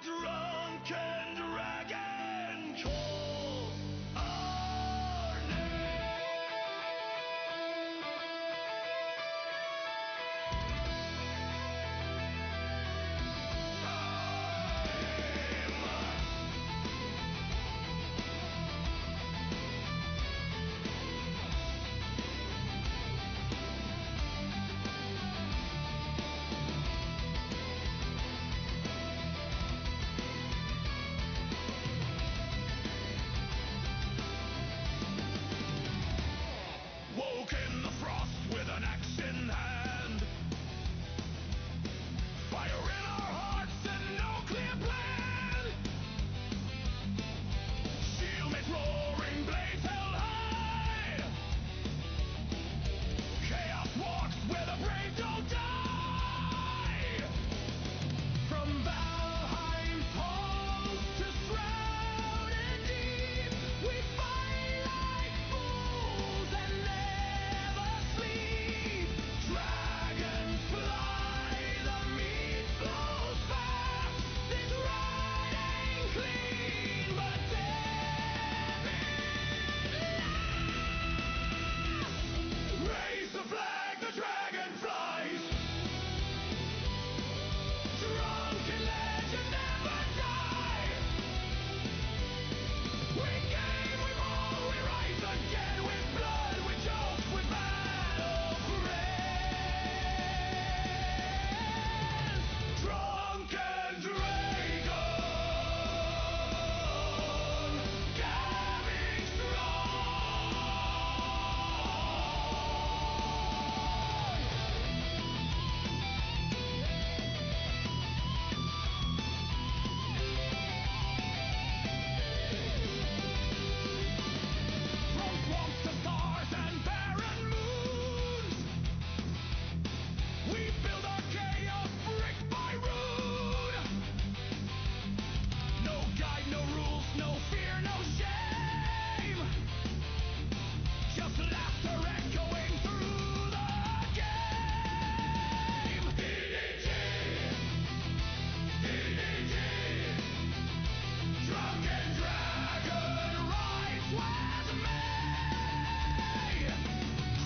Drunken Dragon calls our name. Woke in the frost with an axe in hand. Fire in our hearts and no clear plan. Shield mates roaring, blades held high. Chaos walks where the brave don't die. From Valheim's halls to shrouded deep, we fight like fools and never sleep. Dragons fly, the meat flows fast. This ride ain't clean, but damn it lasts. Raise the flag, the dragon flies. Drunken legend never die. We gain, we fall, we rise again with blood, with jokes, with battle friends. Drunken Dragon, gaming From swamps to stars and barren moons, we build our chaos brick by rune. No guide, no rules, no fear, no shame. Just laughter echoing through the game. DDG, DDG. Drunken Dragon rides with me.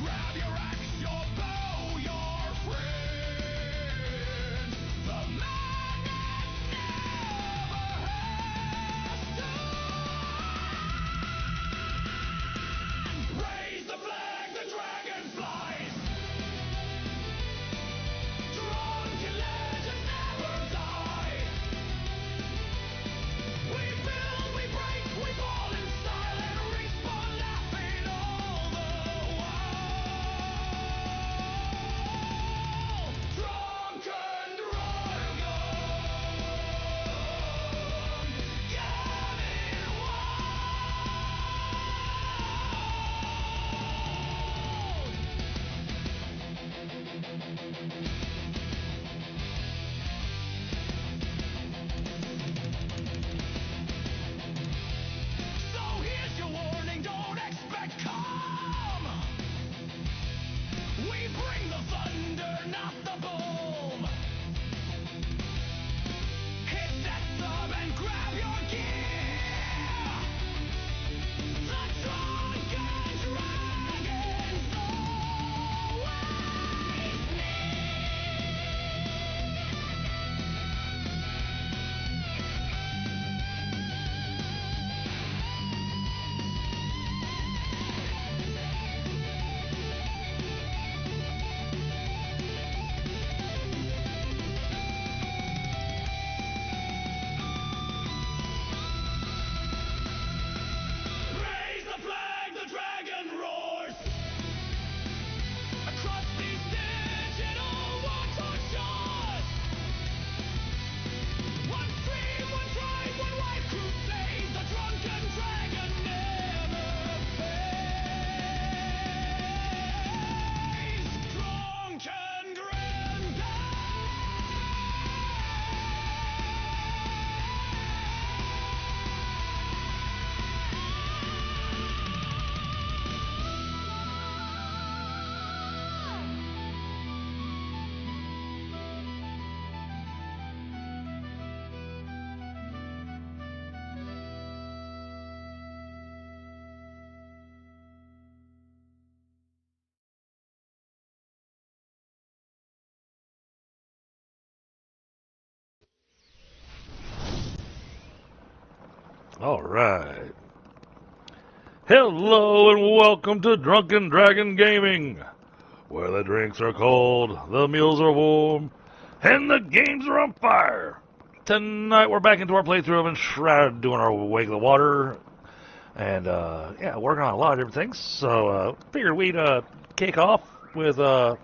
Grab your axe, your bow, your friend. The madness never has to end. Raise the flag, the dragon flies. Drunken legends never die. We build, we break, we fall in style and respawn laughing all the while. Drunken Dragon, gaming So here's your warning, don't expect calm. We bring the thunder, not the boom. Hit that sub and grab your gear. The Drunken Dragon's always All right. Hello and welcome to Drunken Dragon Gaming, where the drinks are cold, the meals are warm, and the games are on fire. Tonight we're back into our playthrough of Enshrouded, doing our Wake of the Water, and yeah, working on a lot of different things. So figured we'd kick off with having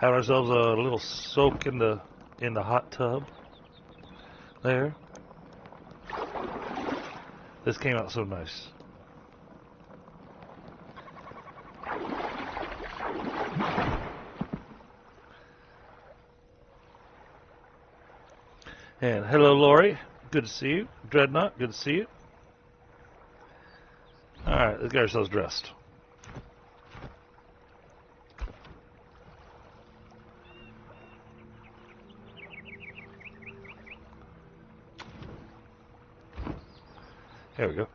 ourselves a little soak in the hot tub. There. This came out so nice. And hello, Lori. Good to see you. Dreadnought, good to see you. Alright, let's get ourselves dressed. There we go.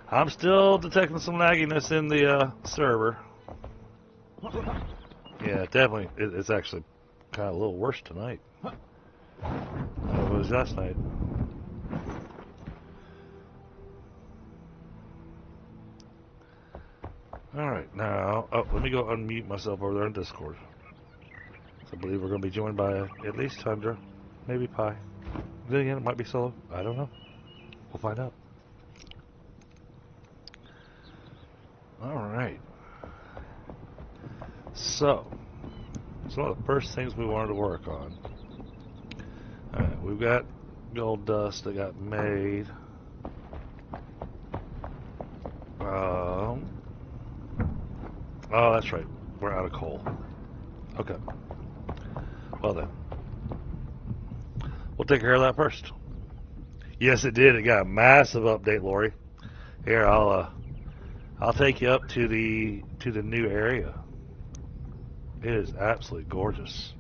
I'm still detecting some lagginess in the server. Yeah, definitely. It's actually kind of a little worse tonight than it was last night. Alright, now, let me go unmute myself over there in Discord. I believe we're going to be joined by at least Tundra, maybe Pi. Then again, it might be solo. I don't know. We'll find out. Alright. So, one of the first things we wanted to work on. Alright, we've got gold dust that got made. Oh, that's right. We're out of coal. Okay. Well then. We'll take care of that first. Yes, it did. It got a massive update, Lori. Here, I'll take you up to the new area. It is absolutely gorgeous.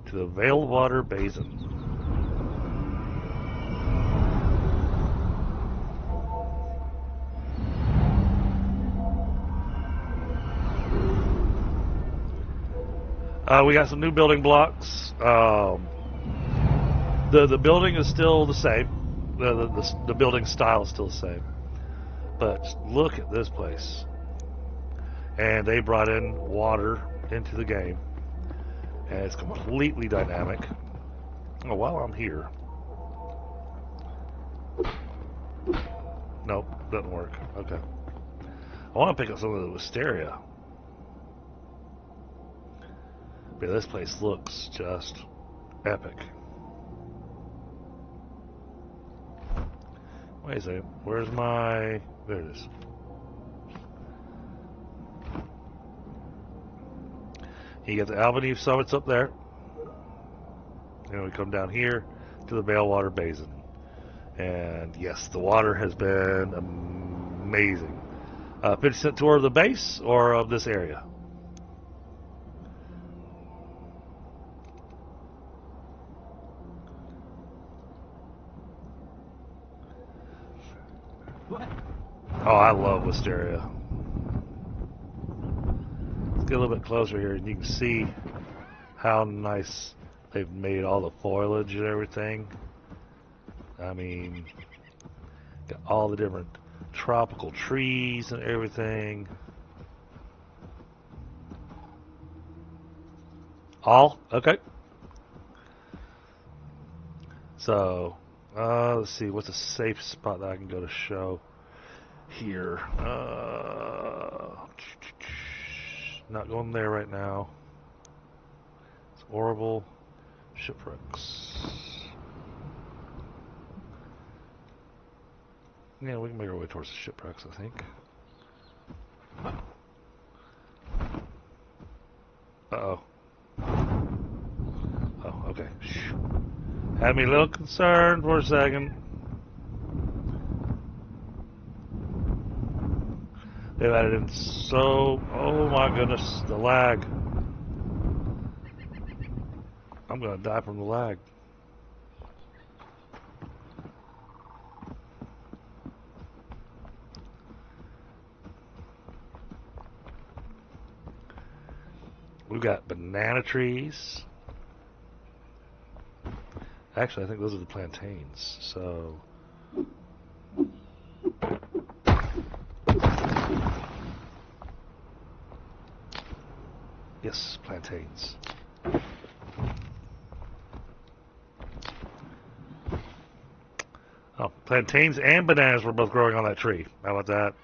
To the Veilwater Basin. We got some new building blocks. The building is still the same. The building style is still the same. But look at this place. And they brought in water into the game. And it's completely dynamic. Oh, while I'm here. Nope, doesn't work. Okay. I want to pick up some of the wisteria. But this place looks just epic. Wait a second. Where's my... There it is. You get the Albanese summits up there. And we come down here to the Veilwater Basin. And yes, the water has been amazing. 50% tour of the base or of this area? Oh, I love wisteria. Let's get a little bit closer here and you can see how nice they've made all the foliage and everything. I mean, got all the different tropical trees and everything. All? Okay. So, let's see, what's a safe spot that I can go to show here? Not going there right now. It's horrible. Shipwrecks. Yeah, we can make our way towards the shipwrecks, I think. Uh-oh. Oh, okay. Shh. Had me a little concerned for a second. They've added in so... Oh my goodness, the lag. I'm gonna die from the lag. We've got banana trees. Actually, I think those are the plantains. So, yes, plantains. Oh, plantains and bananas were both growing on that tree. How about that?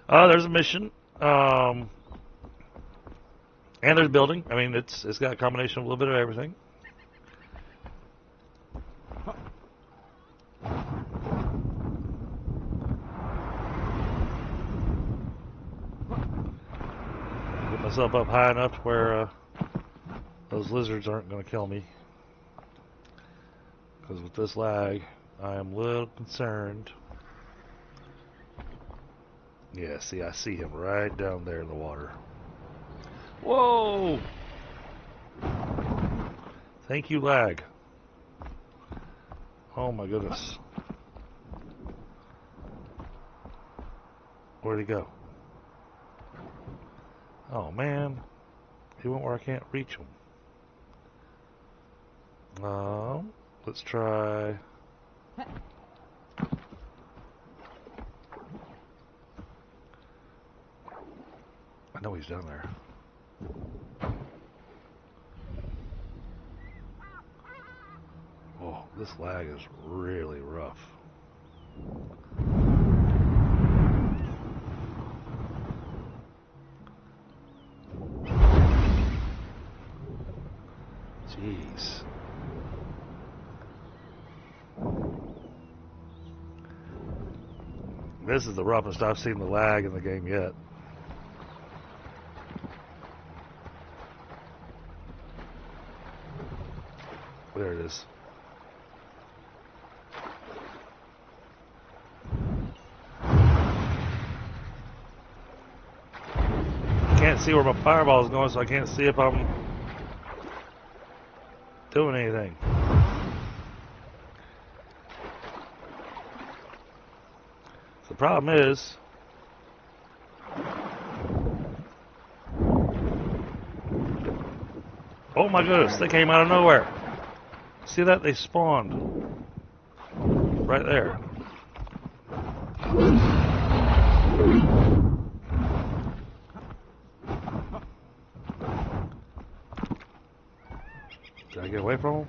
There's a mission. And there's building. I mean, it's got a combination of a little bit of everything. Get myself up high enough to where those lizards aren't going to kill me. Because with this lag, I am a little concerned. Yeah, see, I see him right down there in the water. Whoa! Thank you, lag. Oh my goodness. Where'd he go? Oh man. He went where I can't reach him. Let's try... I know he's down there. Oh, this lag is really rough. Jeez. This is the roughest I've seen the lag in the game yet. There it is. Can't see where my fireball is going, so I can't see if I'm doing anything. The problem is, oh my goodness, they came out of nowhere. See that? They spawned right there. Did I get away from them?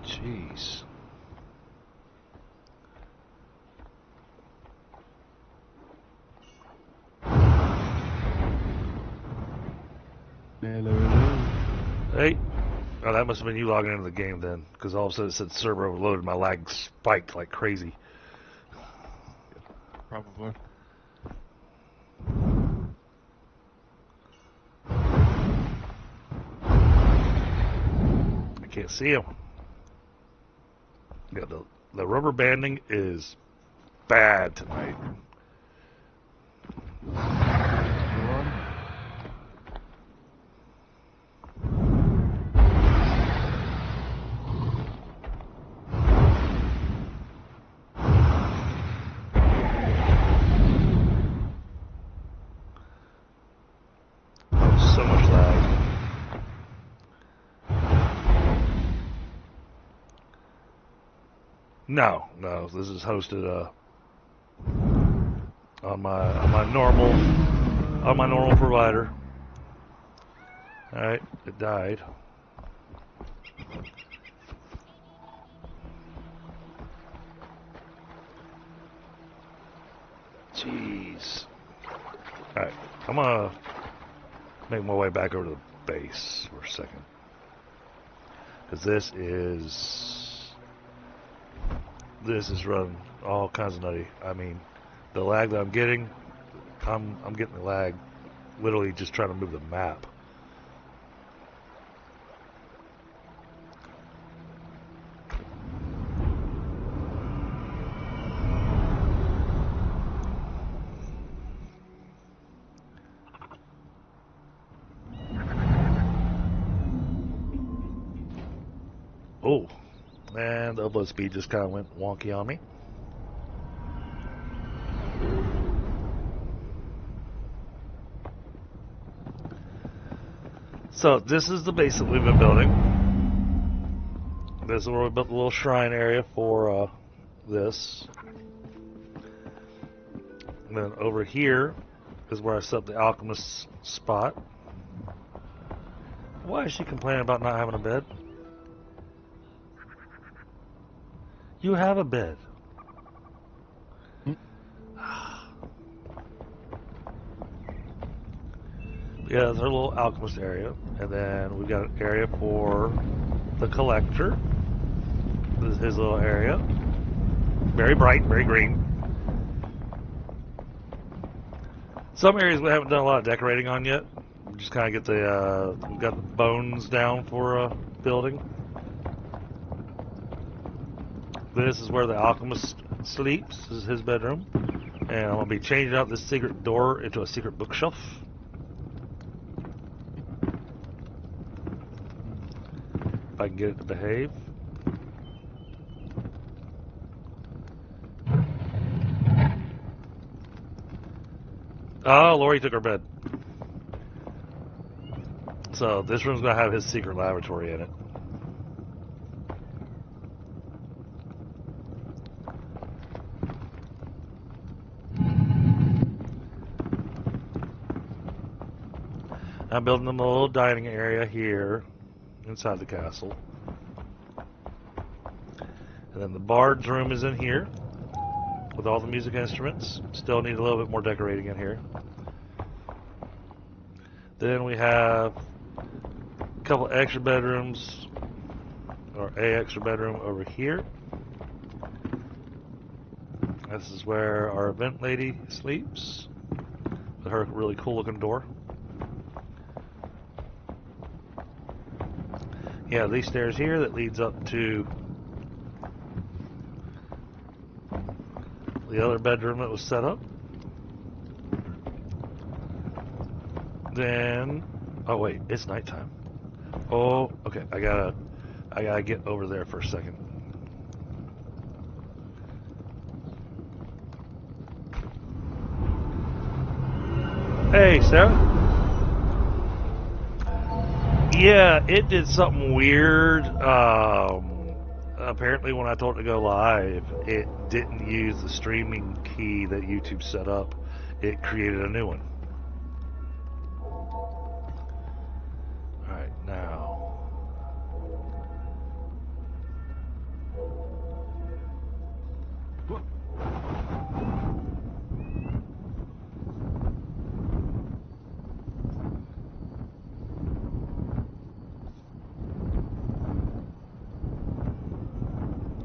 Jeez. Hey. Oh, that must have been you logging into the game then, because all of a sudden it said server overloaded. My lag spiked like crazy. Probably. I can't see him. Yeah, the rubber banding is bad tonight. So much lag. No, this is hosted on my normal provider. All right, it died. Jeez. All right, I'm gonna make my way back over to the base for a second, because this is running all kinds of nutty. I mean, the lag that I'm getting, I'm getting the lag literally just trying to move the map. Oh, and the upload speed just kind of went wonky on me. So this is the base that we've been building. This is where we built the little shrine area for this. And then over here is where I set up the alchemist spot. Why is she complaining about not having a bed? You have a bed. Yeah, that's our little alchemist area. And then we've got an area for the collector. This is his little area. Very bright, very green. Some areas we haven't done a lot of decorating on yet. We just kind of get the, we've got the bones down for building. This is where the alchemist sleeps. This is his bedroom. And I'm going to be changing out this secret door into a secret bookshelf. If I can get it to behave. Oh, Lori took her bed. So this room's going to have his secret laboratory in it. I'm building them a little dining area here inside the castle. And then the bard's room is in here with all the music instruments. Still need a little bit more decorating in here. Then we have a couple extra bedrooms, or a extra bedroom over here. This is where our event lady sleeps with her really cool looking door. Yeah, these stairs here that leads up to the other bedroom that was set up. Then, oh wait, it's nighttime. Oh, okay, I gotta get over there for a second. Hey, Sarah. Yeah, it did something weird. Apparently when I told it to go live, it didn't use the streaming key that YouTube set up. It created a new one. Alright, now.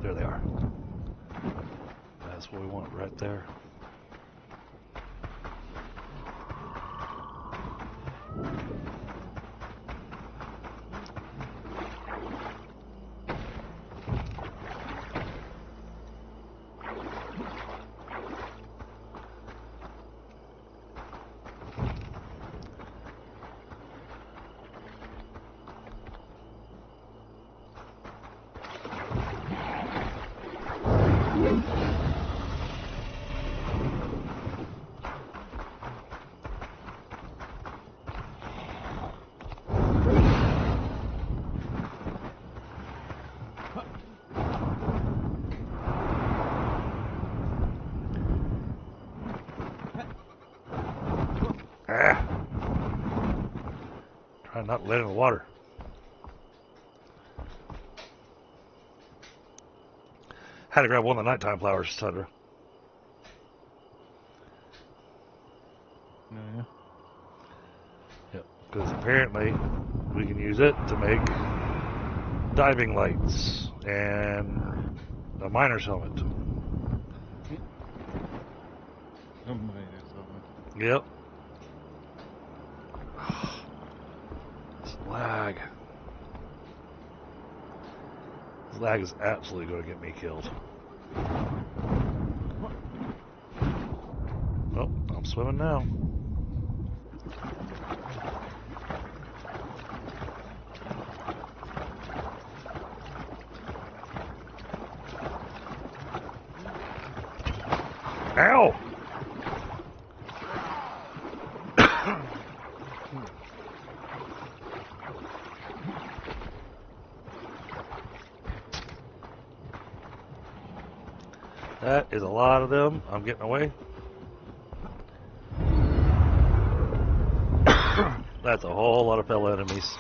There they are. That's what we want right there. Try not to let in the water. Had to grab one of the nighttime flowers, Tundra. Yeah. Yep, because apparently we can use it to make diving lights and a miner's helmet. Yep. This lag. This lag is absolutely going to get me killed. Oh, I'm swimming now. Ow! That is a lot of them. I'm getting away. That's a whole lot of fellow enemies.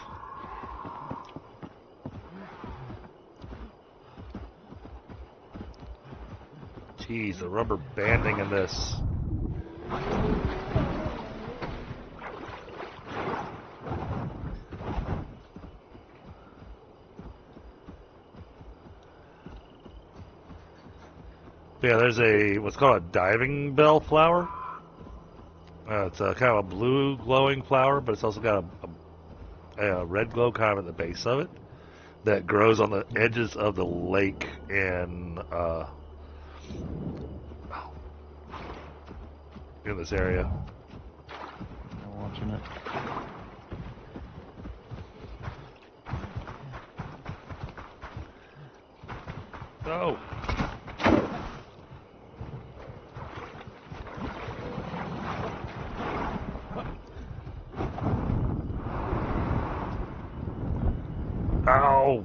Jeez, the rubber banding in this. Yeah, there's what's called a diving bell flower. It's a kind of a blue glowing flower, but it's also got a red glow kind of at the base of it that grows on the edges of the lake in this area. I'm watching it. Oh. Ow.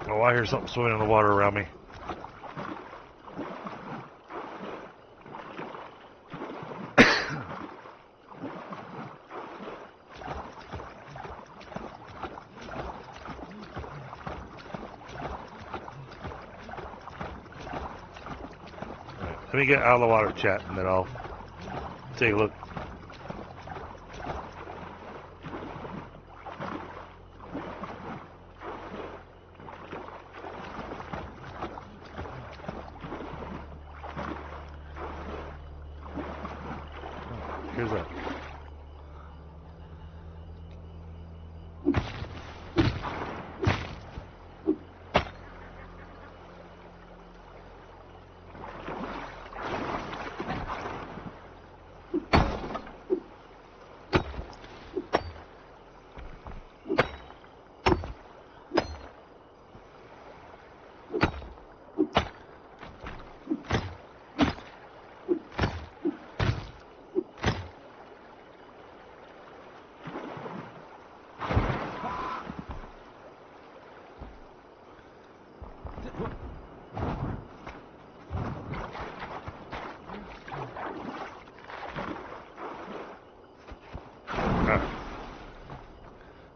Oh, I hear something swimming in the water around me. Let me get out of the water, chat, and then I'll take a look. Here's that.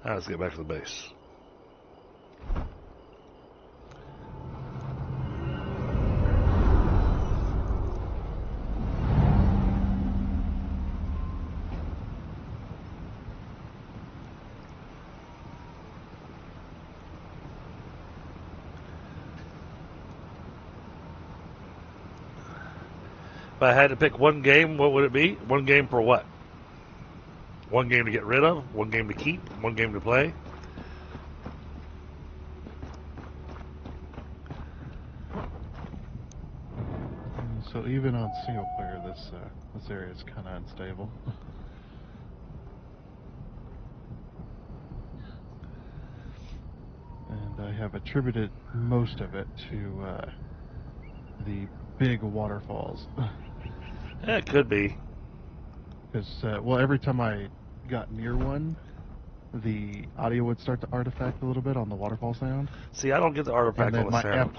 Now let's get back to the base. If I had to pick one game, what would it be? One game for what? One game to get rid of, one game to keep, one game to play. So even on single player, this area is kind of unstable. And I have attributed most of it to the big waterfalls. Yeah, it could be. Because, well, every time I got near one, the audio would start to artifact a little bit on the waterfall sound. See, I don't get the artifact on the sound.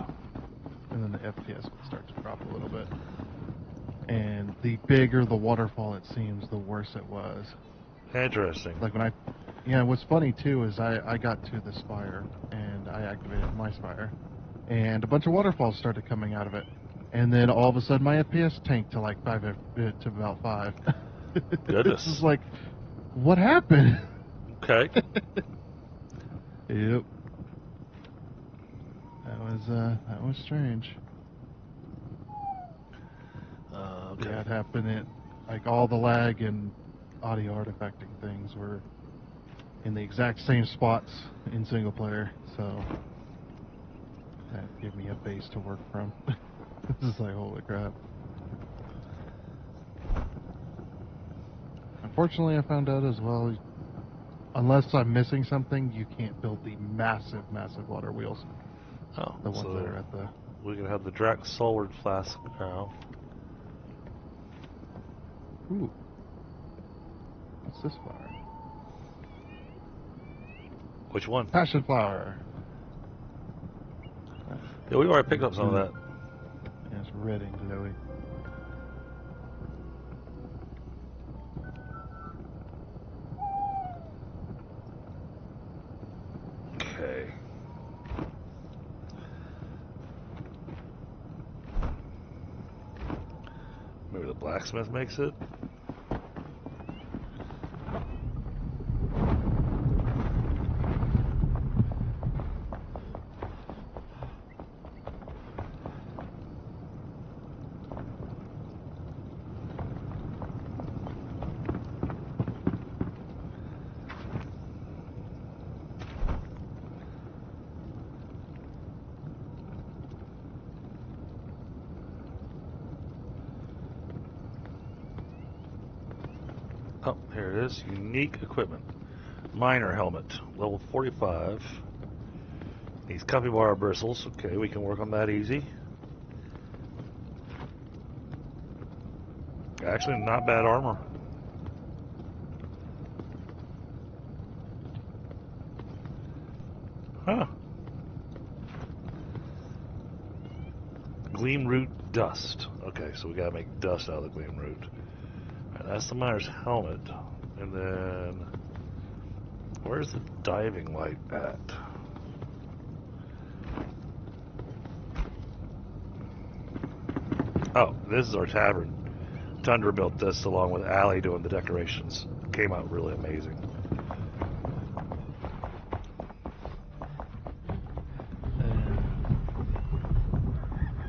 And then the FPS would start to drop a little bit. And the bigger the waterfall it seems, the worse it was. Interesting. Like when what's funny too is I got to the spire and I activated my spire and a bunch of waterfalls started coming out of it. And then all of a sudden my FPS tanked to like to about 5. Goodness. It's like, what happened? Okay. Yep. That was strange. Okay. Yeah, it happened. Like all the lag and audio artifacting things were in the exact same spots in single player, so that gave me a base to work from. This is like, holy crap. Unfortunately, I found out as well, unless I'm missing something, you can't build the massive, massive water wheels. Oh, The ones that are at the... We can have the Drak Solward Flask now. Ooh. What's this flower? Which one? Passion flower. Yeah, we already picked up some of that. Yeah, it's red and glowy. Okay. Maybe the blacksmith makes it. Oh, here it is. Unique equipment. Miner helmet. Level 45. Needs capybara bristles. Okay, we can work on that easy. Actually, not bad armor. Huh. Gleam root dust. Okay, so we gotta make dust out of the gleam root. Alright, that's the miner's helmet. And then where's the diving light at? Oh, this is our tavern. Tundra built this along with Allie doing the decorations. Came out really amazing.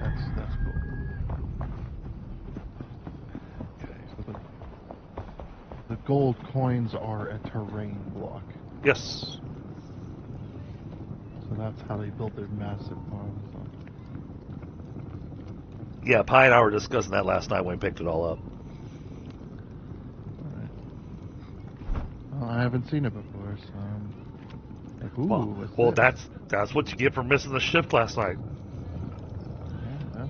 That's cool. Okay. So the gold coins are a terrain block. Yes. So that's how they built their massive farms. Yeah, Pi and I were discussing that last night when we picked it all up. Alright. Well, I haven't seen it before, so like, ooh, what's Well, this? that's what you get for missing the shift last night. Yeah,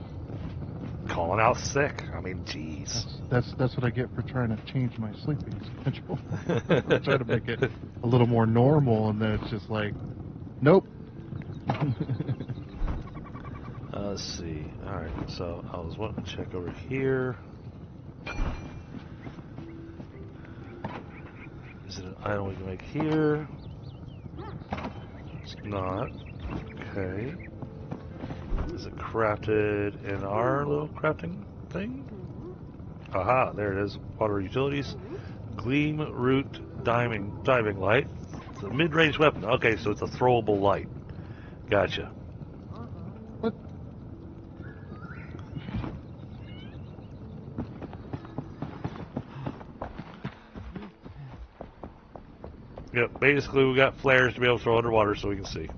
Calling out sick. I mean, jeez. that's what I get for trying to change my sleeping schedule. Try to make it a little more normal, and then it's just like, nope. Let's see. Alright, so I was wanting to check over here. Is it an item we can make here? It's not. Okay. Is it crafted in our little crafting thing? Aha, there it is. Water utilities. Gleam root diving light. It's a mid-range weapon. Okay, so it's a throwable light. Gotcha. What? Yep, basically we got flares to be able to throw underwater so we can see.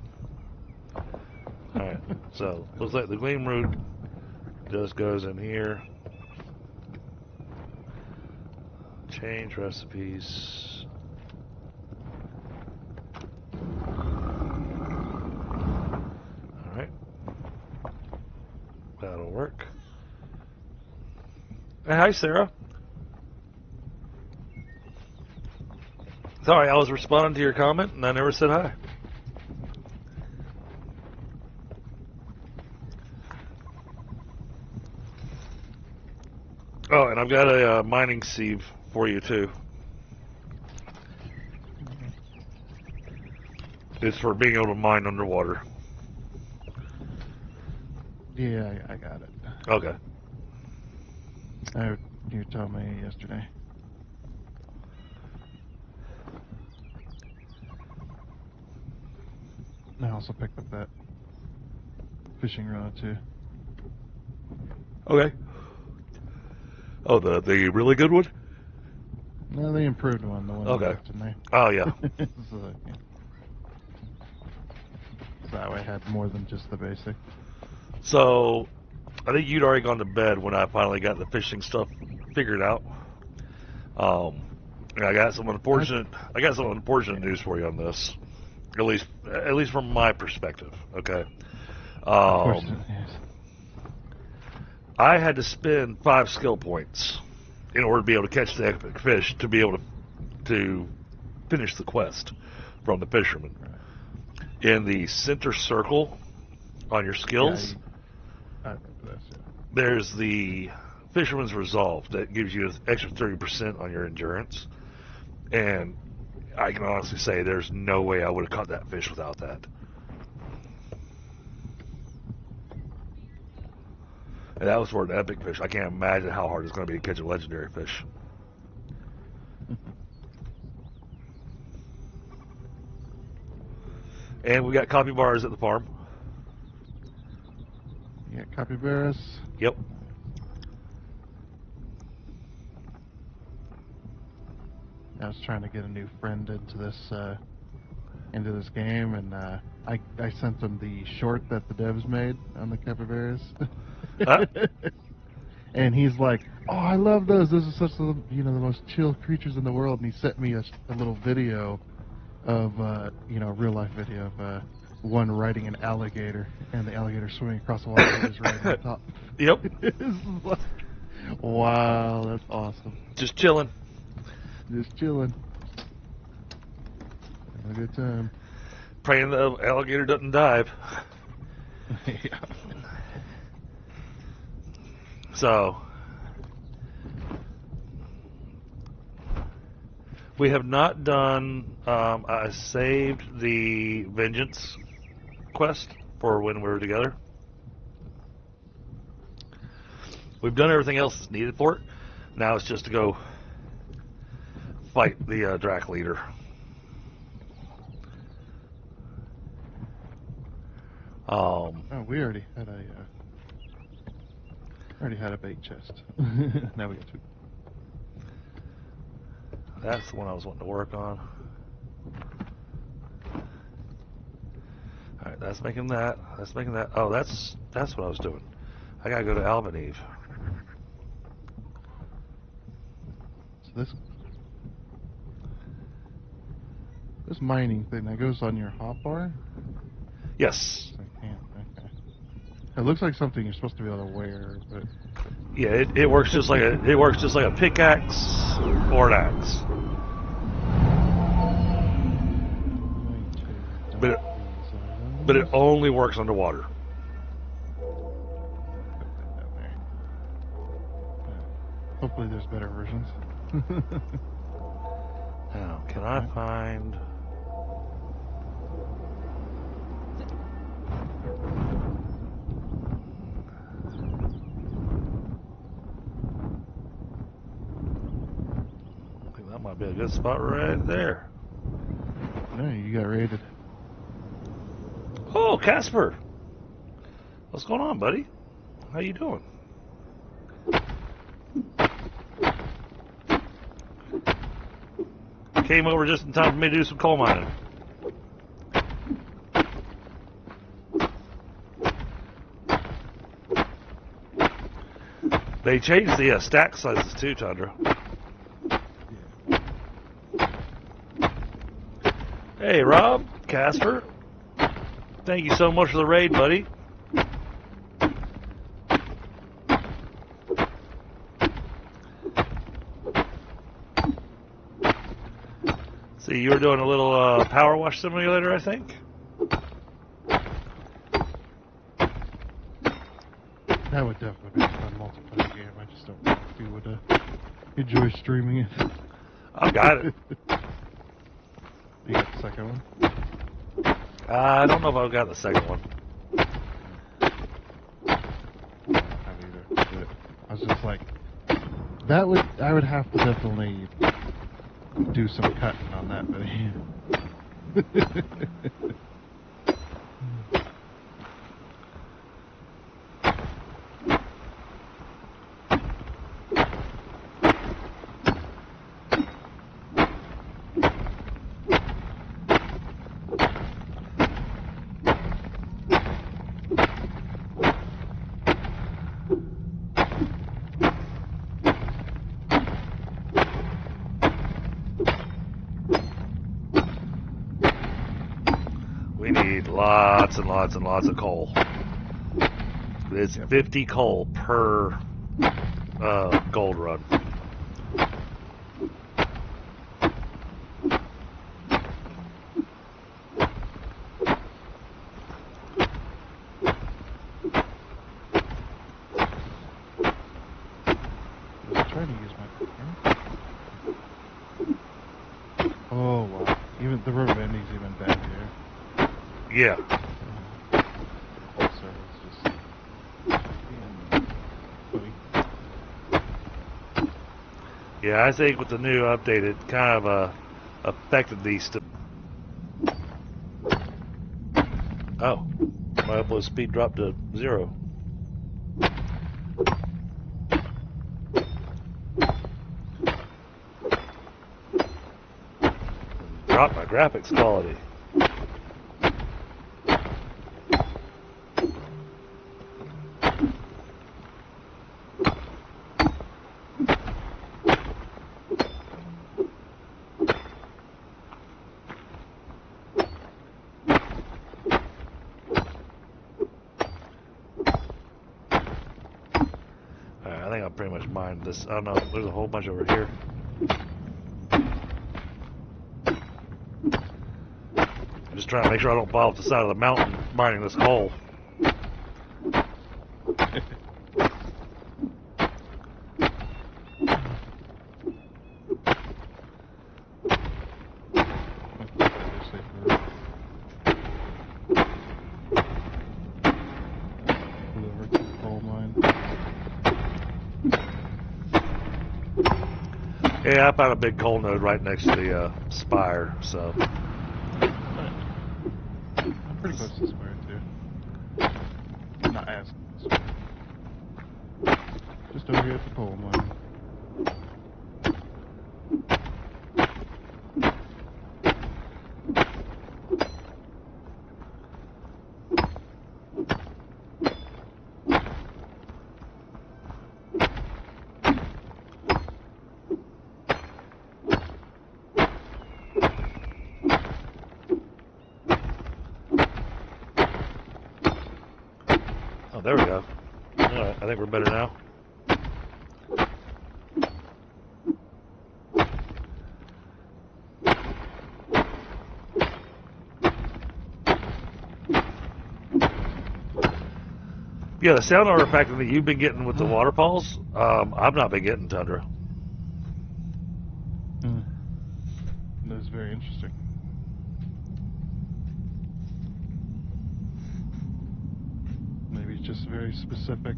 Alright, so looks like the gleam root just goes in here. Change recipes. Alright. That'll work. Hey, hi Sarah. Sorry, I was responding to your comment and I never said hi. Oh, and I've got a mining sieve for you too. It's for being able to mine underwater. Yeah, I got it. Okay. You told me yesterday. I also picked up that fishing rod too. Okay. Oh, the really good one? No, they improved one. The one Okay. you left in there. Oh, yeah. So, yeah. So that way I had more than just the basic. So, I think you'd already gone to bed when I finally got the fishing stuff figured out. And I got some unfortunate news for you on this. At least from my perspective. Okay. Yes. I had to spend 5 skill points in order to be able to catch the epic fish to be able to finish the quest from the fisherman. Right. In the center circle on your skills, I remember this. Yeah. there's the Fisherman's Resolve that gives you an extra 30% on your endurance. And I can honestly say there's no way I would have caught that fish without that. And that was for an epic fish. I can't imagine how hard it's going to be to catch a legendary fish. And we got capybaras at the farm. You got capybaras. Yep. I was trying to get a new friend into this game, and I sent them the short that the devs made on the capybaras. And he's like, "Oh, I love those. Those are such the most chill creatures in the world." And he sent me a little video of real life video of one riding an alligator, and the alligator swimming across the water and just riding on top. Yep. It's like, wow, that's awesome. Just chilling. Just chilling. Having a good time. Praying the alligator doesn't dive. Yeah. So, we have not done, I saved the Vengeance quest for when we were together. We've done everything else that's needed for it. Now it's just to go fight the Drak leader. Oh, we already had a bait chest. Now we got two. That's the one I was wanting to work on. Alright, that's making that. That's making that. Oh, that's what I was doing. I gotta go to Albaneve. So this mining thing that goes on your hotbar? Yes. I can't. Okay. It looks like something you're supposed to be able to wear, but Yeah, it works just like a pickaxe or an axe. But it only works underwater. Hopefully there's better versions. Now, can I find... I think that might be a good spot right there. No, you got raided. Oh, Casper! What's going on, buddy? How you doing? Came over just in time for me to do some coal mining. They changed the stack sizes too, Chandra. Hey, Rob, Casper. Thank you so much for the raid, buddy. See, you were doing a little power wash simulator, I think? That would definitely be a fun multiplayer game. I just don't know if you would enjoy streaming it. I've got it. You got the second one? I don't know if I've got the second one. I was just like, I would have to definitely do some cutting on that video. We need lots and lots and lots of coal. It's 50 coal per gold run. trying to use my camera. Oh wow! Even the road ending's even bad here. Yeah. So it's just being Yeah, I think with the new update, it kind of affected these. Oh, my upload speed dropped to 0. Dropped my graphics quality. I think I'll pretty much mine this. I don't know. There's a whole bunch over here. I'm just trying to make sure I don't fall off the side of the mountain mining this coal. Yeah, I found a big coal node right next to the spire, so. I'm pretty close to the spire too. Not as close. Just over here at the coal mine. Oh, there we go. Alright, I think we're better now. Yeah, the sound artifact that you've been getting with the waterfalls, I've not been getting, Tundra. That's very interesting. Maybe it's just very specific,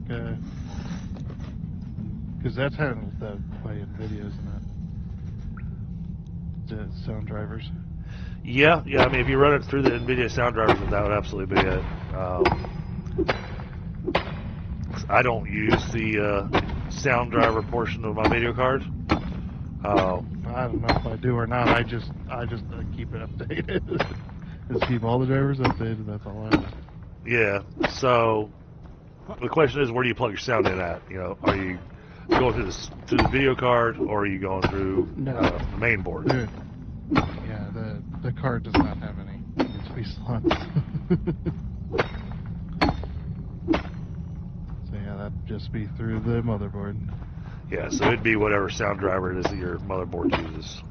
because that's handled that way in videos and that. The sound drivers. Yeah, I mean, if you run it through the NVIDIA sound drivers, then that would absolutely be it. I don't use the sound driver portion of my video card. I don't know if I do or not. I just keep it updated. Just keep all the drivers updated. That's all I do. Yeah. So the question is, where do you plug your sound in at? You know, are you going through the video card, or are you going through the main board? Yeah, the card does not have any USB slots. So yeah, that'd just be through the motherboard. Yeah, so it'd be whatever sound driver it is that your motherboard uses.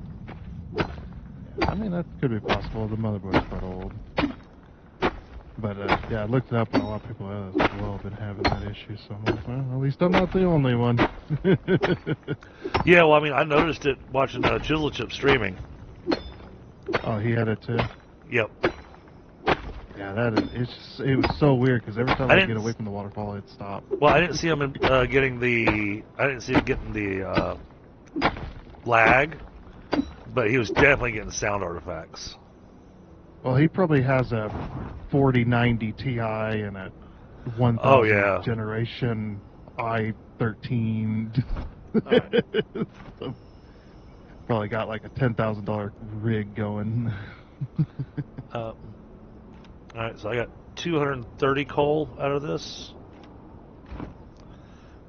Yeah, I mean, that could be possible. The motherboard's quite old. But yeah, I looked it up, and a lot of people as well have been having that issue. So I'm like, well, at least I'm not the only one. Yeah, well, I mean, I noticed it watching Chisel Chip streaming. Oh, he had it too? Yep. Yeah, it was so weird, because every time I get away from the waterfall, it'd stop. Well, I didn't see him getting the lag, but he was definitely getting sound artifacts. Well, he probably has a 4090 Ti and a 1000 generation i13. Right. So, probably got like a $10,000 rig going. Alright, so I got 230 coal out of this.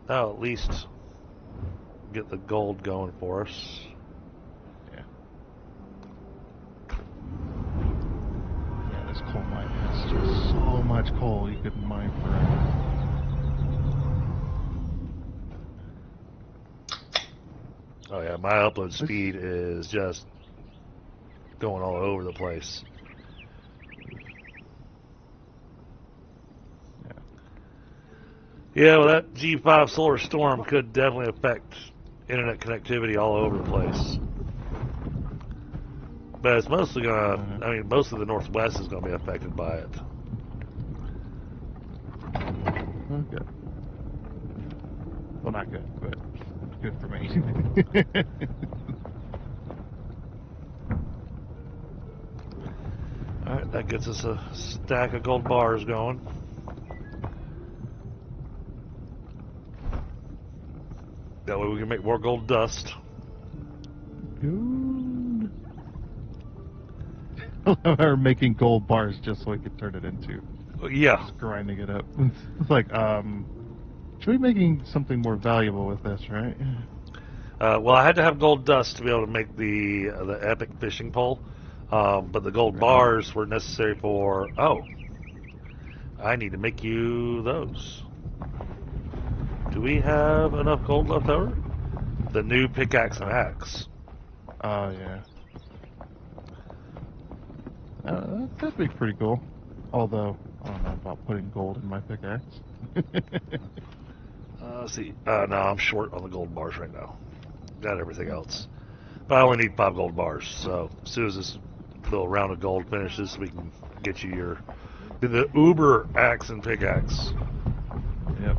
That'll at least get the gold going for us. Yeah. Yeah, this coal mine has just so much coal you could mine forever. Oh yeah, my upload speed is just going all over the place. Yeah, well, that G5 solar storm could definitely affect internet connectivity all over the place. But it's mostly gonna, I mean, most of the Northwest is gonna be affected by it. Okay. Well, not good, but good for me. Alright, that gets us a stack of gold bars going. That way we can make more gold dust. Good. Or making gold bars just so we could turn it into. Yeah. Just grinding it up. It's like, should we be making something more valuable with this, right? Well, I had to have gold dust to be able to make the epic fishing pole. But the gold bars were necessary for... Oh. I need to make you those. Do we have enough gold left over? The new pickaxe and axe. Oh, yeah. That'd be pretty cool. Although, I don't know about putting gold in my pickaxe. Let's see. No, I'm short on the gold bars right now. Got everything else. But I only need 5 gold bars, so as soon as this little round of gold finishes, we can get you the uber axe and pickaxe. Yep.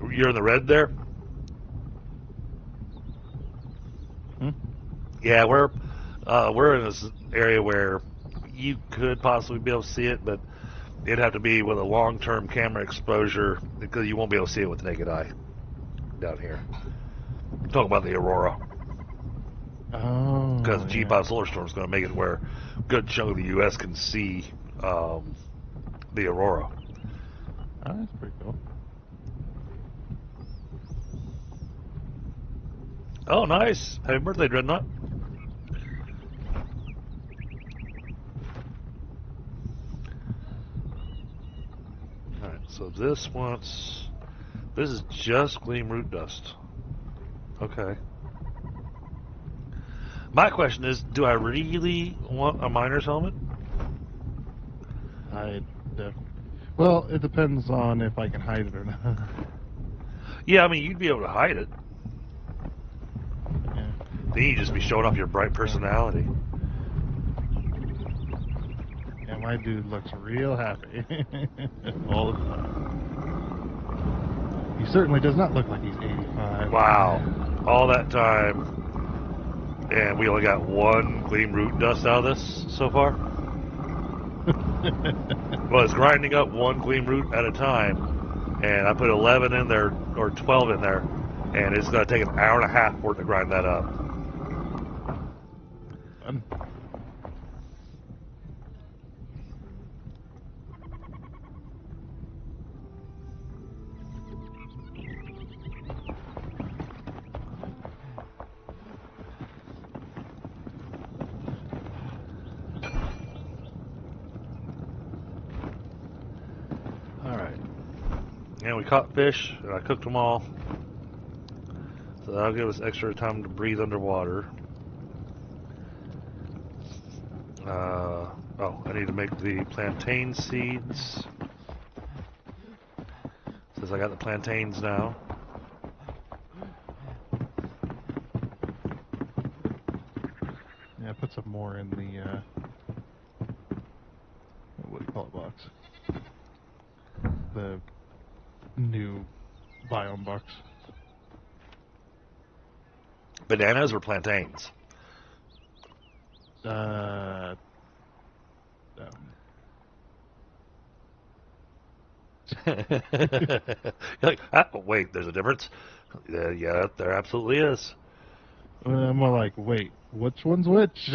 You're in the red there? Hmm? Yeah, we're in this area where you could possibly be able to see it, but it'd have to be with a long-term camera exposure because you won't be able to see it with the naked eye down here. I'm talking about the aurora. Oh. Because Yeah. G5 Solar Storm is going to make it where a good chunk of the U.S. can see the aurora. Oh, that's pretty cool. Oh, nice. Happy birthday, Dreadnought. Alright, so this is just gleam root dust. Okay. My question is, do I really want a miner's helmet? Well, it depends on if I can hide it or not. Yeah, I mean, you'd be able to hide it. Yeah. Then you'd just be showing off your bright personality. Yeah, my dude looks real happy. All the time. He certainly does not look like he's 85. Wow. All that time, and we only got 1 gleam root dust out of this so far? Well, it's grinding up 1 gleam root at a time, and I put 11 in there, or 12 in there, and it's going to take an hour and a half for it to grind that up. Fun. Alright. And we caught fish, and I cooked them all. So that'll give us extra time to breathe underwater. Oh, I need to make the plantain seeds. Since I got the plantains now. Yeah, put some more in the, what do you call it, box? The new biome box. Bananas or plantains? Like, wait, there's a difference? Yeah, there absolutely is. I'm more like, wait, which one's which?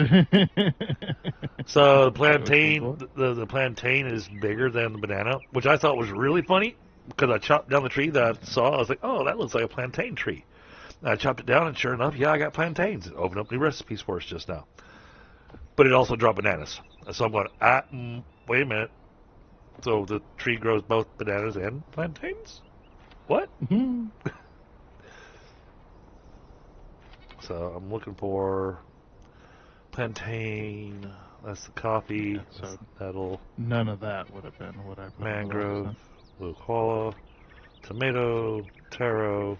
So the plantain, the plantain is bigger than the banana, which I thought was really funny because I chopped down the tree that I saw. I was like, oh, that looks like a plantain tree. And I chopped it down, and sure enough, yeah, I got plantains. It opened up new recipes for us just now. But it also dropped bananas. So I'm going, wait a minute. So the tree grows both bananas and plantains? What? So I'm looking for plantain. That's the coffee. So that'll none of that would have been what I put mangrove, in blue koala, tomato, taro,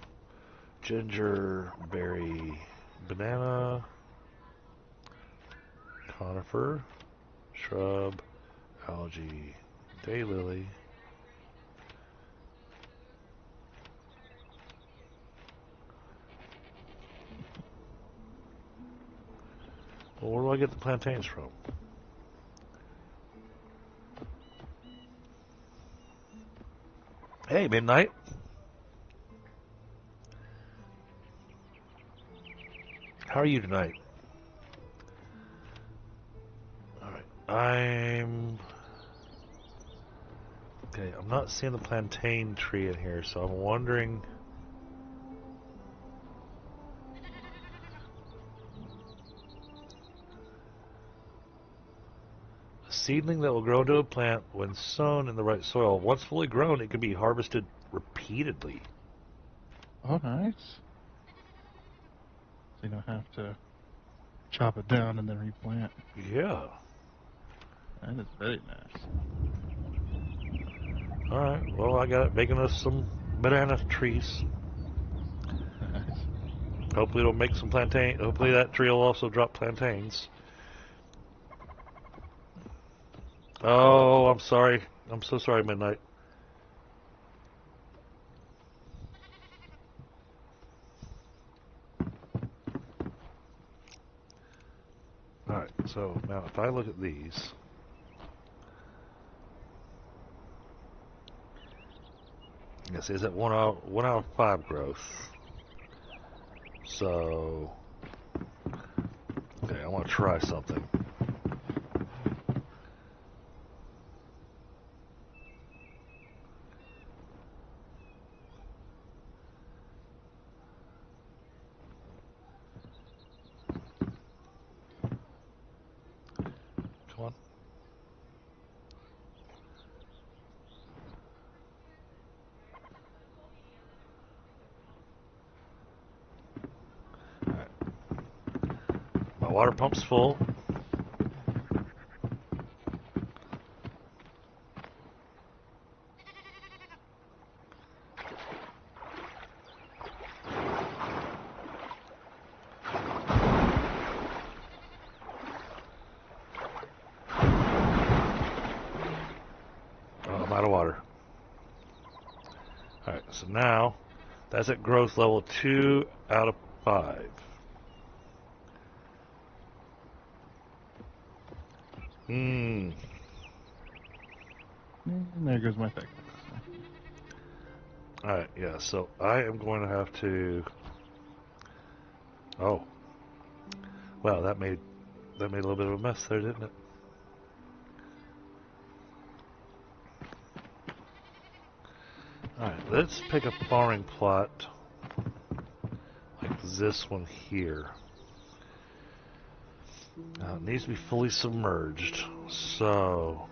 ginger, berry, banana, conifer, shrub, algae, daylily, well, where do I get the plantains from? Hey, Midnight. How are you tonight? Alright, I'm not seeing the plantain tree in here, so I'm wondering. A seedling that will grow into a plant when sown in the right soil. Once fully grown, it can be harvested repeatedly. Oh, nice. So you don't have to chop it down and then replant. Yeah. That is very nice. Alright, well, I got it making us some banana trees. Nice. Hopefully it'll make some plantain. Hopefully that tree will also drop plantains. Oh, I'm sorry. I'm so sorry, Midnight. Alright, so now if I look at these. Yes, is it 1 out of 5 growth? So, okay, I want to try something. Come on. All right. My water pump's full. I'm out of water. Alright, so now that's at growth level 2 out of 5. And there goes my thickness. Alright, yeah, so I am going to have to. Oh. Well, that made a little bit of a mess there, didn't it? Alright, let's pick a farming plot like this one here. Now, it needs to be fully submerged. So,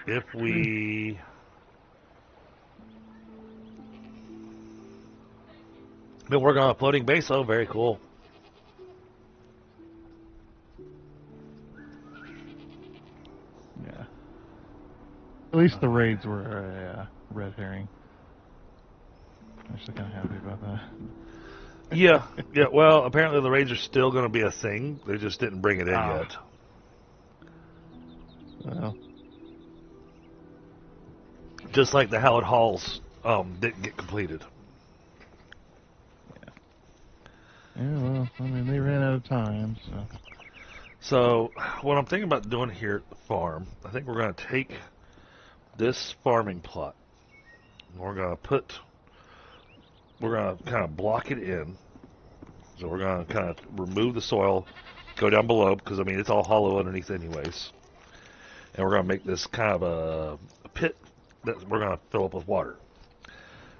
if we... Been working on a floating base, oh, very cool. Yeah. At least the raids were a red herring. I'm actually kind of happy about that. Yeah, yeah. Well, apparently the raids are still going to be a thing. They just didn't bring it in yet. Well, Just like the Hallowed Halls didn't get completed. yeah, well, I mean, they ran out of time, so. So, what I'm thinking about doing here at the farm, I think we're going to take this farming plot. And we're going to kind of block it in. So we're going to kind of remove the soil, go down below, because, I mean, it's all hollow underneath anyways. And we're going to make this kind of a pit that we're going to fill up with water.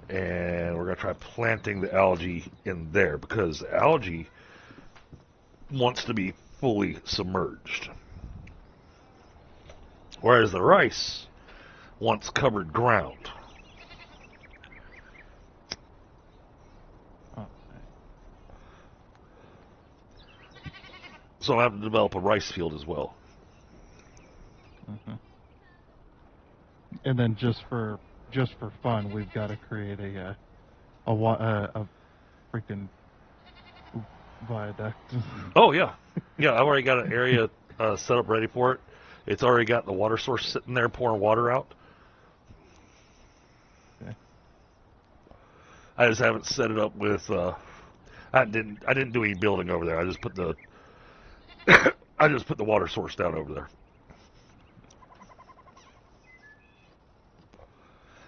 And we're going to try planting the algae in there, because the algae wants to be fully submerged. Whereas the rice wants covered ground. So I have to develop a rice field as well. And then just for just for fun, we've got to create a freaking viaduct. Oh, yeah. Yeah, I've already got an area set up ready for it. It's already got the water source sitting there pouring water out. Okay. I just haven't set it up with. I didn't do any building over there. I just put the I just put the water source down over there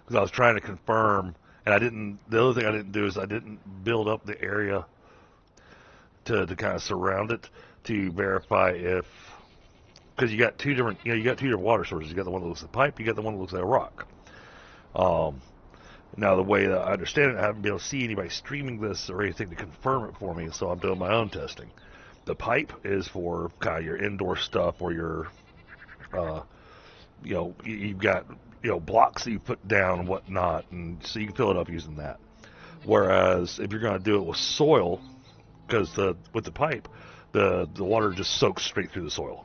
because I was trying to confirm, and I didn't. The other thing I didn't do is I didn't build up the area to kind of surround it to verify if, because you got two different water sources. You got the one that looks like a pipe. You got the one that looks like a rock. Now, the way that I understand it, I haven't been able to see anybody streaming this or anything to confirm it for me, so I'm doing my own testing. The pipe is for kind of your indoor stuff or your, you've got, blocks that you put down and whatnot, and so you can fill it up using that. Whereas if you're going to do it with soil, because with the pipe, the water just soaks straight through the soil.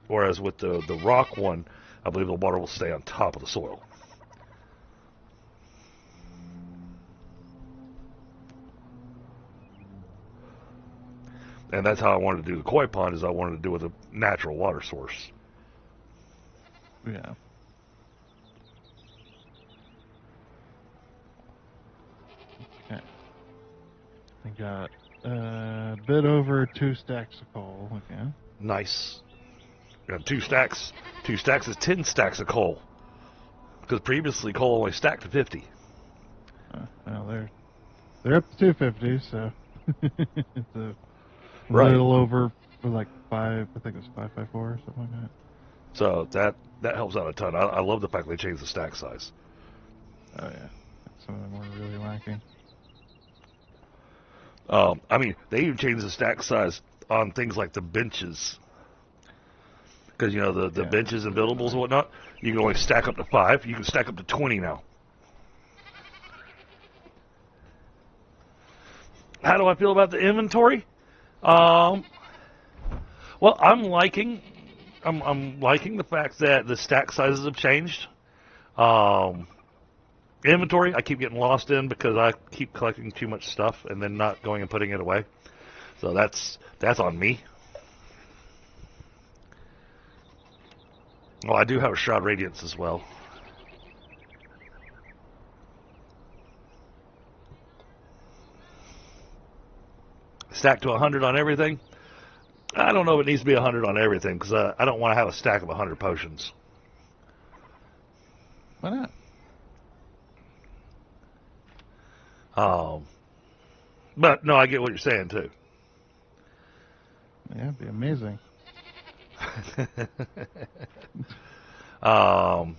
Whereas with the rock one, I believe the water will stay on top of the soil. And that's how I wanted to do the koi pond, is I wanted to do it with a natural water source. Yeah. Okay. I got a bit over 2 stacks of coal. Okay. Nice. Got 2 stacks. 2 stacks is 10 stacks of coal. Because previously coal only stacked to 50. Well, they're up to 250, so it's a Right. little over for like 5. I think it was 554 or something like that. So that helps out a ton. I love the fact they changed the stack size. Oh yeah, some of them were really lacking. I mean, they even changed the stack size on things like the benches. Because, the benches and buildables and whatnot, you can only stack up to 5. You can stack up to 20 now. How do I feel about the inventory? Well, I'm liking the fact that the stack sizes have changed. Inventory, I keep getting lost in because I keep collecting too much stuff and then not going and putting it away. So that's on me. Well, I do have a Shroud Radiance as well. Stack to 100 on everything. I don't know if it needs to be 100 on everything because I don't want to have a stack of 100 potions. Why not? But no, I get what you're saying too. Yeah, it'd be amazing. And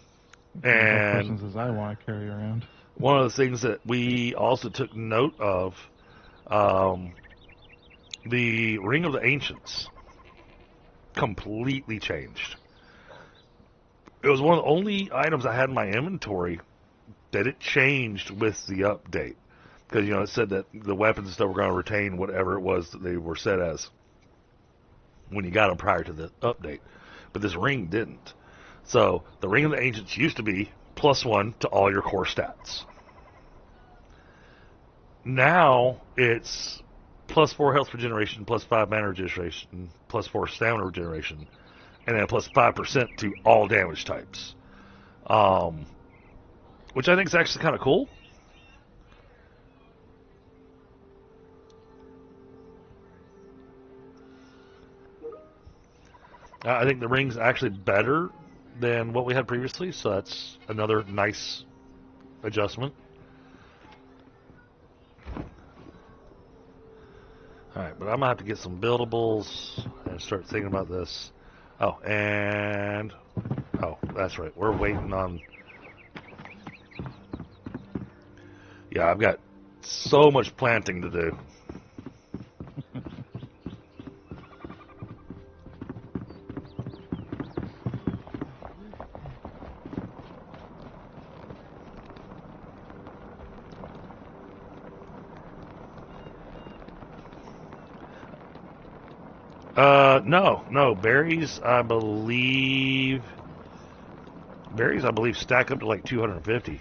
potions as I want to carry around. one of the things that we also took note of, the Ring of the Ancients completely changed. It was one of the only items I had in my inventory that it changed with the update. Because, it said that the weapons and stuff were going to retain whatever it was that they were set as when you got them prior to the update. But this ring didn't. So, the Ring of the Ancients used to be +1 to all your core stats. Now, it's +4 health regeneration, +5 mana regeneration, +4 stamina regeneration, and then +5% to all damage types. Which I think is actually kind of cool. I think the ring's actually better than what we had previously, so that's another nice adjustment. Alright, but I'm going to have to get some buildables and start thinking about this. Oh, that's right. We're waiting on... Yeah, I've got so much planting to do. No, berries, I believe Berries, I believe, stack up to like 250.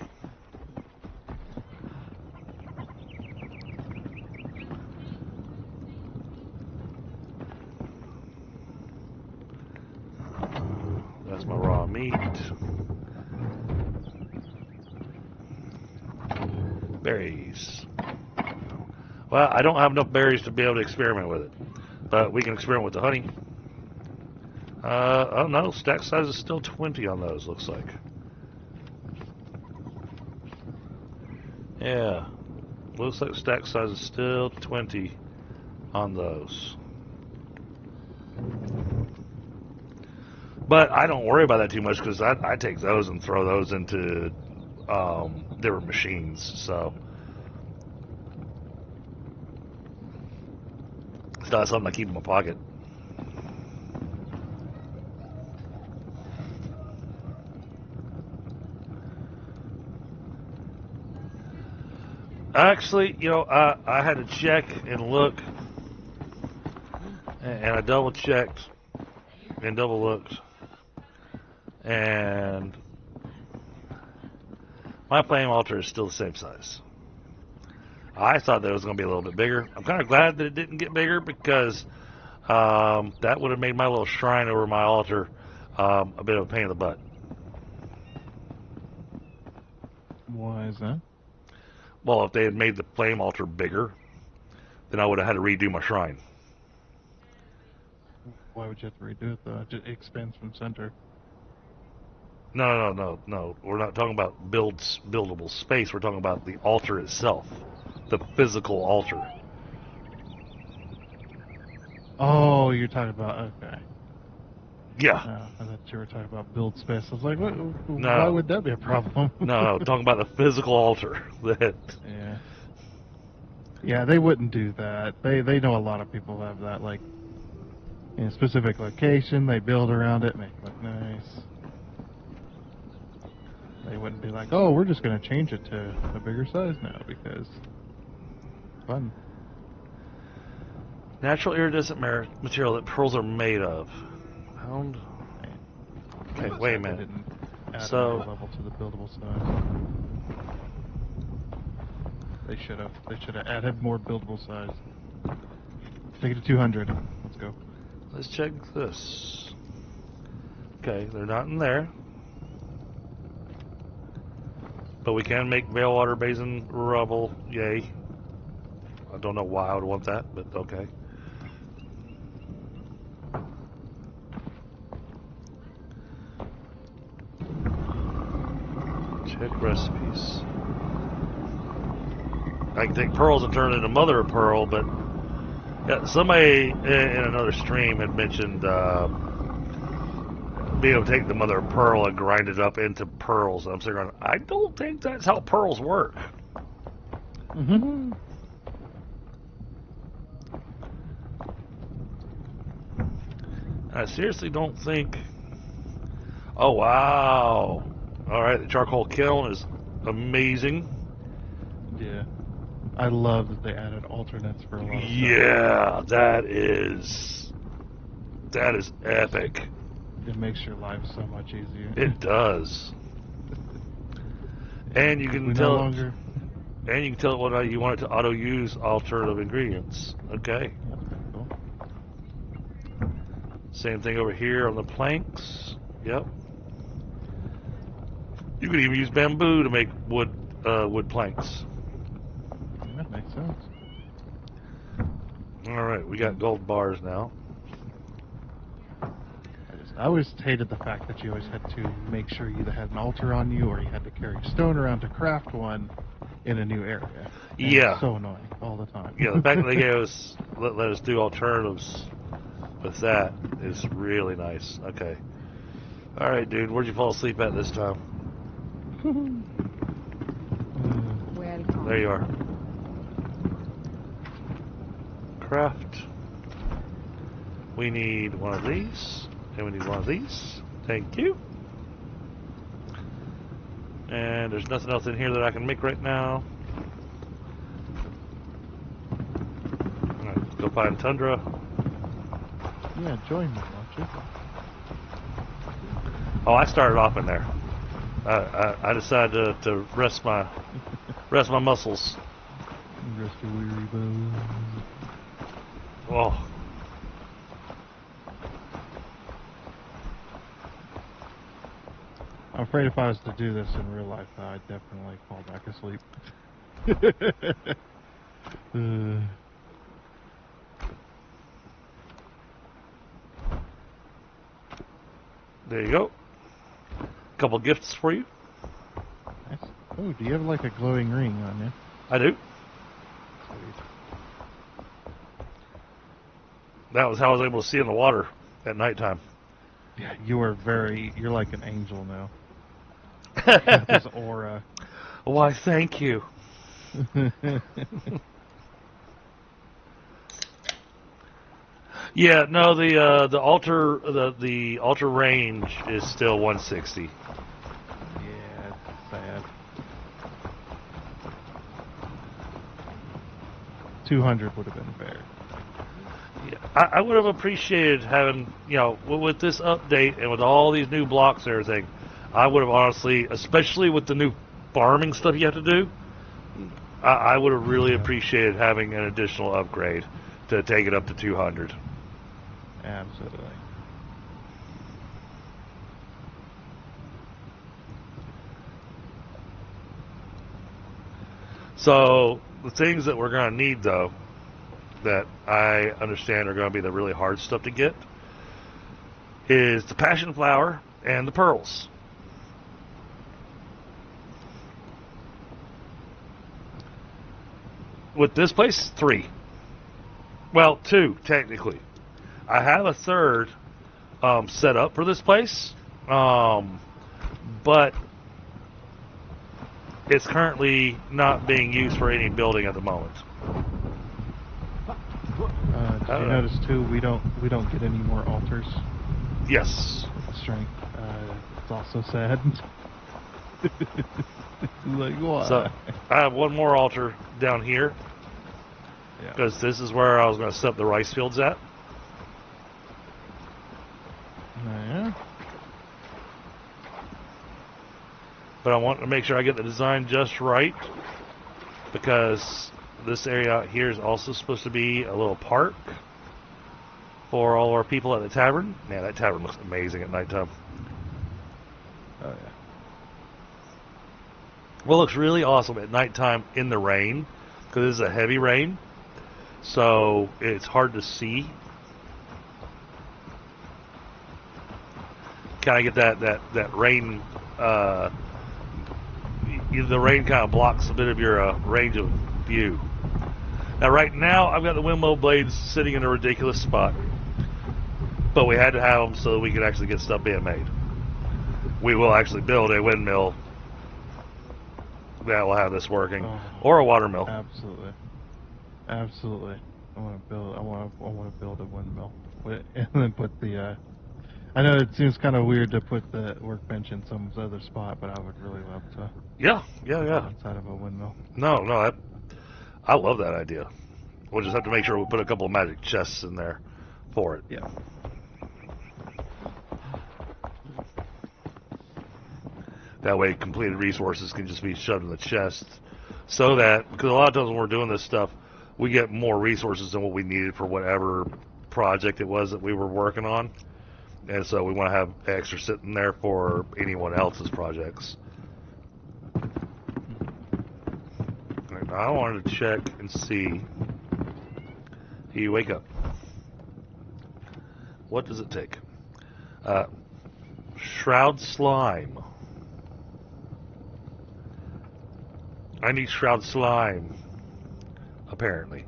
That's my raw meat. Berries. Well, I don't have enough berries to be able to experiment with it, but we can experiment with the honey. I don't know. Stack size is still 20 on those, looks like. Yeah. Looks like stack size is still 20 on those. But I don't worry about that too much because I take those and throw those into different machines. So it's not something I keep in my pocket. Actually, you know, I had to check and look, and I double checked and double looked, and my flame altar is still the same size. I thought that it was going to be a little bit bigger. I'm kind of glad that it didn't get bigger because that would have made my little shrine over my altar a bit of a pain in the butt. Why is that? Well, if they had made the flame altar bigger, then I would have had to redo my shrine. Why would you have to redo it though? It just expands from center. No. We're not talking about buildable space. We're talking about the altar itself, the physical altar. Oh, you're talking about, okay. Yeah. I thought you were talking about build space. I was like, what, No. why would that be a problem? No, talking about the physical altar. That. Yeah. Yeah, they wouldn't do that. They know a lot of people have that, like, in a specific location, they build around it, make it look nice. They wouldn't be like, oh, we're just going to change it to a bigger size now because it's fun. Natural iridescent material that pearls are made of. Pound. Okay, wait a minute. Didn't add So another level to the buildable size. They should have. They should have added more buildable size. Take it to 200. Let's go. let's check this. Okay, they're not in there. But we can make Veilwater Basin rubble. Yay. I don't know why I would want that, but okay. Check recipes. I can take pearls and turn it into mother of pearl, but yeah, somebody in another stream had mentioned being able to take the mother of pearl and grind it up into pearls. And I'm sitting around, I don't think that's how pearls work. Mm-hmm. I seriously don't think. Oh wow! All right, the charcoal kiln is amazing. Yeah. I love that they added alternates for a lot of stuff. Yeah, that is epic. It makes your life so much easier. It does. And you can tell. And you can tell it what you want it to auto use alternative ingredients. Okay. That's pretty cool. Same thing over here on the planks. Yep. You could even use bamboo to make wood planks. That makes sense. All right, we got gold bars now. I always hated the fact that you always had to make sure you either had an altar on you or you had to carry stone around to craft one in a new area. And Yeah. it's so annoying all the time. Yeah, the fact that they gave us let us do alternatives with that is really nice. Okay. All right, dude. Where'd you fall asleep at this time? Welcome. There you are. Craft. We need one of these, and we need one of these. Thank you. And there's nothing else in here that I can make right now. All right, let's go find Tundra. Yeah, join me, won't you? Oh, I started off in there. I decided to rest my muscles. Rest your weary bones. Oh. I'm afraid if I was to do this in real life, I'd definitely fall back asleep. There you go. Couple gifts for you. Nice. Oh, do you have like a glowing ring on you? I do. Sweet. That was how I was able to see in the water at nighttime. Yeah, you're like an angel now. You got this aura. Why, thank you. Yeah, no, the altar range is still 160. Yeah, it's sad. 200 would have been fair. Yeah, I would have appreciated having, with this update and with all these new blocks and everything, I would have honestly, especially with the new farming stuff you have to do, I would have really appreciated having an additional upgrade to take it up to 200. Absolutely. So, the things that we're going to need, though, that I understand are going to be the really hard stuff to get, is the passion flower and the pearls. With this place, 3. Well, 2, technically. I have a third set up for this place, but it's currently not being used for any building at the moment. Did you notice too? We don't get any more altars. Yes. Strength. It's also sad. Like why? So I have one more altar down here because this is where I was going to set up the rice fields at. Yeah. But I want to make sure I get the design just right because this area out here is also supposed to be a little park for all our people at the tavern. Man, that tavern looks amazing at nighttime. Oh yeah. Well, it looks really awesome at nighttime in the rain because this is a heavy rain, so it's hard to see. Kind of get that rain. The rain kind of blocks a bit of your range of view. Now, right now, I've got the windmill blades sitting in a ridiculous spot, but we had to have them so that we could actually get stuff being made. We will actually build a windmill that will have this working, or a water mill. Absolutely. Absolutely. I want to build a windmill, and then put the. I know it seems kind of weird to put the workbench in some other spot, but I would really love to. Yeah. Inside of a windmill. No, I love that idea. We'll just have to make sure we put a couple of magic chests in there for it. Yeah. That way, completed resources can just be shoved in the chest, so that because a lot of times when we're doing this stuff, we get more resources than what we needed for whatever project it was that we were working on. And so we want to have extra sitting there for anyone else's projects. And I wanted to check and see. You wake up. What does it take? Shroud slime. I need shroud slime. Apparently.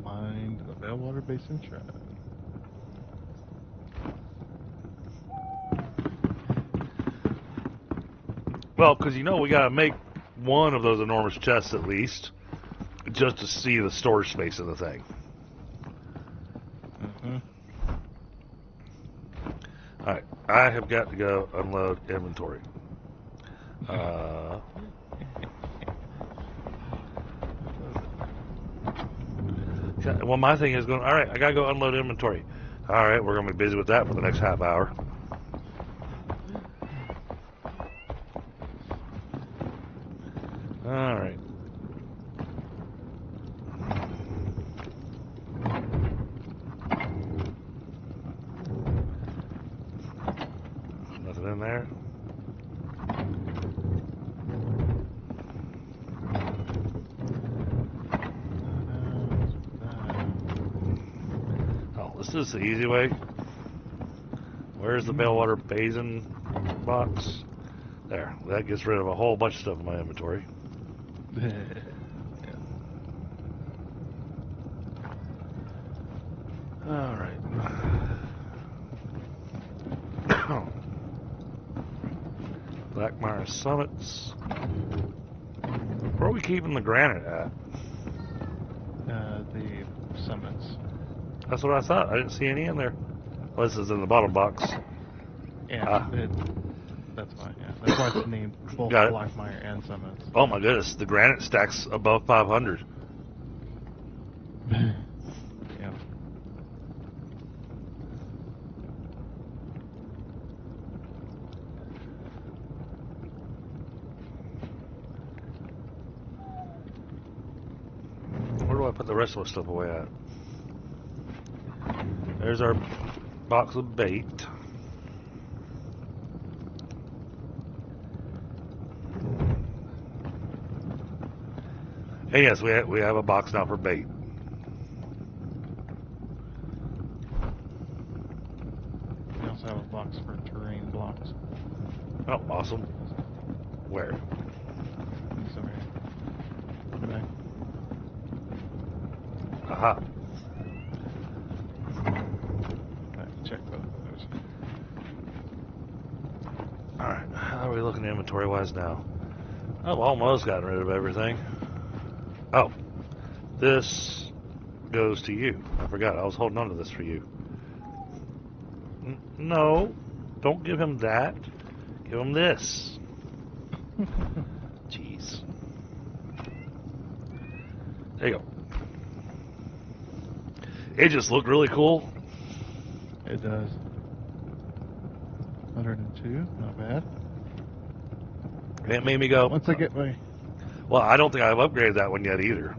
Mind the Veilwater Basin shroud. Well, because we got to make one of those enormous chests at least, just to see the storage space of the thing. Mm-hmm. Alright, I have got to go unload inventory. Well, my thing is going, alright, I got to go unload inventory. Alright, we're going to be busy with that for the next half hour. Alright. Nothing in there. Oh, this is the easy way. Where's the Veilwater Basin box? There. That gets rid of a whole bunch of stuff in my inventory. Alright. Blackmire Summits. Where are we keeping the granite at? The summits. That's what I thought. I didn't see any in there. Well, this is in the bottom box. Yeah, that's fine. Yeah, that's why it's named both Got it. Blackmire and Summits. Oh my goodness, the granite stacks above 500. Yeah. Where do I put the rest of the stuff away at? There's our box of bait. And yes, we have a box now for bait. We also have a box for terrain blocks. Oh, awesome. Where? Sorry. Back. Aha. Check both of those. Alright, how are we looking inventory-wise now? I've almost gotten rid of everything. Oh, this goes to you. I forgot, I was holding on to this for you. No, don't give him that. Give him this. Jeez. There you go. It just looked really cool. It does. 102, not bad. It made me go, Once I get my well, I don't think I've upgraded that one yet either.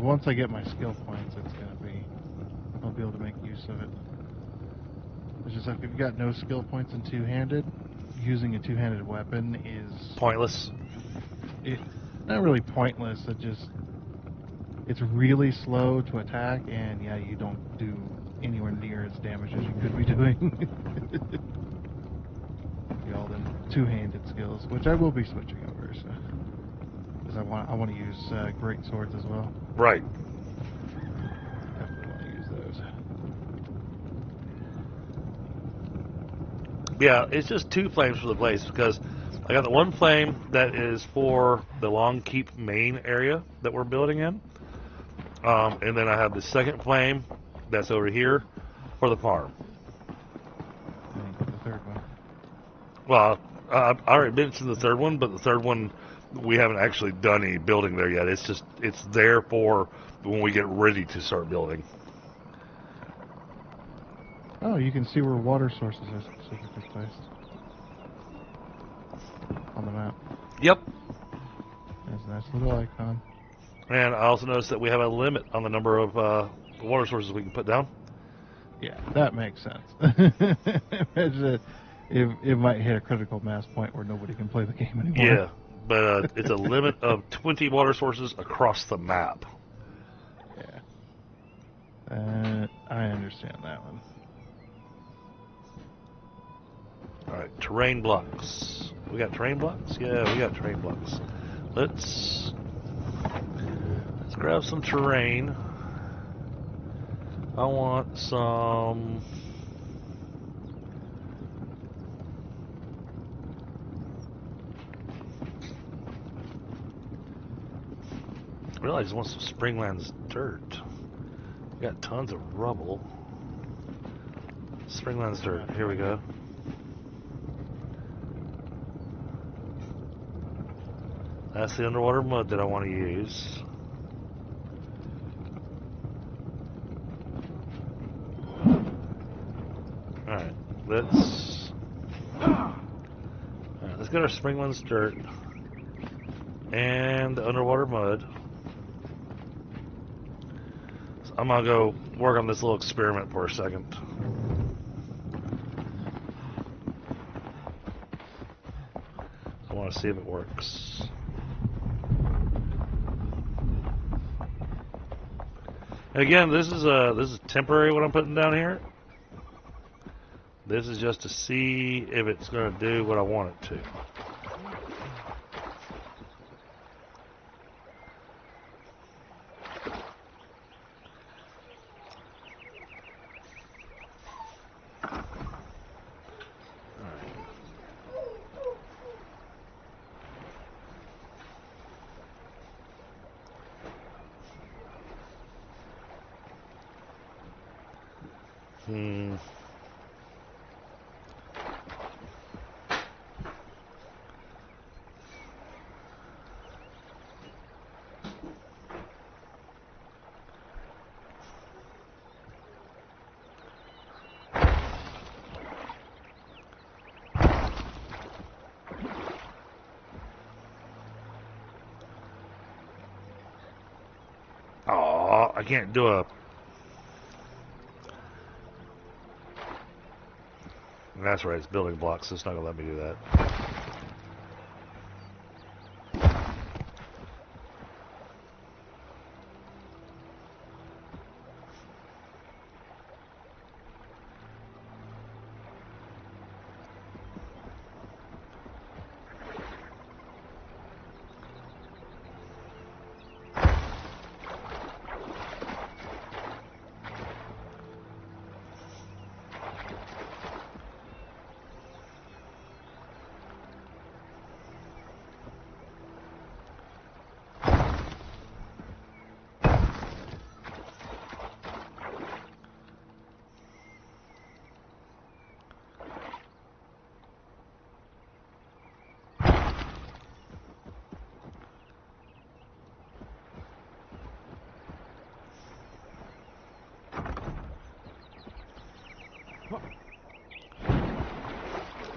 once I get my skill points, it's gonna be. I'll be able to make use of it. It's just like if you've got no skill points in two-handed, using a two-handed weapon is Pointless. not really pointless. It's really slow to attack, and yeah, you don't do anywhere near as damage as you could be doing. All them two-handed skills, which I will be switching over, so because I want to use great swords as well. Right. Definitely want to use those. Yeah, it's just two flames for the place because I got the one flame that is for the Long Keep main area that we're building in. And then I have the second flame that's over here for the farm. And the third one. Well, I already mentioned the third one, but the third one, we haven't actually done any building there yet. It's there for when we get ready to start building. Oh, you can see where water sources are specifically placed on the map. Yep. That's a nice little icon. And I also noticed that we have a limit on the number of water sources we can put down. Yeah, that makes sense. It might hit a critical mass point where nobody can play the game anymore. Yeah, but it's a limit of 20 water sources across the map. Yeah. I understand that one. Alright, terrain blocks. We got terrain blocks? Yeah, we got terrain blocks. Let's grab some terrain. I want some... Really, I just want some Springlands dirt. We got tons of rubble. Springlands dirt. Here we go. That's the underwater mud that I want to use. Alright, let's get our Springlands dirt. and the underwater mud. So I'm gonna go work on this little experiment for a second. I want to see if it works. Again, this is temporary what I'm putting down here. This is just to see if it's going to do what I want it to. Oh, I can't do a... That's right, it's building blocks, so it's not going to let me do that.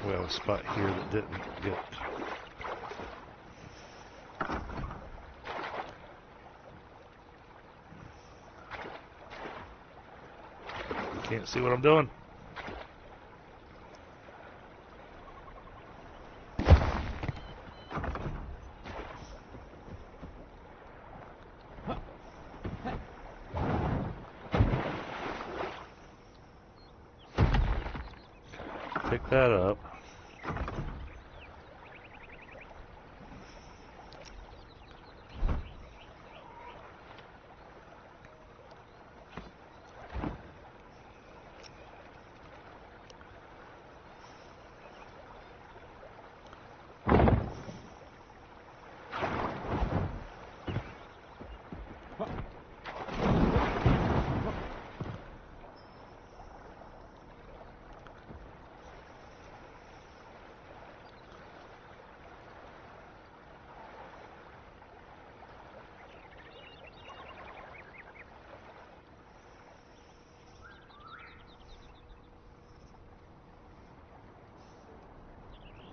We have a spot here that didn't get... Can't see what I'm doing. Pick that up.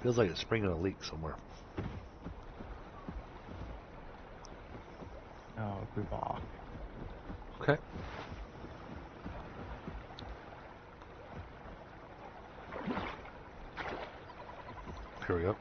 Feels like it's springing a leak somewhere. Oh, good off. Okay. Here we go.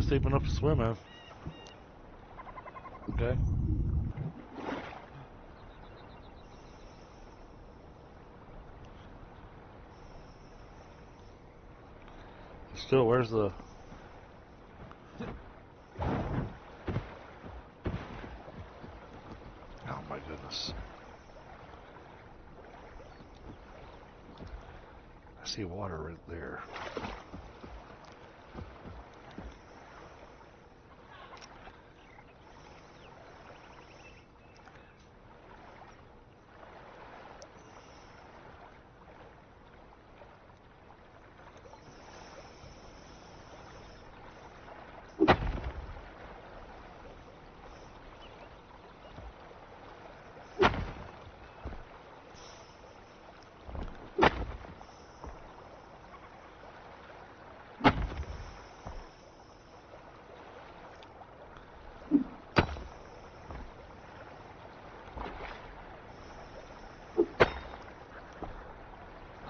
That's deep enough to swim in. Okay. Still, where's the... Oh my goodness. I see water right there.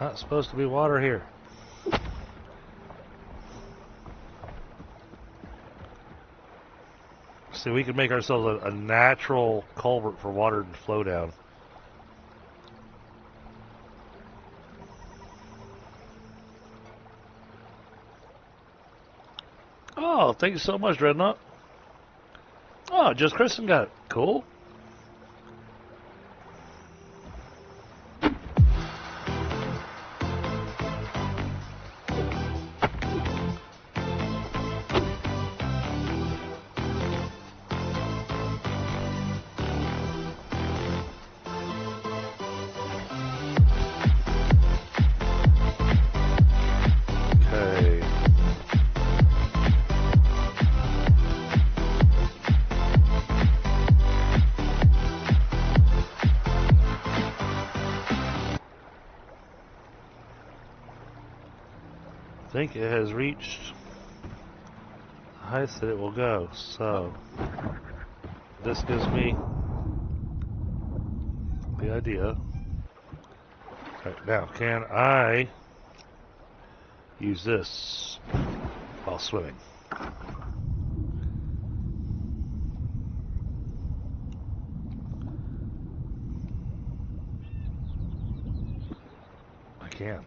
Not supposed to be water here. See, we could make ourselves a natural culvert for water to flow down. Oh, thank you so much, Dreadnought. Oh, just Kristen got it. Cool. I think it has reached the height that it will go, so this gives me the idea. Right, now, can I use this while swimming? I can.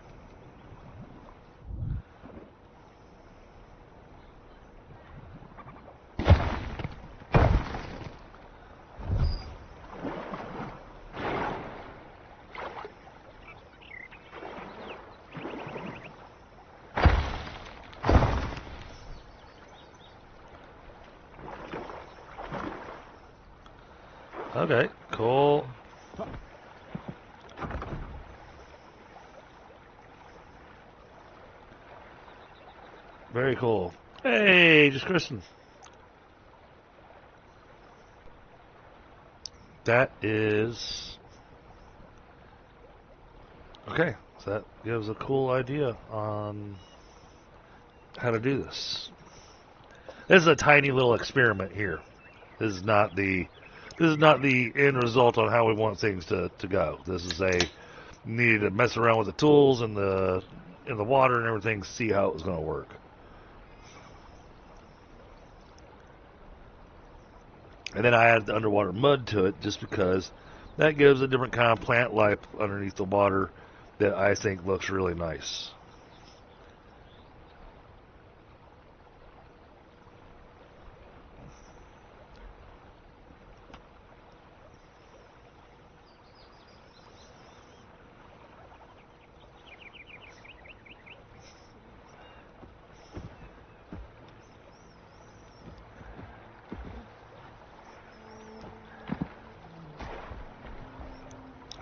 Okay, cool. Very cool. Hey, just Kristen. That is... Okay, so that gives a cool idea on how to do this. This is a tiny little experiment here. This is not the end result on how we want things to go. This is needed to mess around with the tools and the water and everything, see how it was going to work. And then I added the underwater mud to it just because that gives a different kind of plant life underneath the water that I think looks really nice.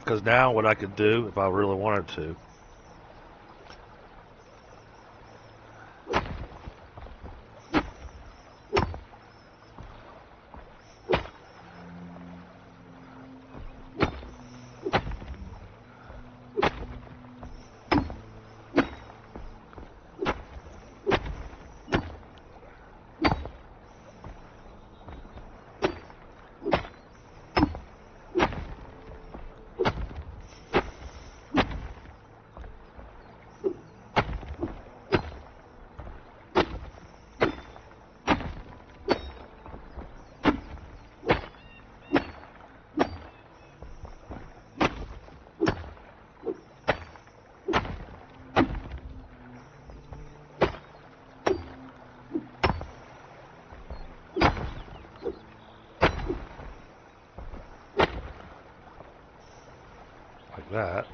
Because now what I could do, if I really wanted to, that.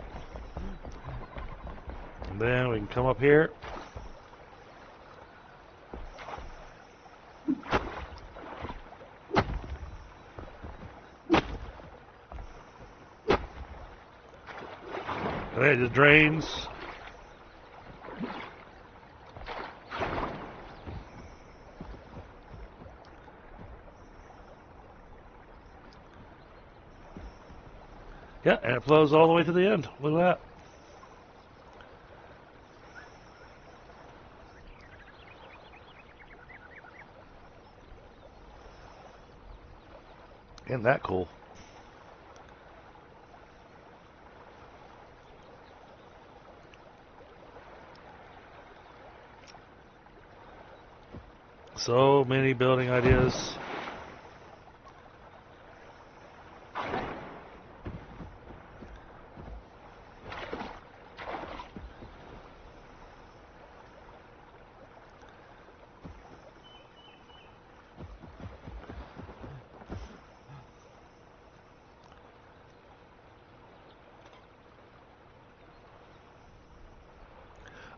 And then we can come up here. And then it just drains. Yeah, and it flows all the way to the end. Look at that. Isn't that cool? So many building ideas.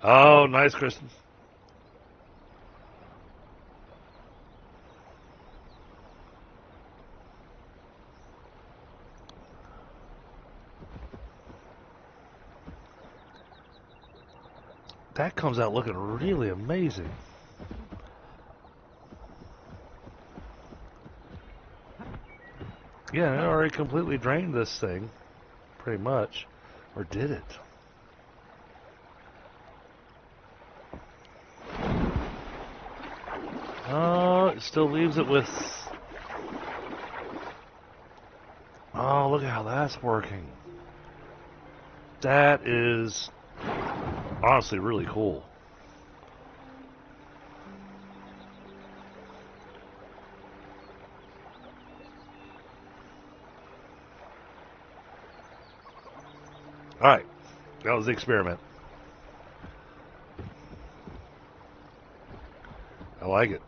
Oh, nice, Kristen. That comes out looking really amazing. Yeah, it already completely drained this thing, pretty much. Or did it? Oh, it still leaves it with... Oh, look at how that's working. That is honestly really cool. Alright, that was the experiment. I like it.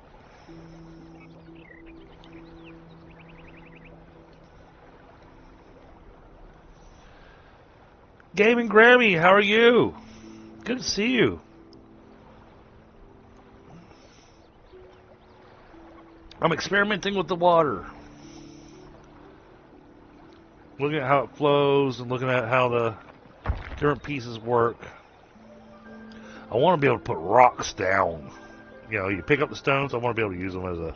Gaming Grammy, how are you? Good to see you. I'm experimenting with the water. Looking at how it flows and looking at how the different pieces work. I want to be able to put rocks down. You know, you pick up the stones, I want to be able to use them as a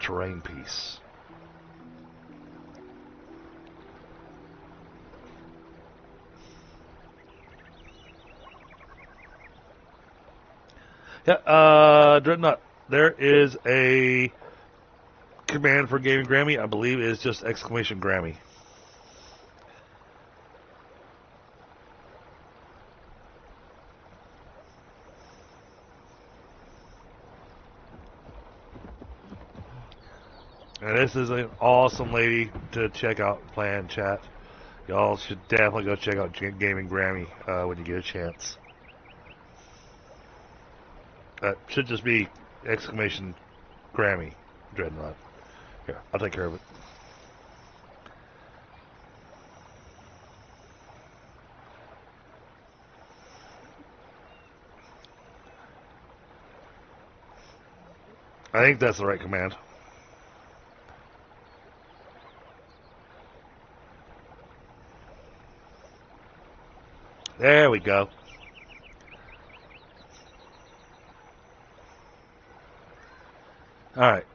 terrain piece. Yeah, Dreadnought, there is a command for Gaming Grammy. I believe it's just exclamation Grammy. And this is an awesome lady to check out Plan Chat. Y'all should definitely go check out Gaming Grammy when you get a chance. Should just be exclamation Grammy Dreadnought. Here, I'll take care of it. I think that's the right command. There we go. Alright.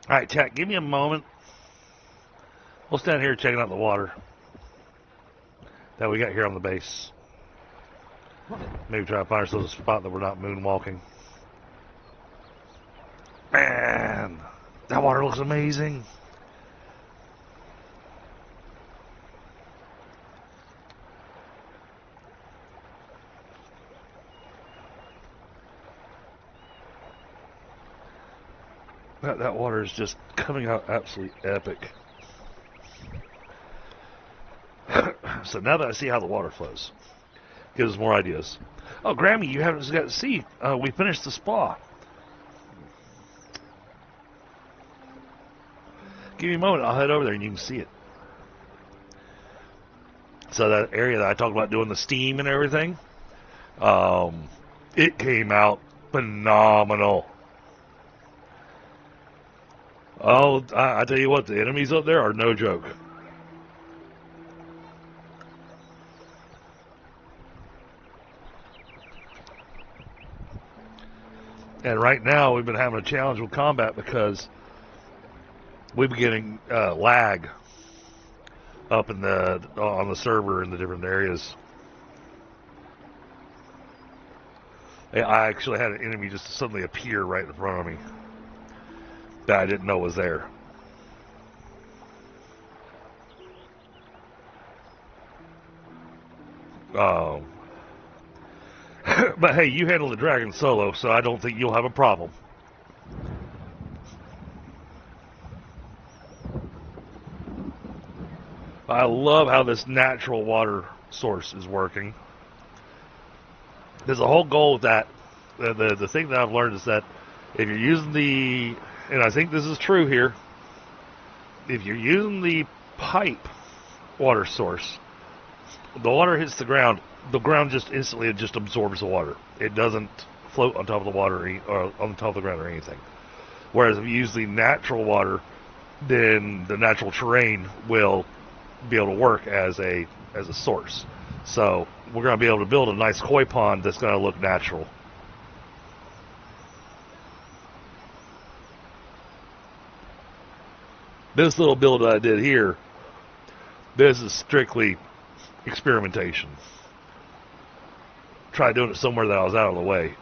Alright, chat, give me a moment. We'll stand here checking out the water that we got here on the base. Maybe try to find ourselves a spot that we're not moonwalking. Man, that water looks amazing. That water is just coming out absolutely epic. So now that I see how the water flows, gives us more ideas. Oh, Grammy, you haven't got to see. We finished the spa. Give me a moment. I'll head over there and you can see it. So that area that I talked about doing the steam and everything, it came out phenomenal. Oh, I tell you what, the enemies up there are no joke. And right now we've been having a challenge with combat because we've been getting lag up in on the server in the different areas. I actually had an enemy just suddenly appear right in front of me that I didn't know was there. But hey, you handle the dragon solo, so I don't think you'll have a problem. I love how this natural water source is working. There's a whole goal with that. The thing that I've learned is that if you're using and I think this is true here, if you're using the pipe water source, the water hits the ground just instantly just absorbs the water. It doesn't float on top of the water or on top of the ground or anything. Whereas if you use the natural water, then the natural terrain will be able to work as a source. So we're going to be able to build a nice koi pond that's going to look natural. This little build that I did here, this is strictly experimentation. Try doing it somewhere that I was out of the way.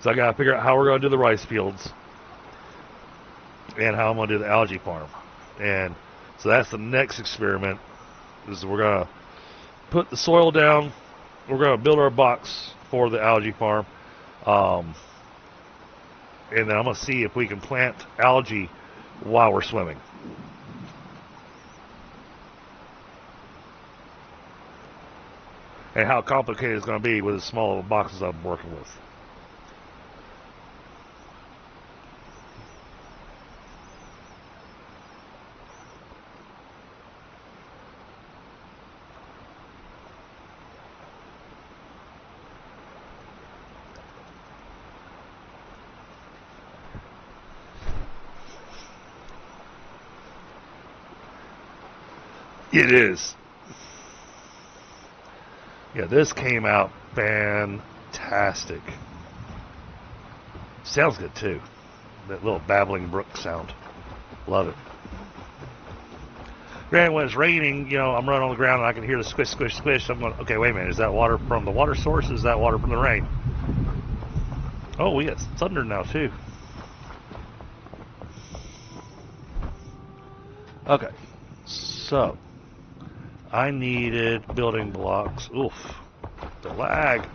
So I got to figure out how we're going to do the rice fields and how I'm going to do the algae farm. And so that's the next experiment. Is we're going to put the soil down. We're going to build our box for the algae farm. And then I'm going to see if we can plant algae while we're swimming. And how complicated it's going to be with the small little boxes I'm working with. It is. Yeah, this came out fantastic. Sounds good too. That little babbling brook sound. Love it. Granted, when it's raining, I'm running on the ground and I can hear the squish, squish, squish. I'm going, okay, wait a minute. Is that water from the water source? Is that water from the rain? Oh, we got thunder now too. Okay, so I needed building blocks. Oof, the lag.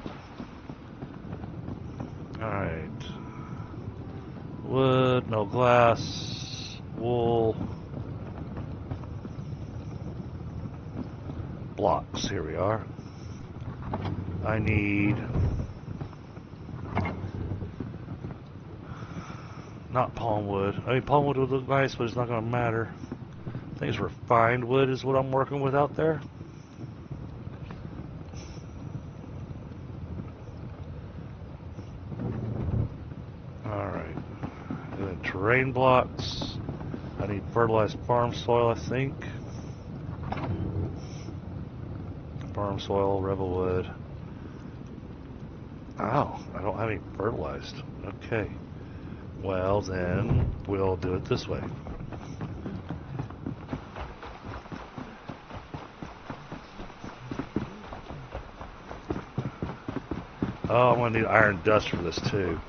Alright. Wood, no glass, wool, blocks. Here we are. I need not palm wood. I mean, palm wood would look nice, but it's not going to matter. I think it's refined wood is what I'm working with out there. Alright. And then terrain blocks. I need fertilized farm soil, I think. Farm soil, rebel wood. Oh, I don't have any fertilized. Okay. Well, then we'll do it this way. Oh, I'm going to need iron dust for this too.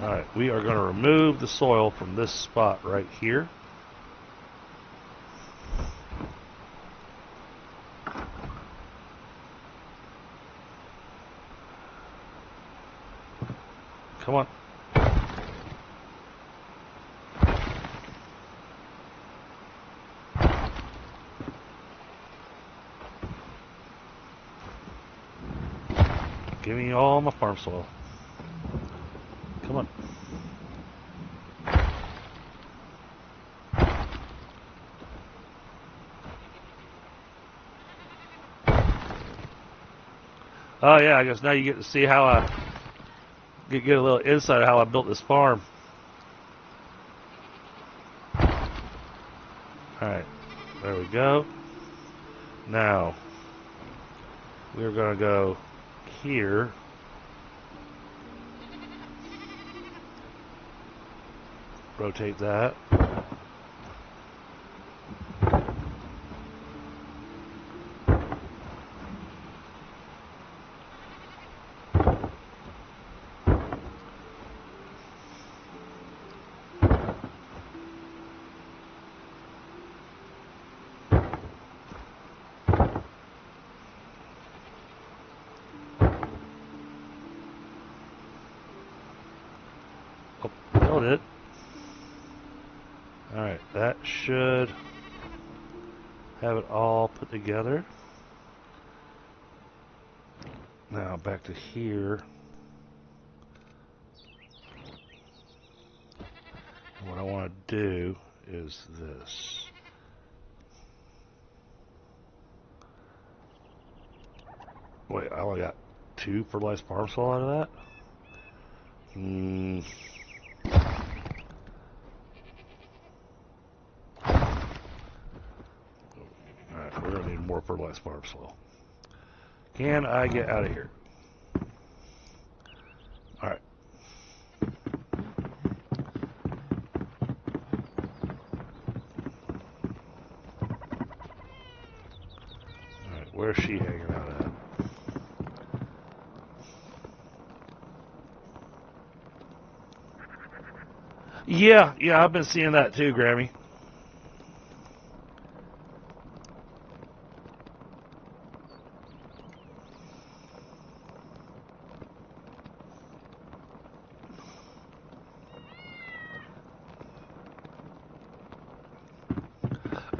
Alright, we are going to remove the soil from this spot right here. Come on. Give me all my farm soil. Come on. Oh yeah, I guess now you get to see how I get a little insight of how I built this farm. Alright, there we go. Now, we're going to go here. Rotate that. Build it. Alright, that should have it all put together. Now back to here. And what I want to do is this. Wait, I only got 2 fertilized farm soil out of that? Alright, we're going to need more fertilized farm soil. Can I get out of here? Alright. Alright, where's she hanging out at? Yeah, I've been seeing that too, Grammy.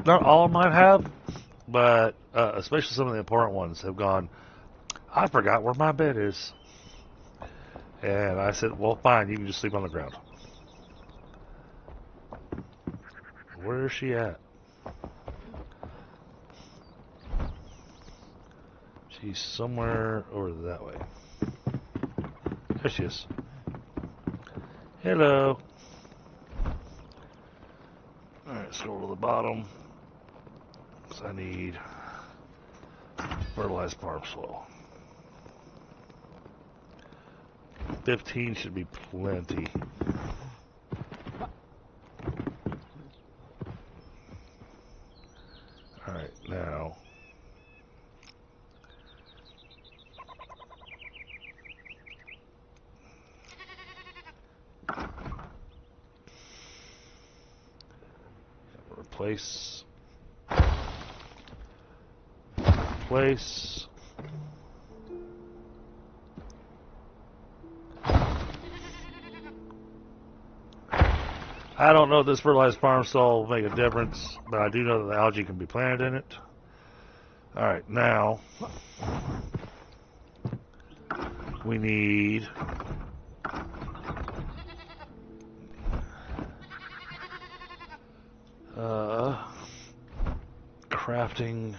Not all of mine have, but especially some of the important ones have gone, I forgot where my bed is. And I said, well, fine, you can just sleep on the ground. Where is she at? She's somewhere over that way. There she is. Hello. Alright, scroll to the bottom. So I need fertilized farm soil. 15 should be plenty. Alright, now replace. I don't know if this fertilized farm soil will make a difference, but I do know that the algae can be planted in it. Alright, now we need crafting.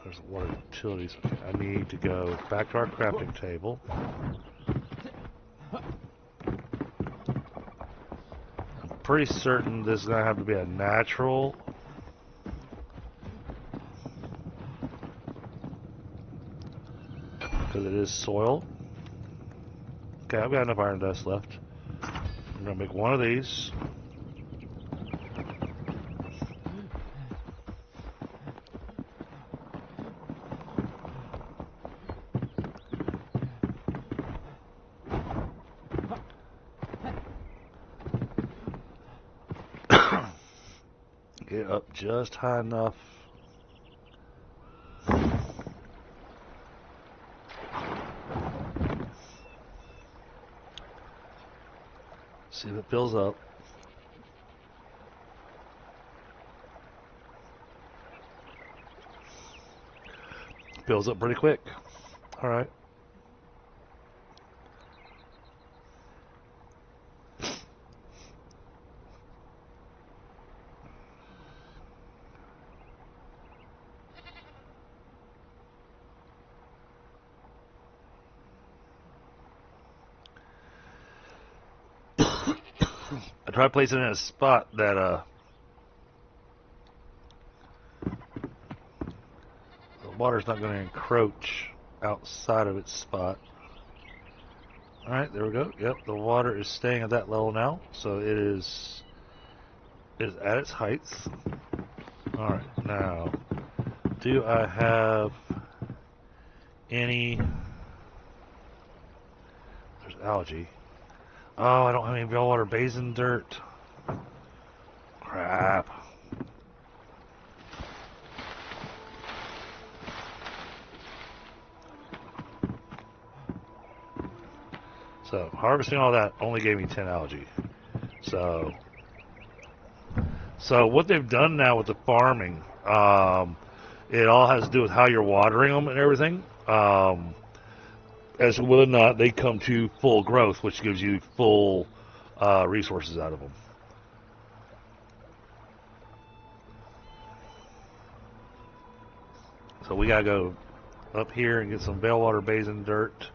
There's water utilities. Okay, I need to go back to our crafting table. I'm pretty certain this is going to have to be a natural. Because it is soil. Okay, I've got enough iron dust left. I'm going to make one of these. Get up just high enough. See if it fills up. Fills up pretty quick. All right. tried placing it in a spot that the water's not going to encroach outside of its spot. Alright, there we go. Yep, the water is staying at that level now, so it is at its heights. Alright, now, do I have any... There's algae. Oh, I don't have any Veilwater Basin dirt. Crap. So, harvesting all that only gave me 10 algae. So what they've done now with the farming, it all has to do with how you're watering them and everything. As to whether or not they come to full growth, which gives you full resources out of them. So we gotta go up here and get some Veilwater Basin dirt.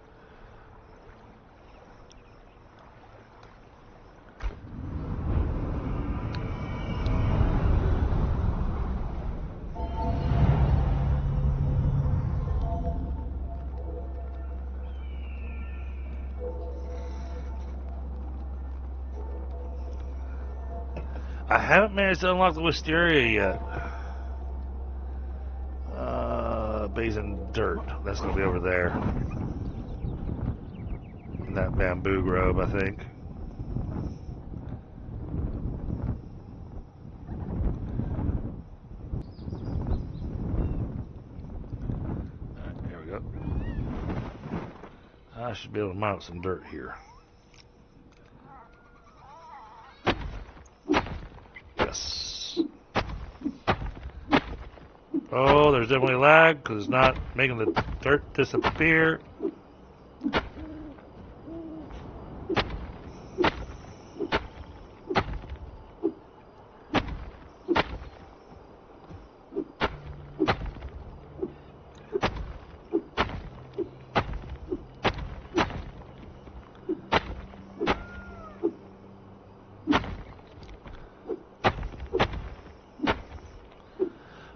I haven't managed to unlock the wisteria yet. Basin dirt. That's going to be over there. In that bamboo grove, I think. Alright, here we go. I should be able to mount some dirt here. Yes. Oh, there's definitely lag because it's not making the dirt disappear.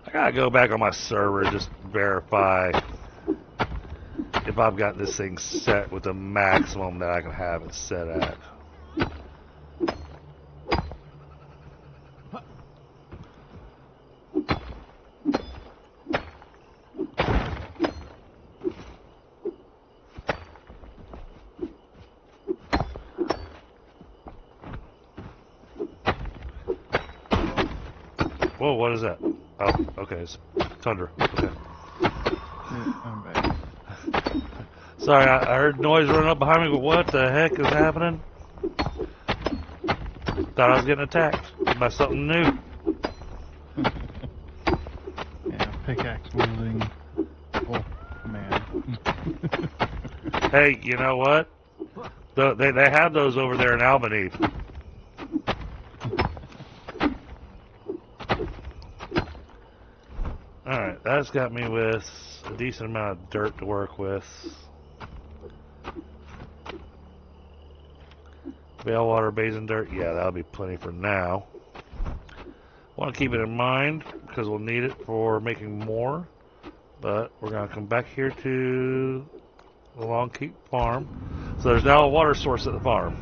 I gotta go back on my server just verify if I've got this thing set with the maximum that I can have it set at. Whoa, what is that? Oh, okay, it's tundra. Okay. I'm back. Sorry, I heard noise running up behind me, but what the heck is happening? Thought I was getting attacked by something new. Yeah, pickaxe wielding. Oh, man. Hey, you know what? They have those over there in Albany. Alright, that's got me with a decent amount of dirt to work with. Veilwater Basin dirt, yeah, that'll be plenty for now. Want to keep it in mind because we'll need it for making more. But we're going to come back here to the Long Keep farm. So there's now a water source at the farm.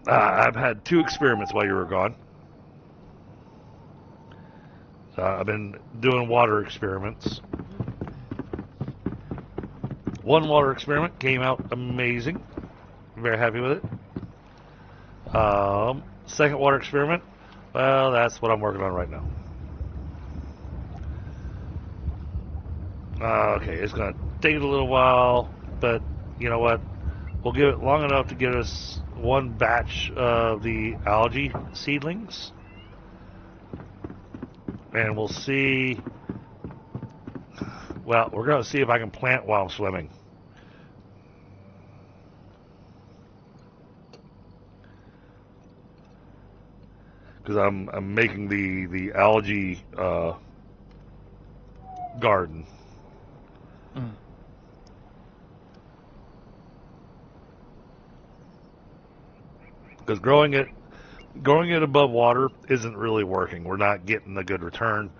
I've had 2 experiments while you were gone. So I've been doing water experiments. One water experiment came out amazing. I'm very happy with it. Second water experiment, well, that's what I'm working on right now. Okay, it's going to take a little while, but you know what? We'll give it long enough to get us one batch of the algae seedlings. And we'll see. Well, we're going to see if I can plant while I'm swimming. Because I'm making the algae garden. Mm. Because growing it above water isn't really working. We're not getting a good return,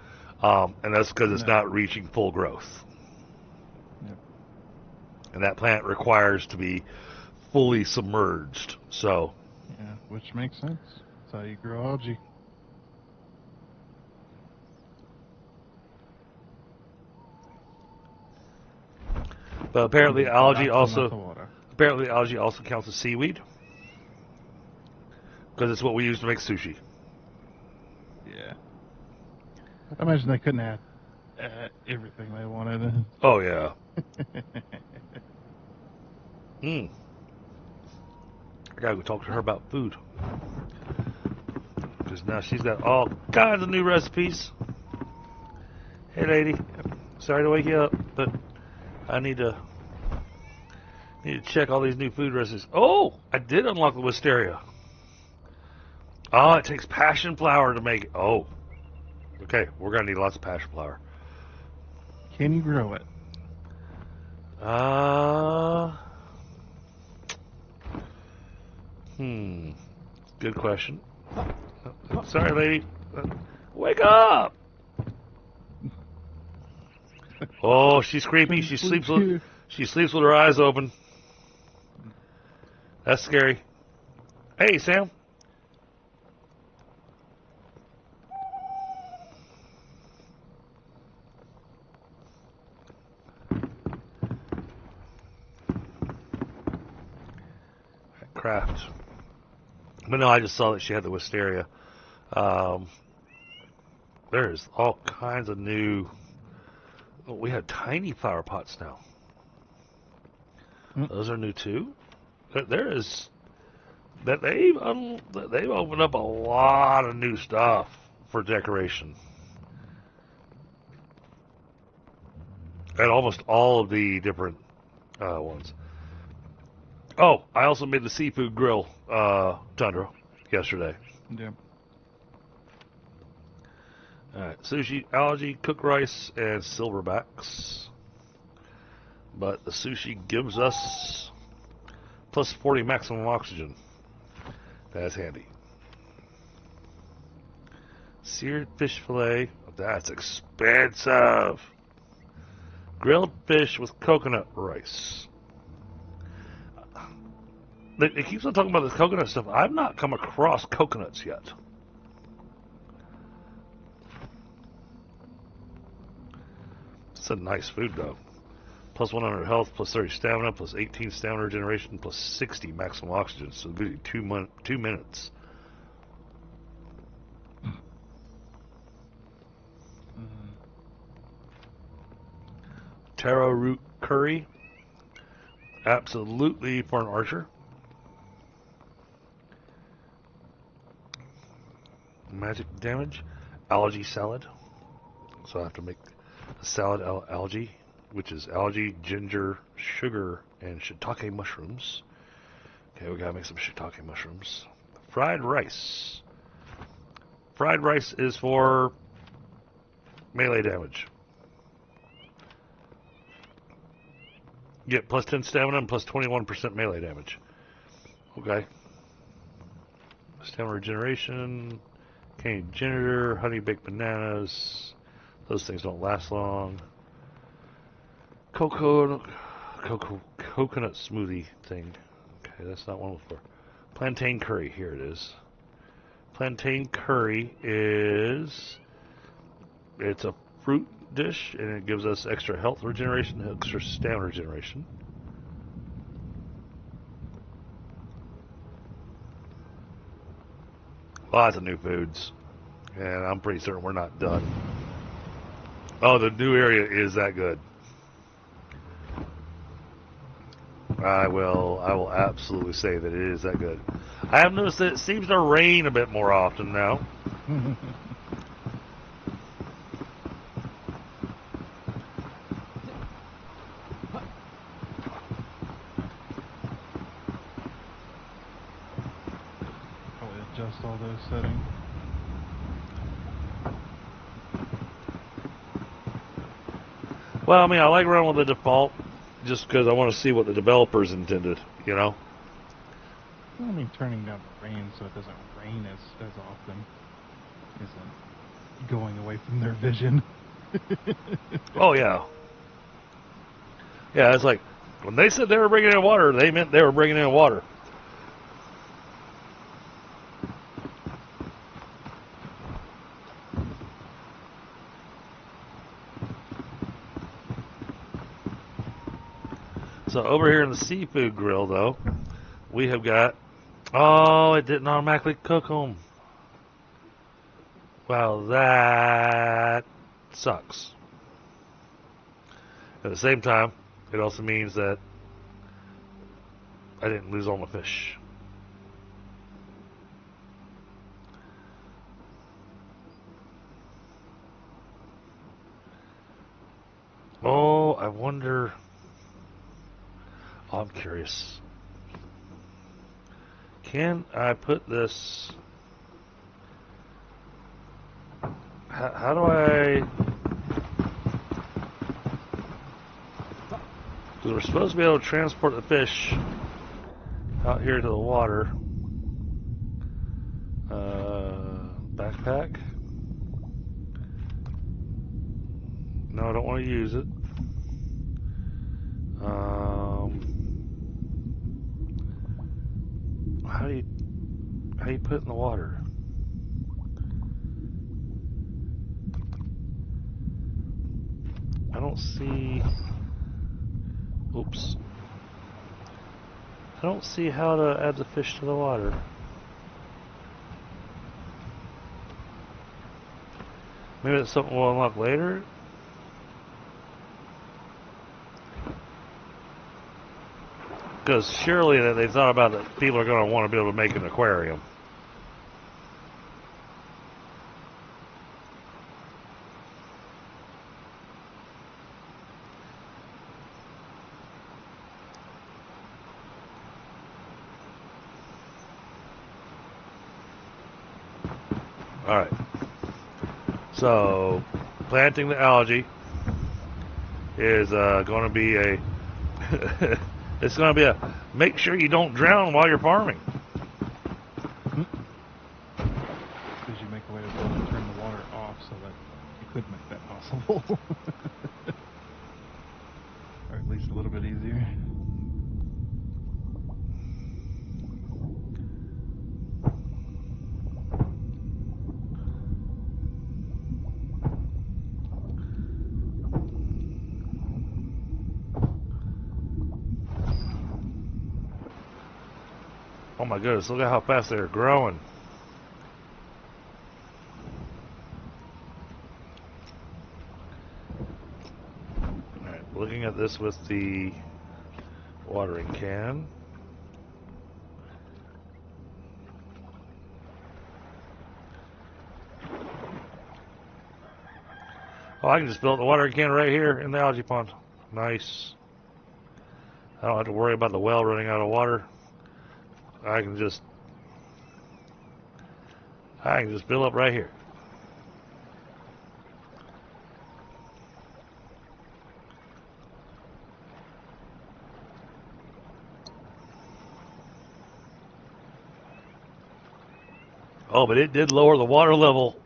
and that's because it's not reaching full growth. Yep. And that plant requires to be fully submerged. So, Yeah, which makes sense. That's how you grow algae. but apparently algae also Water. counts as seaweed because it's what we use to make sushi. Yeah. I imagine they couldn't add everything they wanted. Oh yeah. I gotta go talk to her about food. Because now she's got all kinds of new recipes. Hey lady, sorry to wake you up, but I need to check all these new food recipes. Oh, I did unlock the wisteria. Oh, it takes passion flower to make it. Oh, okay, we're gonna need lots of passion flower. Can you grow it? Good question. Sorry, lady. Wake up! Oh, she's creepy. She sleeps with her eyes open. That's scary. Hey, Sam. Craft. But no, I just saw that she had the wisteria. There's all kinds of new. Oh, we have tiny flower pots now. Those are new too. There is that they've opened up a lot of new stuff for decoration, and almost all of the different ones. Oh, I also made the seafood grill, Tundra, yesterday. Yeah. Alright, sushi, algae, cooked rice, and silverbacks. But the sushi gives us plus 40 maximum oxygen. That's handy. Seared fish fillet. That's expensive. Grilled fish with coconut rice. It keeps on talking about this coconut stuff. I've not come across coconuts yet. It's a nice food, though. Plus 100 health, plus 30 stamina, plus 18 stamina regeneration, plus 60 maximum oxygen. So it'll be 2 minutes. Taro root curry. Absolutely for an archer. Magic damage. Algae salad. So I have to make a salad algae, which is algae, ginger, sugar, and shiitake mushrooms. Okay, we gotta make some shiitake mushrooms. Fried rice. Fried rice is for melee damage. Get plus 10 stamina and plus 21% melee damage. Okay. Stamina regeneration. Candy ginger, honey baked bananas. Those things don't last long. Coconut smoothie thing. Okay, that's not one before. Plantain curry. Here it is. Plantain curry is. It's a fruit dish, and it gives us extra health regeneration, extra stamina regeneration. Lots of new foods, and I'm pretty certain we're not done. Oh, the new area is that good. I will absolutely say that it is that good. I have noticed that it seems to rain a bit more often now. Adjust all those settings. Well, I mean, I like running with the default just because I want to see what the developers intended, you know? Well, I mean, turning down the rain so it doesn't rain as often isn't going away from their vision. Oh, yeah. Yeah, it's like, when they said they were bringing in water, they meant they were bringing in water. So over here in the seafood grill, though, we have got... Oh, it didn't automatically cook them. Well, that sucks. At the same time, it also means that I didn't lose all my fish. Oh, I wonder... Oh, I'm curious. Can I put this... How do I... Because we're supposed to be able to transport the fish out here to the water. Backpack. No, I don't want to use it. How do you put it in the water? I don't see... Oops. I don't see how to add the fish to the water. Maybe it's something we'll unlock later? Because surely that they thought about that people are going to want to be able to make an aquarium. Alright. So, planting the algae is going to be a... it's going to be a... Make sure you don't drown while you're farming. Because you make a way to be able to turn the water off so that you could make that possible. Or at least a little bit easier. Oh my goodness, look at how fast they're growing. Alright, looking at this with the watering can. Oh, I can just build the watering can right here in the algae pond. Nice. I don't have to worry about the well running out of water. I can just build up right here. Oh, but it did lower the water level.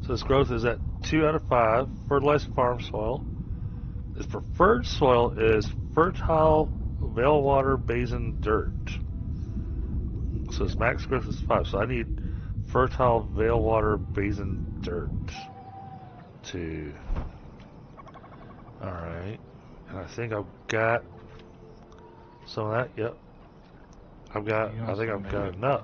So this growth is at 2 out of 5. Fertilized farm soil. Its preferred soil is fertile Veilwater Basin dirt. So its max growth is 5. So I need fertile Veilwater Basin dirt to... Alright. And I think I've got some of that. Yep. I think I've got enough.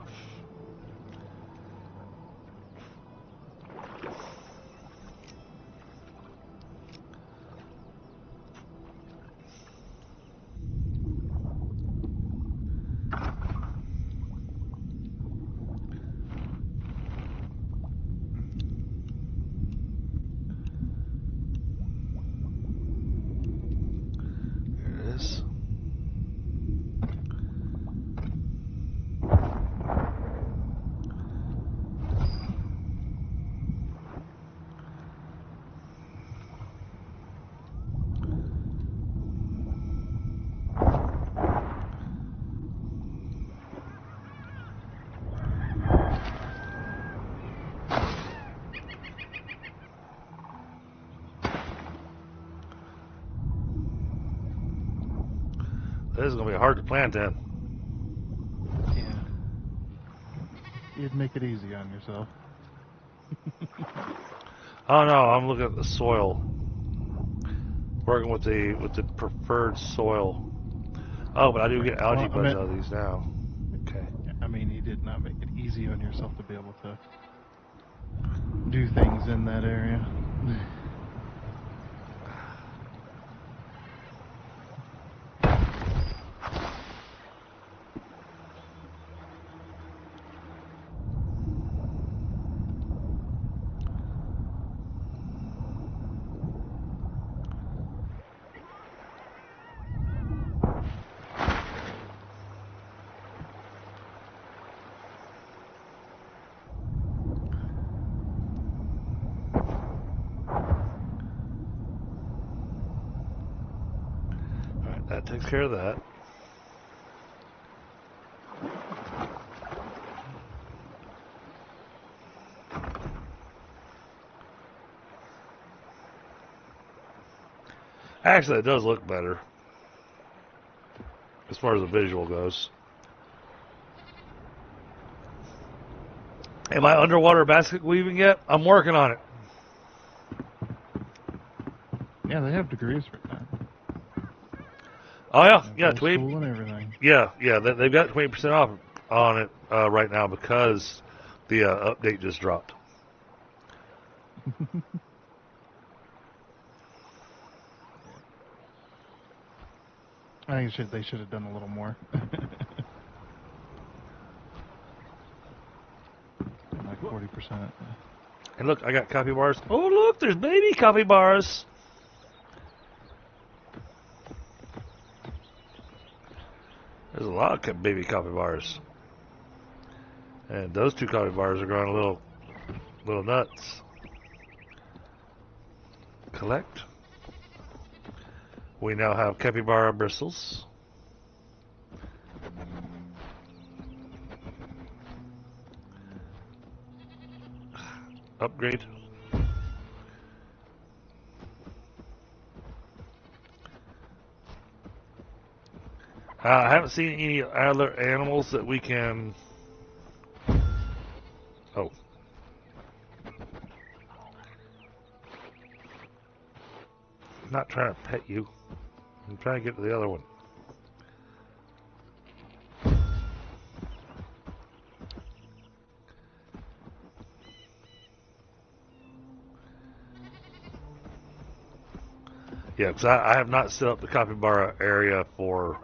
There it is. This is going to be hard to plant in. Yeah. You'd make it easy on yourself. Oh no, I'm looking at the soil. Working with the preferred soil. Oh, but I do get algae buds out of these now. Okay. I mean, you did not make it easy on yourself to be able to do things in that area. That takes care of that. Actually, it does look better as far as the visual goes. Am I underwater basket weaving yet? I'm working on it. Yeah, they have degrees for that. Oh yeah, School and everything. Yeah, they've got 20% off on it right now because the update just dropped. I think they should have done a little more. Like 40%. And look, I got coffee bars. Oh look, there's baby coffee bars. There's a lot of baby coffee bars. And those two coffee bars are growing a little nuts. Collect. We now have capybara bristles. Upgrade. I haven't seen any other animals that we can... Oh. I'm not trying to pet you. I'm trying to get to the other one. Yeah, because I have not set up the capybara area for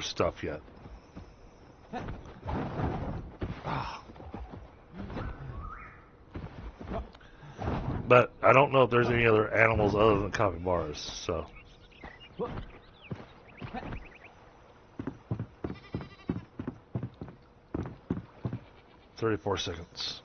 stuff yet. But I don't know if there's any other animals other than capybaras, so. 34 seconds.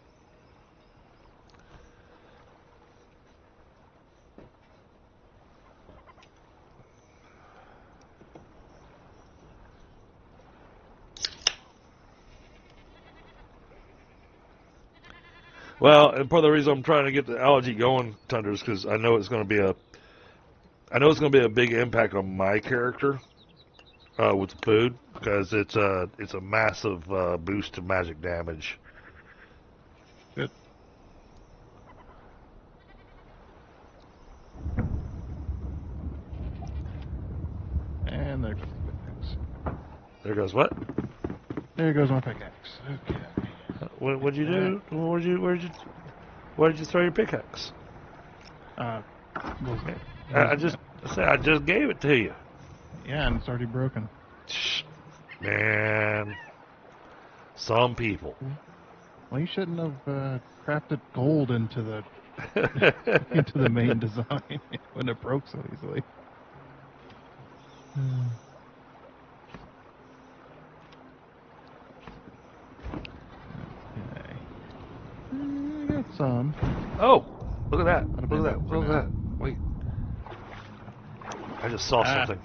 Well, and part of the reason I'm trying to get the algae going, Tundra, is because I know it's going to be a big impact on my character with the food, because it's a massive boost to magic damage. Good. And there goes the pickaxe. There goes what? There goes my pickaxe. Okay. What'd you do? Where did you throw your pickaxe? I just gave it to you. Yeah, and it's already broken. Man, some people. Well, you shouldn't have crafted gold into the into the main design when it broke so easily. Okay. I got some. Oh, look at that! Look at that! Look at that! Wait, I just saw something.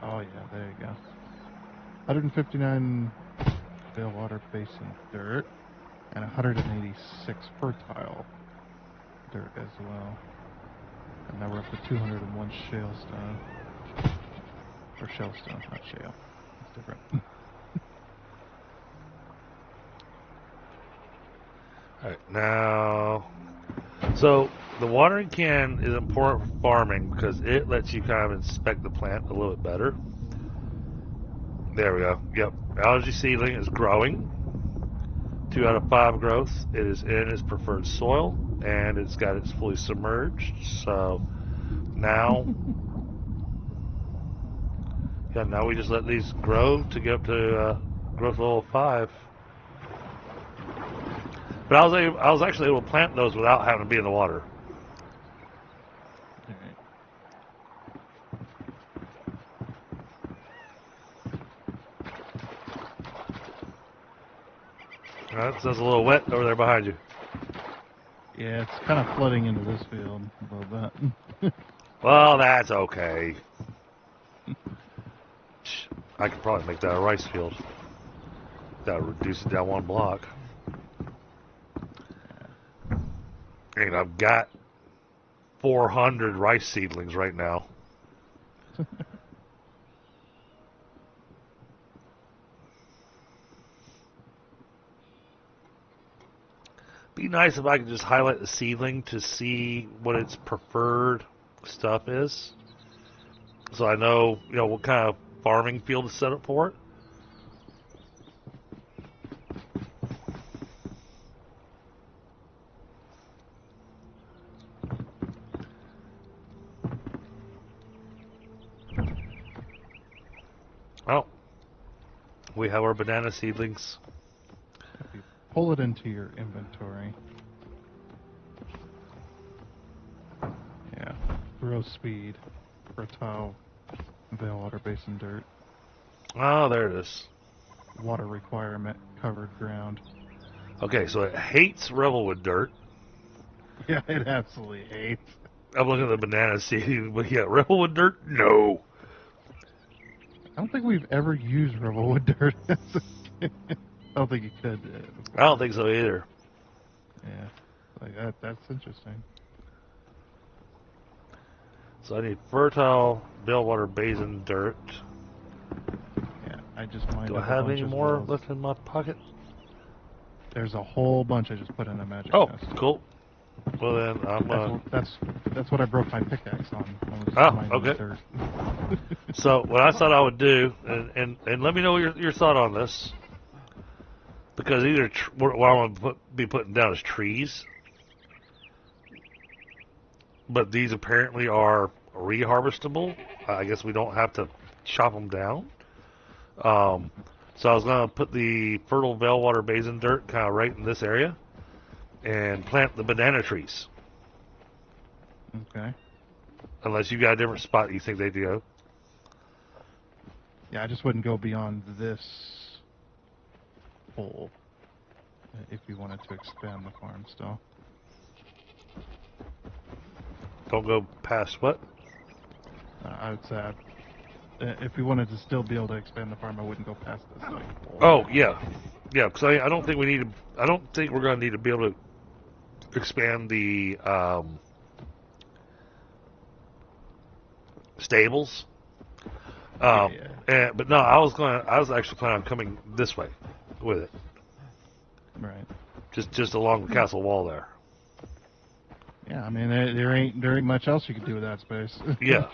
Oh yeah, there you go. 159 Veilwater Basin dirt. and 186 fertile dirt as well. And now we're up to 201 shale stone. Or shell stone, not shale. It's different. Alright, now... So, the watering can is important for farming because it lets you kind of inspect the plant a little bit better. There we go. Yep. Algae seedling is growing. 2 out of 5 growth. It is in its preferred soil, and it's got its fully submerged. So, now... yeah, now we just let these grow to get up to growth level 5. But I was actually able to plant those without having to be in the water. Alright, so it's a little wet over there behind you. Yeah, it's kind of flooding into this field a little bit. Well, that's okay. I could probably make that a rice field. That would reduce it down 1 block. And I've got 400 rice seedlings right now. Be nice if I could just highlight the seedling to see what its preferred stuff is. So I know, what kind of farming field to set up for it. Well, we have our banana seedlings. If you pull it into your inventory. Yeah, growth speed, fertile Veilwater Basin dirt. Oh, there it is. Water requirement, covered ground. Okay, so it hates Revelwood dirt. Yeah, it absolutely hates. I'm looking at the banana seed, but yeah, Revelwood dirt, no. I don't think we've ever used Revelwood dirt. I don't think you could. I don't think so either. Yeah, like that's interesting. So I need fertile Veilwater Basin dirt. Yeah, I just mined Do up I a have bunch any as more well. left in my pocket? There's a whole bunch I just put in a magic Oh, chest. cool. Well then, I'm That's what I broke my pickaxe on. I was Oh, mining okay. dirt. So what I thought I would do, and let me know your thought on this, because either what I'm going to be putting down is trees, but these apparently are reharvestable. I guess we don't have to chop them down. So I was going to put the fertile Veilwater Basin dirt kind of right in this area, and plant the banana trees. Okay. Unless you got a different spot you think they go. Yeah, I just wouldn't go beyond this hole if you wanted to expand the farm still. Don't go past what? I would say if you wanted to still be able to expand the farm, I wouldn't go past this hole. Oh yeah, yeah. Because I don't think we need to. I don't think we're going to need to be able to expand the stables. Yeah. But no, I was actually planning on coming this way with it. Right. Just along the castle wall there. Yeah, I mean there ain't much else you could do with that space. Yeah.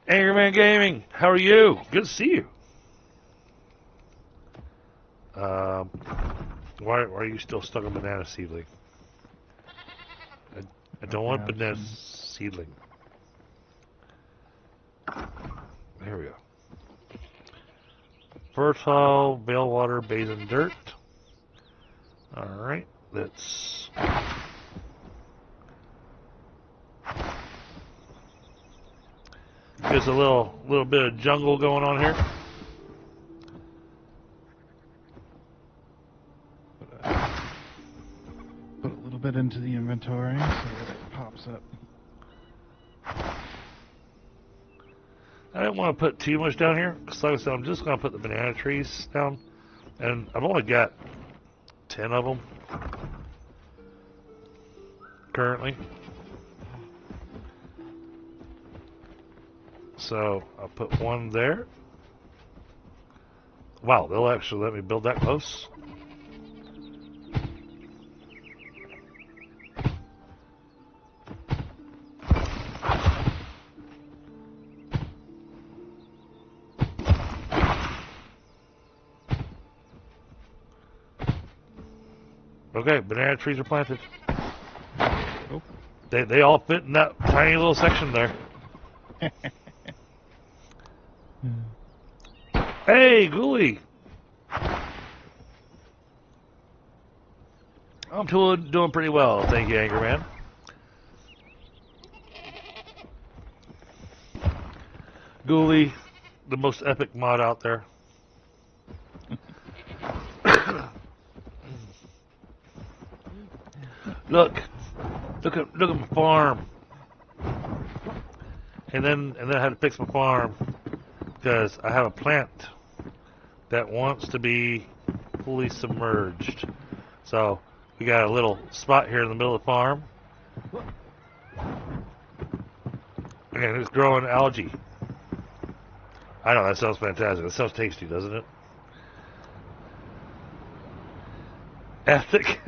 Angry Man Gaming, how are you? Good to see you. Why are you still stuck on banana seedling? I don't want banana seedling. There we go. Fertile Veilwater Basin dirt. Alright, let's... There's a little bit of jungle going on here. Put a little bit into the inventory so that it pops up. I didn't want to put too much down here, because like I said, I'm just going to put the banana trees down, and I've only got 10 of them currently. So I'll put one there. Wow, they'll actually let me build that close. Okay, banana trees are planted. Oh. They all fit in that tiny little section there. Hey, Ghoulie! I'm doing pretty well, thank you, Anchorman. Ghoulie, the most epic mod out there. Look at my farm. And then I had to fix my farm because I have a plant that wants to be fully submerged. So we got a little spot here in the middle of the farm, and it's growing algae. I know, that sounds fantastic. That sounds tasty, doesn't it? Ethic.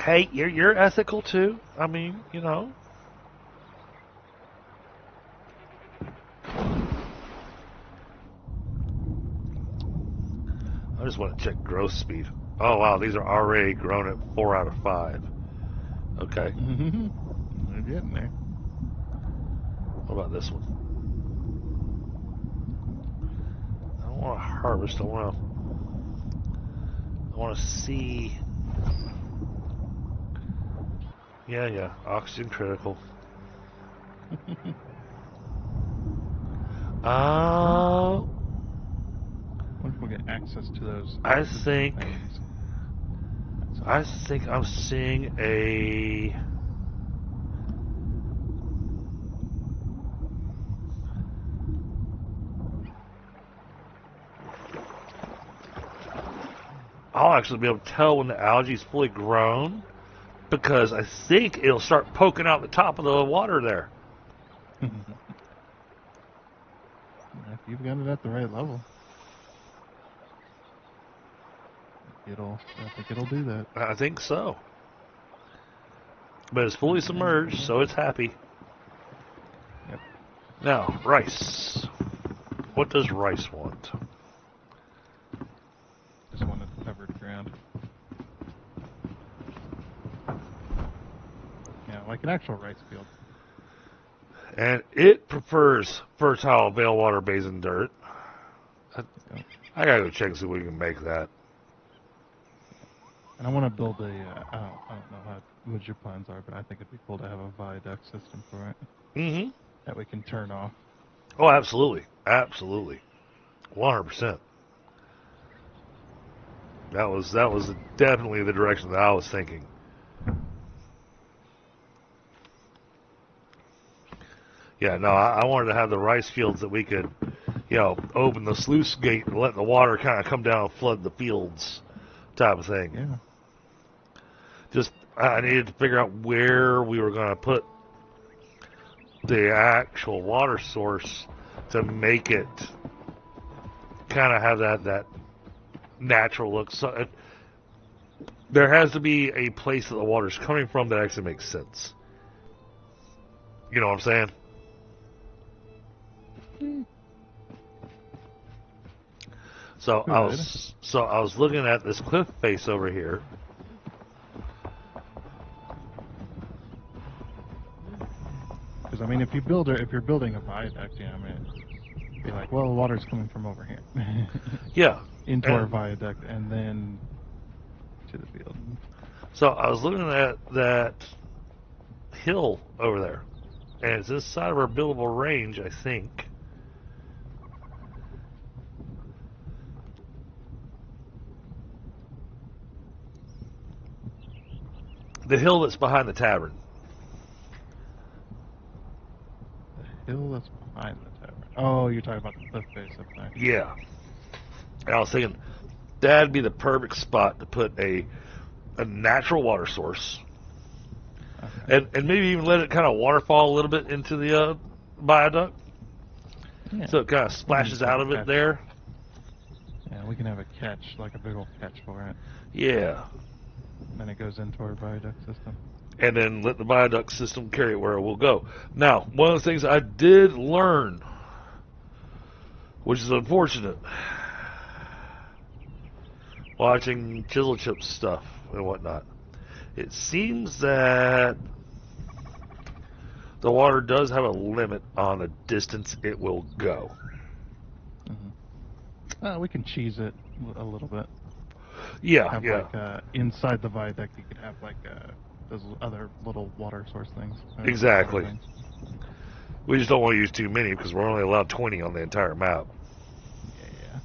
Hey, you're ethical too. I mean, you know. I just want to check growth speed. Oh wow, these are already grown at 4 out of 5. Okay. They're getting there. What about this one? I don't want to harvest. I want to see. Yeah, oxygen critical. What if we get access to those? I think things? I'm seeing a. I'll actually be able to tell when the algae is fully grown, because I think it'll start poking out the top of the water there. If you've got it at the right level, I think it'll do that. I think so. But it's fully submerged, so it's happy. Yep. Now, rice. What does rice want? Just wanted covered ground. Yeah, like an actual rice field. And it prefers fertile Veilwater Basin dirt. I gotta go check and see if we can make that. And I want to build a, I don't know how what your plans are, but I think it'd be cool to have a viaduct system for it. Mm-hmm. That we can turn off. Oh, absolutely. Absolutely. 100%. That was definitely the direction that I was thinking. Yeah, no, I wanted to have the rice fields that we could, open the sluice gate and let the water kind of come down and flood the fields type of thing. Yeah. Just, I needed to figure out where we were going to put the actual water source to make it kind of have that natural look. So there has to be a place that the water's coming from that actually makes sense. You know what I'm saying? So I was looking at this cliff face over here. Because I mean, if you're building a viaduct, it'd be like, well, the water's coming from over here. Yeah. Into our viaduct and then to the field. So I was looking at that hill over there, and it's this side of our buildable range, I think. The hill that's behind the tavern. hill that's behind the tavern. Oh, you're talking about the cliff face up there. Yeah. And I was thinking that'd be the perfect spot to put a natural water source. Okay. And maybe even let it kind of waterfall a little bit into the viaduct. Yeah. So it kind of splashes out of it there. Yeah, we can have a catch, like a big old catch for it. Yeah. And then it goes into our viaduct system. And then let the viaduct system carry it where it will go. Now, one of the things I did learn, which is unfortunate, watching Chisel Chip's stuff and whatnot, it seems that the water does have a limit on the distance it will go. Mm-hmm. We can cheese it a little bit. Yeah, Have yeah. like inside the viaduct, you could have like those other little water source things. Exactly. Things. We just don't want to use too many because we're only allowed 20 on the entire map. Yeah.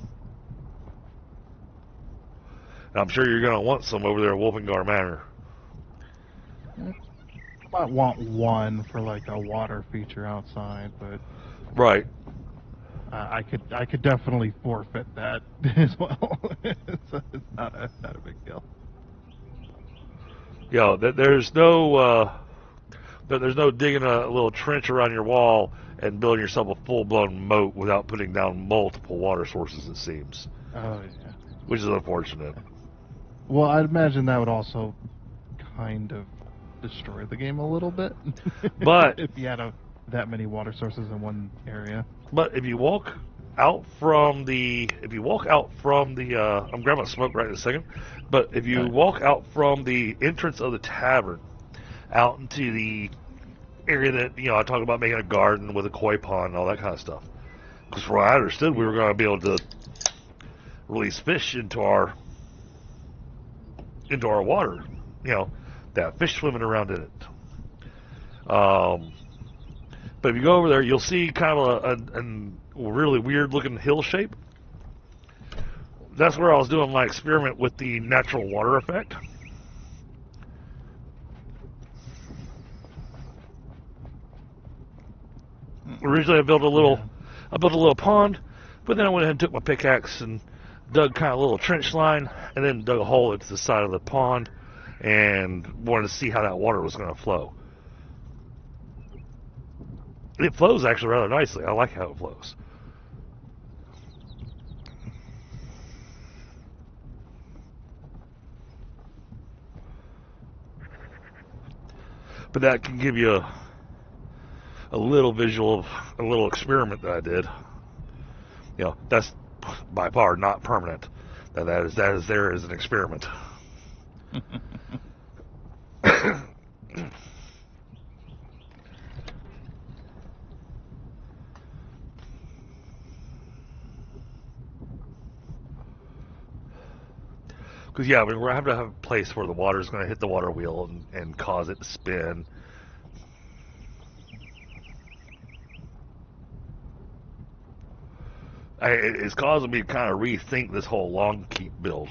And I'm sure you're going to want some over there at Wolfengar Manor. Might want one for like a water feature outside, but Right. I could definitely forfeit that as well. So it's not a big deal. Yeah, there's no digging a little trench around your wall and building yourself a full-blown moat without putting down multiple water sources, it seems. Oh yeah. Which is unfortunate. Well, I'd imagine that would also kind of destroy the game a little bit. But if you had that many water sources in one area. But if you walk out from the, I'm grabbing a smoke right in a second. But if you walk out from the entrance of the tavern, out into the area that I talk about making a garden with a koi pond and all that kind of stuff. Because from what I understood, we were going to be able to release fish into our water. That fish swimming around in it. But if you go over there, you'll see kind of a really weird looking hill shape. That's where I was doing my experiment with the natural water effect. Originally, I built a little pond, but then I went ahead and took my pickaxe and dug kind of a little trench line, and then dug a hole into the side of the pond, and wanted to see how that water was going to flow. It flows actually rather nicely. I like how it flows. But that can give you a little visual of a little experiment that I did. That's by far not permanent. That is there as an experiment. Because, we're going to have a place where the water is going to hit the water wheel and cause it to spin. It's causing me to kind of rethink this whole long keep build.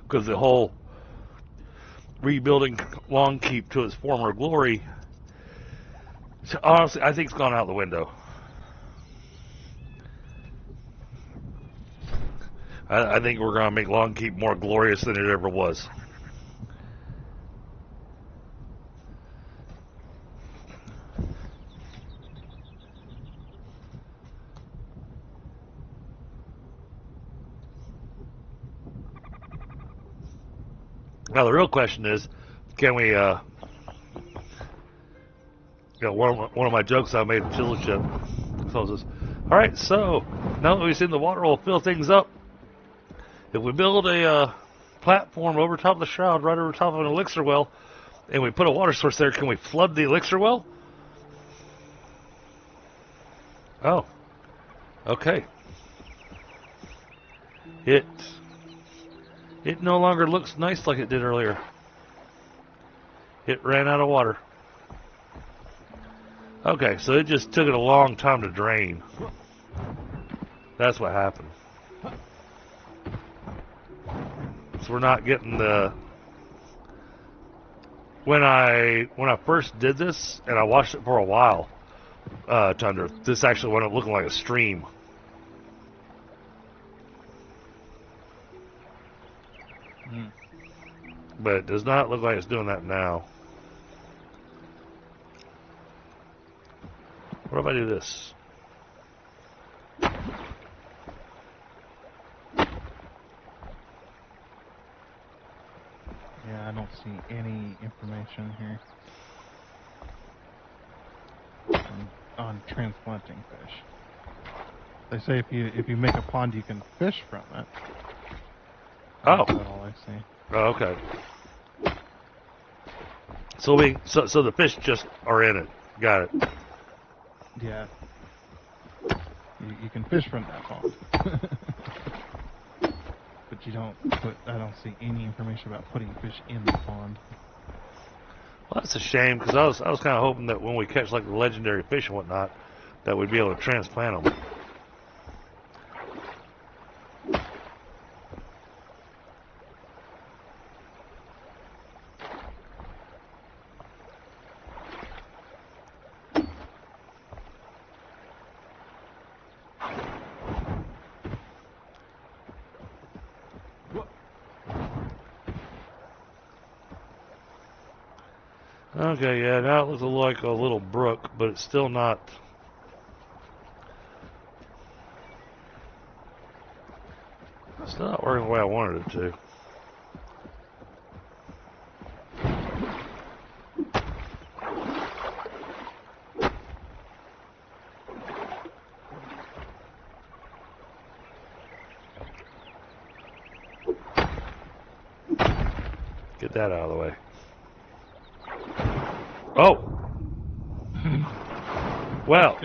Because the whole rebuilding long keep to its former glory, honestly, I think it's gone out the window. I think we're going to make long keep more glorious than it ever was. Now the real question is, can we? One of my jokes I made in Chisel Chip. So says, all right, so now that we've seen the water will fill things up, if we build a platform over top of the shroud, right over top of an elixir well, and we put a water source there, can we flood the elixir well? Oh, okay. It no longer looks nice like it did earlier. It ran out of water. Okay, so it just took it a long time to drain. That's what happened. So we're not getting the when I first did this, and I watched it for a while, Tundra, this actually wound up looking like a stream. Mm. But it does not look like it's doing that now. What if I do this? Yeah, I don't see any information here on transplanting fish. They say if you make a pond, you can fish from it. Oh. That's all I see. Oh, okay. So the fish just are in it. Got it. Yeah. You can fish from that pond. But I don't see any information about putting fish in the pond. Well, that's a shame, because I was kind of hoping that when we catch like the legendary fish and whatnot, that we'd be able to transplant them. Okay, yeah, now it looks like a little brook, but it's still not. It's not working the way I wanted it to. Get that out of the way. Oh! Well,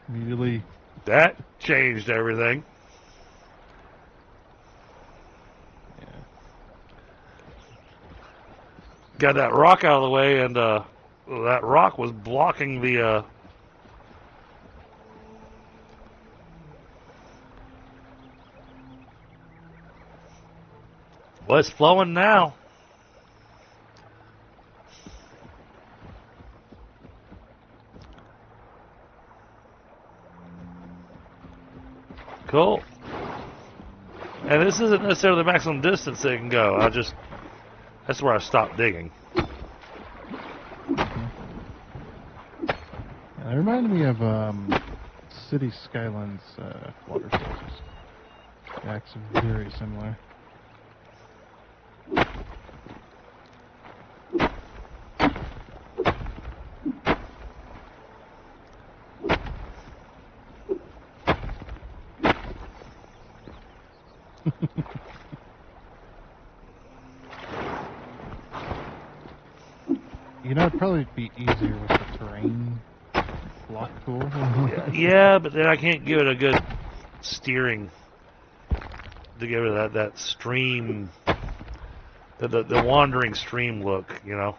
Immediately. that changed everything. Yeah. Got that rock out of the way, and that rock was blocking the. Well, it's flowing now. Cool. And this isn't necessarily the maximum distance they can go. That's where I stopped digging. Yeah, it reminded me of City Skylines water sources. It acts very similar. You know, it'd probably be easier with the terrain block tool. Yeah, but then I can't give it a good steering to give it that stream, the wandering stream look, you know.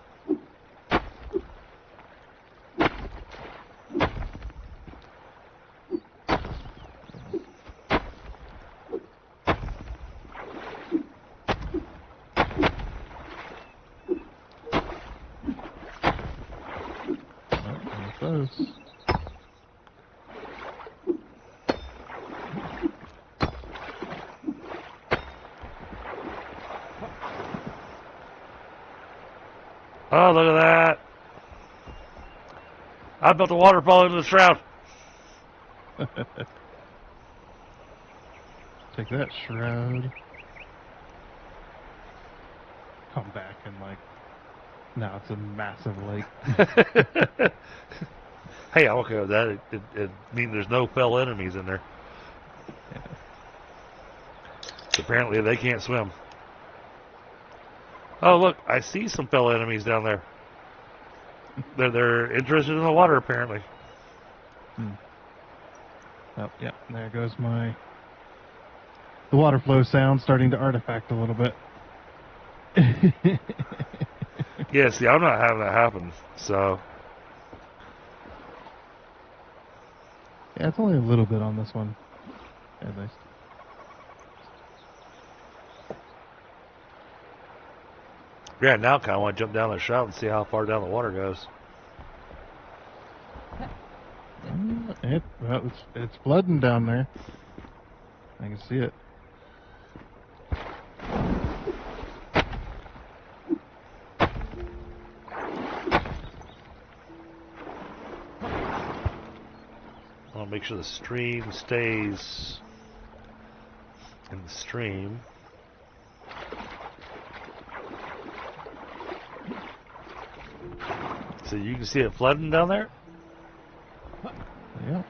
Close. Oh, look at that. I built a waterfall into the shroud. Take that, Shroud. Come back and now it's a massive lake. Hey, I'm okay with that. It means there's no fell enemies in there. Yeah. Apparently they can't swim. Oh, look, I see some fell enemies down there. They're interested in the water, apparently. Oh, yeah, there goes the water flow sound starting to artifact a little bit. Yeah, see, I'm not having that happen, so. Yeah, it's only a little bit on this one, at least. Yeah, now I kind of want to jump down the shroud and see how far down the water goes. Well, it's flooding down there. I can see it. I want to make sure the stream stays in the stream. So you can see it flooding down there? Yeah.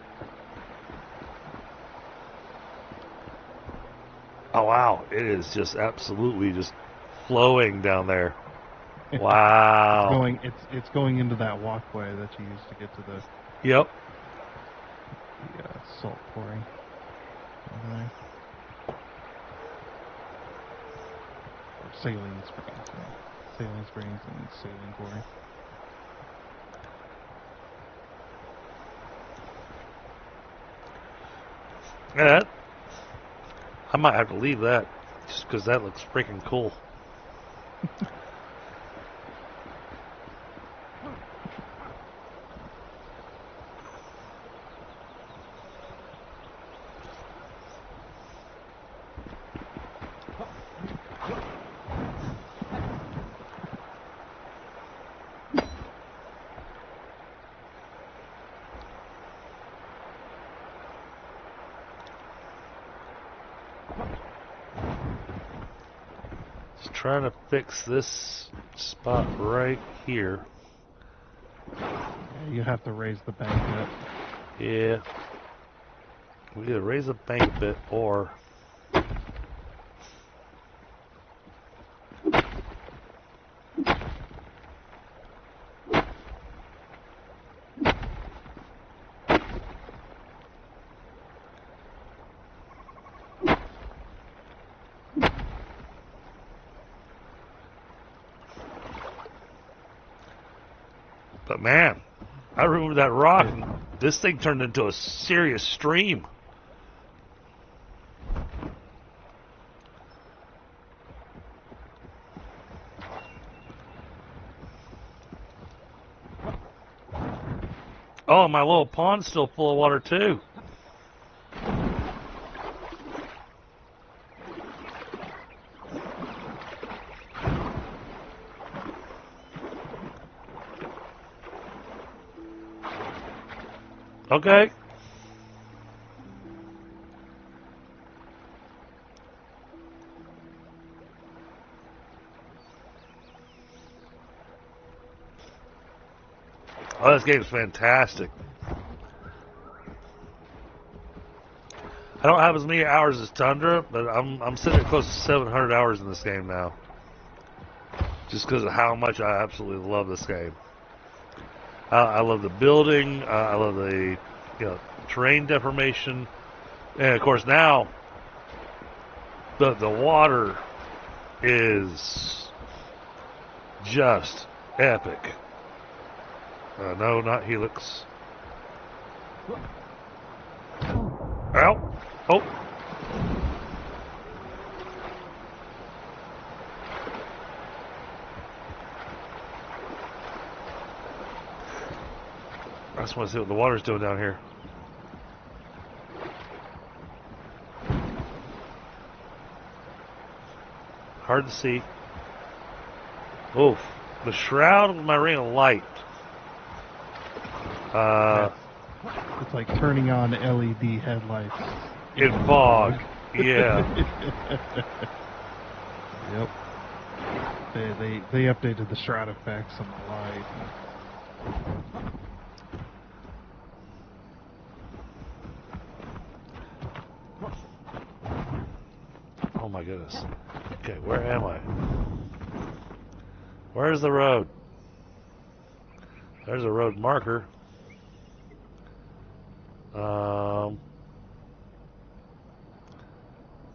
Oh wow, it is just absolutely just flowing down there. Wow. It's going into that walkway that you used to get to the Yep. salt quarry. Okay. Or saline springs. Yeah. Saline springs and saline quarry. Yeah, I might have to leave that just because that looks freaking cool. Trying to fix this spot right here. Yeah, you have to raise the bank a bit. Yeah. We either raise the bank a bit or but man, I remember that rock and this thing turned into a serious stream. Oh, my little pond's still full of water too. Okay. Oh, this game's fantastic. I don't have as many hours as Tundra, but I'm sitting at close to 700 hours in this game now. Just because of how much I absolutely love this game. I love the building. I love the terrain deformation, and of course now the water is just epic. No, not Helix. Ow! Oh! I just want to see what the water's doing down here. Hard to see. Oof. The shroud of my ring of light. It's like turning on LED headlights. In fog. Yeah. Yep. They updated the shroud effects on the light. Oh my goodness. Okay, where am I? Where's the road? There's a road marker.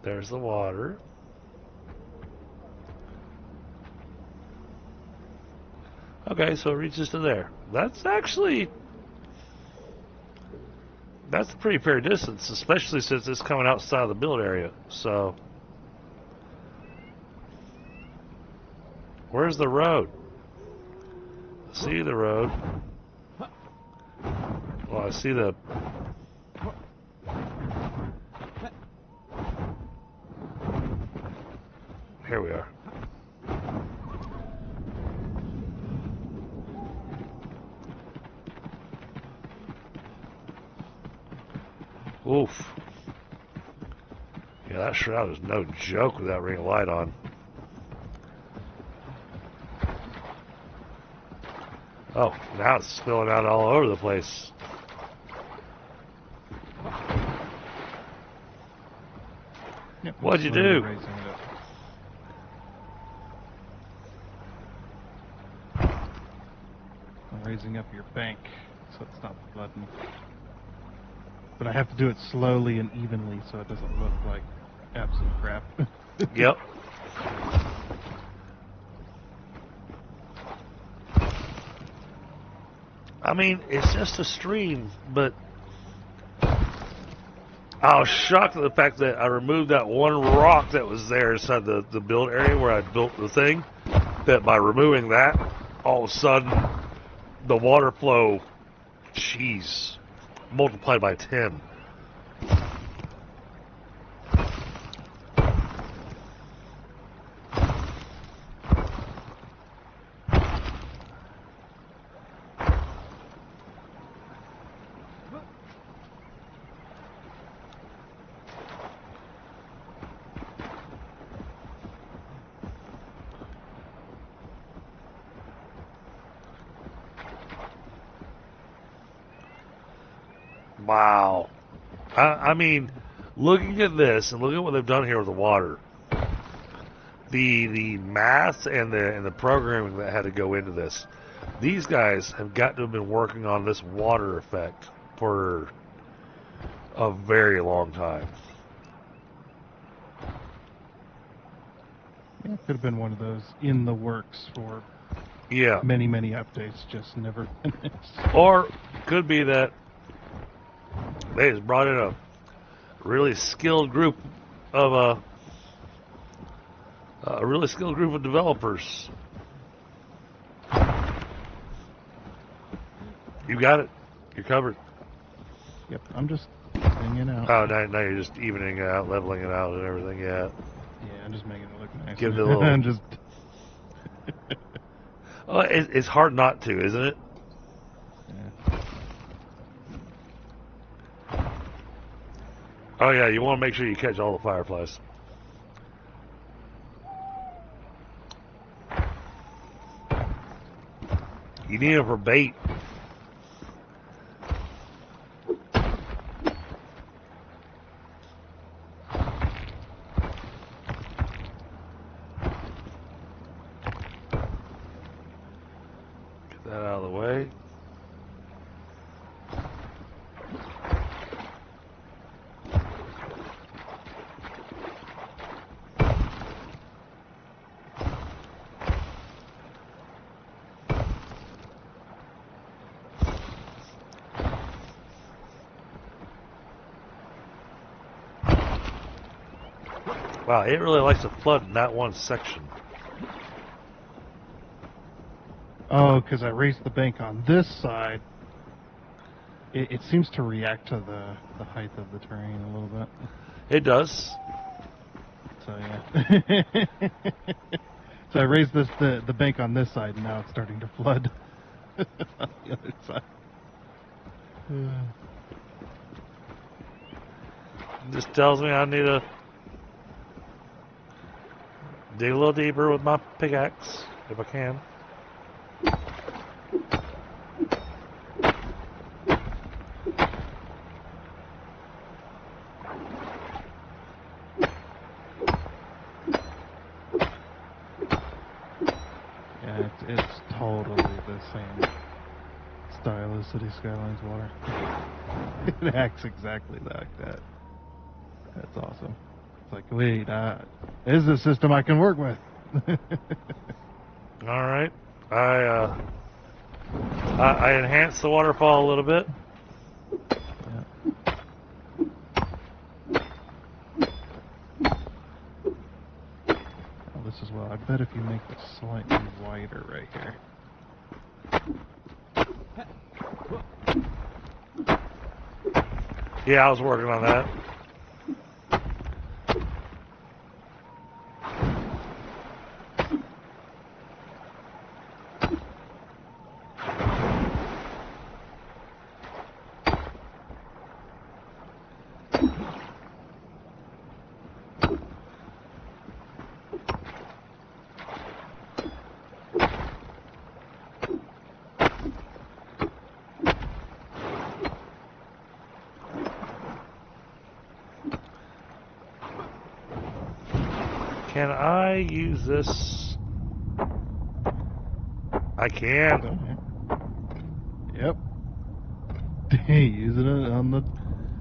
There's the water. Okay, so it reaches to there. That's a pretty fair distance, especially since it's coming outside of the build area. So Where's the road? I see the road. Well, I see the... Here we are. Oof. Yeah, that shroud is no joke with that ring of light on. Oh, now it's spilling out all over the place. Yep, What'd you slowly do? raising it up. I'm raising up your bank so it's not flooding. But I have to do it slowly and evenly so it doesn't look like absolute crap. Yep. I mean, it's just a stream, but I was shocked at the fact that I removed that one rock that was there inside the build area where I built the thing. That by removing that, all of a sudden, the water flow, jeez, multiplied by 10. Wow. I mean, looking at this and looking at what they've done here with the water, the math and the programming that had to go into this, these guys have got to have been working on this water effect for a very long time. Yeah, it could have been one of those in the works for Yeah. many, many updates, just never finished. Or could be that they just brought in a really skilled group of a really skilled group of developers. You got it. You're covered. Yep, I'm just hanging out. Oh, now you're just evening it out, leveling it out, and everything. Yeah. Yeah, I'm just making it look nice. Give it a little- I'm just. Oh, it's hard not to, isn't it? Yeah. Oh yeah, you want to make sure you catch all the fireflies. You need them for bait. Get that out of the way. Wow, it really likes to flood in that one section. Oh, because I raised the bank on this side. It seems to react to the height of the terrain a little bit. It does. So yeah. So I raised the bank on this side, and now it's starting to flood on the other side. Just tells me I need to dig a little deeper with my pickaxe, if I can. Yeah, it's totally the same style as City Skylines water. It acts exactly like that. That's awesome. It's like, wait, this is a system I can work with. All right, I enhanced the waterfall a little bit. Oh, this is well. bet if you make this slightly wider right here. Yeah, I was working on that. Can I use this? I can. Yep. Using it on the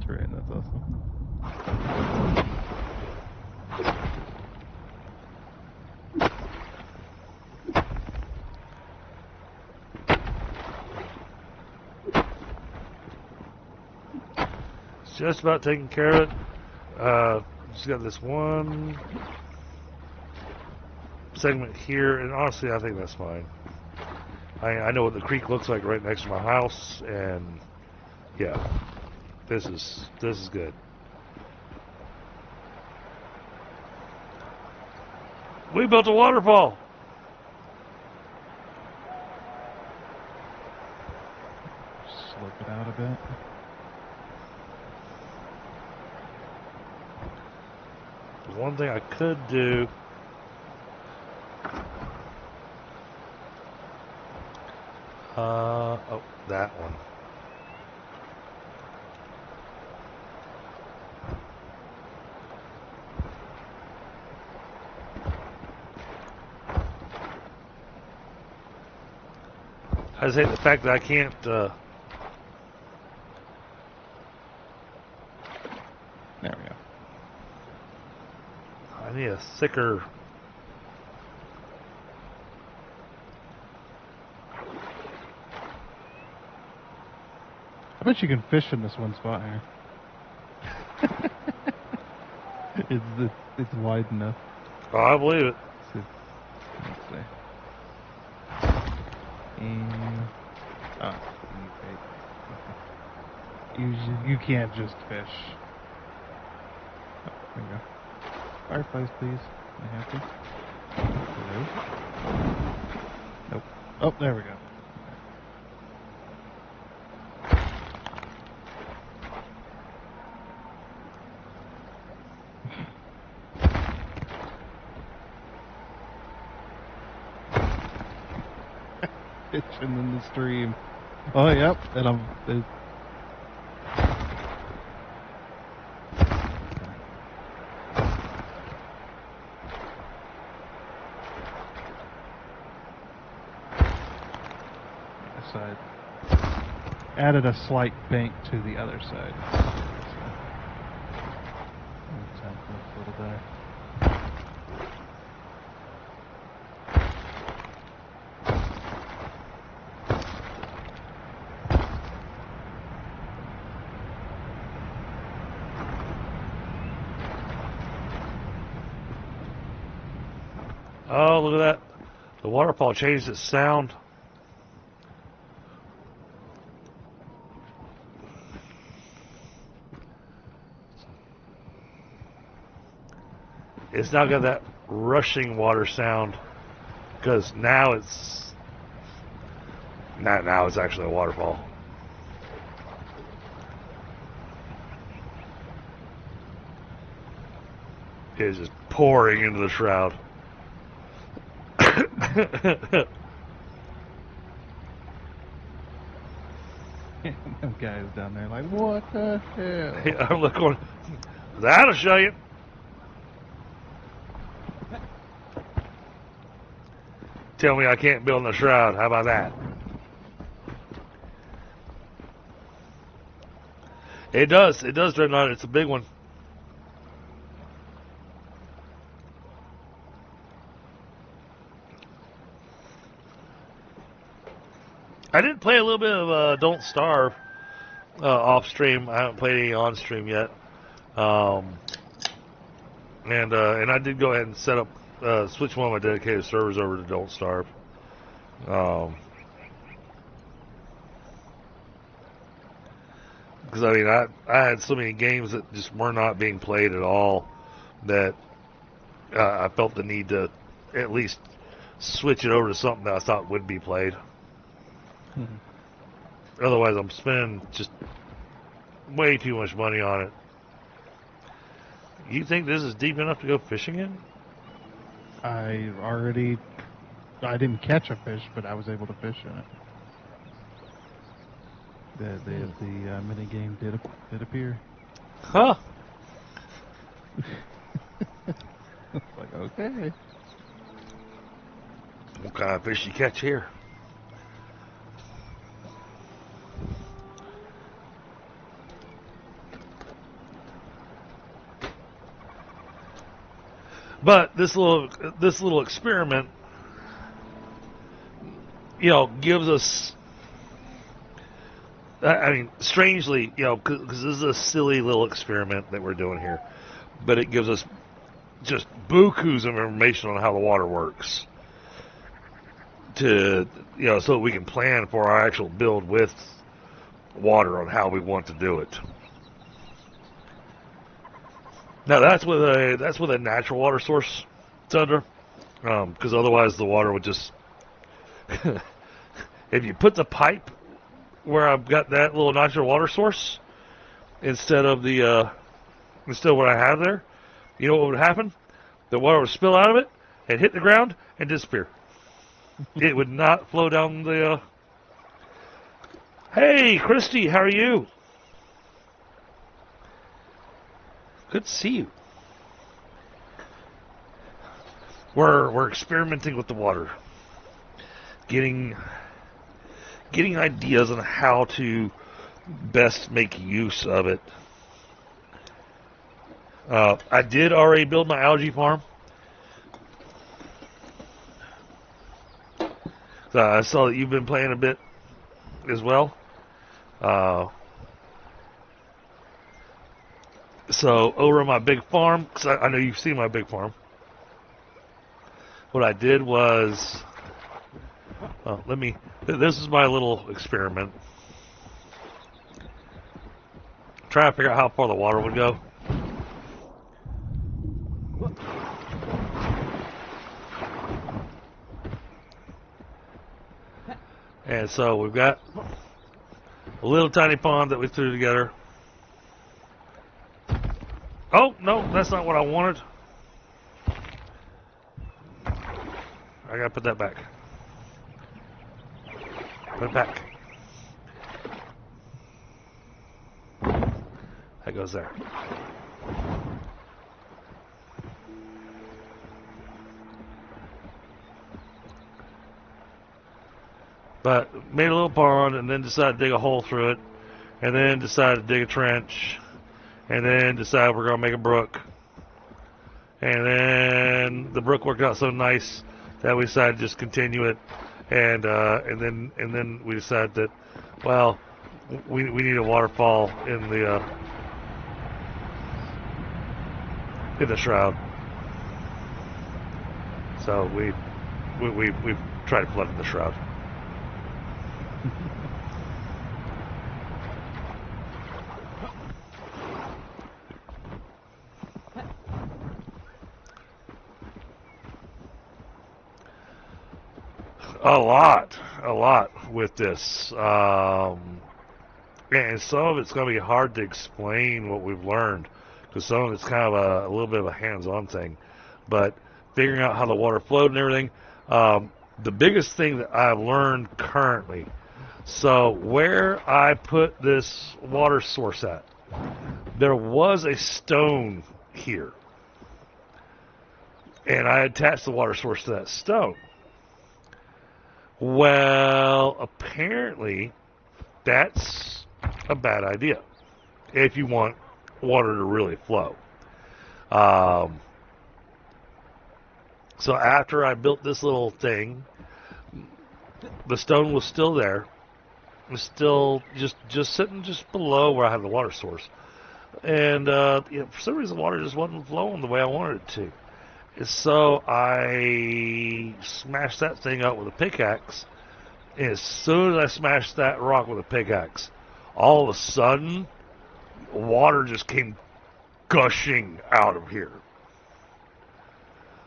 terrain. That's awesome. It's just about taking care of it. Just got this one segment here, and honestly, I think that's fine. I know what the creek looks like right next to my house, and yeah, this is good. We built a waterfall. Slope it out a bit. One thing I could do. Oh, that one. I just hate the fact that I can't, There we go. I need a thicker. I bet you can fish in this one spot here. it's wide enough. Oh, I believe it. Let's see. And you can't just fish. Oh, there we go. Fireflies, please. Am I happy? Hello? Nope. Oh, there we go. Fishing in the stream. Oh, yep. And side. Added a slight bank to the other side. So, a little better. Oh, look at that. The waterfall changed its sound. It's now got that rushing water sound because now it's not now it's actually a waterfall. It is just pouring into the shroud. Them guys down there like, what the hell? Yeah, I'm looking. That'll show you. Tell me I can't build in a shroud. How about that? It does. It does, Dreadnought. It's a big one. I did play a little bit of Don't Starve off stream. I haven't played any on stream yet. And I did go ahead and set up switch one of my dedicated servers over to Don't Starve. Because I mean, I had so many games that just were not being played at all that I felt the need to at least switch it over to something that I thought would be played. Otherwise, I'm spending just way too much money on it. You think this is deep enough to go fishing in? I didn't catch a fish, but I was able to fish in it. The mini game did appear. Huh? It's like, okay. What kind of fish you catch here? But this little experiment, gives us. I mean, strangely, because this is a silly little experiment that we're doing here, but it gives us just bukus of information on how the water works so that we can plan for our actual build with water on how we want to do it. Now that's with a natural water source, Tundra, because otherwise the water would just. If you put the pipe where I've got that little natural water source instead of what I have there, you know what would happen? The water would spill out of it and hit the ground and disappear. It would not flow down the. Hey, Christy, how are you? Good to see you. We're experimenting with the water, getting ideas on how to best make use of it. I did already build my algae farm. I saw that you've been playing a bit as well. So over on my big farm, because I know you've seen my big farm, what I did was, this is my little experiment. Try to figure out how far the water would go. And so we've got a little tiny pond that we threw together. Oh, no, that's not what I wanted. I gotta put that back. Put it back. That goes there. But made a little pond and then decided to dig a hole through it, and then decided to dig a trench, and then decided we're going to make a brook. And then the brook worked out so nice that we decided to just continue it, and then we decided that, well, we need a waterfall in the shroud. So we've tried to flood in the shroud. A lot with this, and some of it's going to be hard to explain what we've learned, because some of it's kind of a little bit of a hands-on thing, but figuring out how the water flowed and everything. The biggest thing that I've learned currently, so where I put this water source at, there was a stone here, and I attached the water source to that stone. Well, apparently, that's a bad idea if you want water to really flow. So after I built this little thing, the stone was still there. It was still just sitting just below where I had the water source. And for some reason, the water just wasn't flowing the way I wanted it to. So I smashed that thing up with a pickaxe. And as soon as I smashed that rock with a pickaxe, all of a sudden, water just came gushing out of here.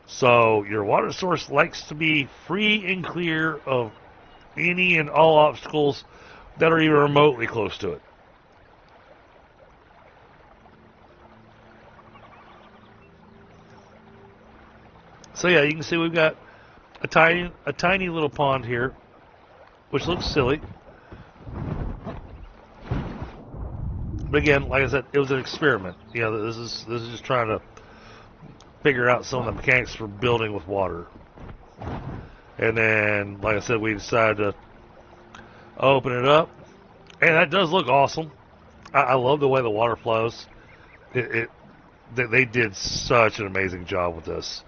So your water source likes to be free and clear of any and all obstacles that are even remotely close to it. So yeah, you can see we've got a tiny little pond here, which looks silly. But again, like I said, it was an experiment. You know, this is just trying to figure out some of the mechanics for building with water. And then, like I said, we decided to open it up, and that does look awesome. I love the way the water flows. They did such an amazing job with this.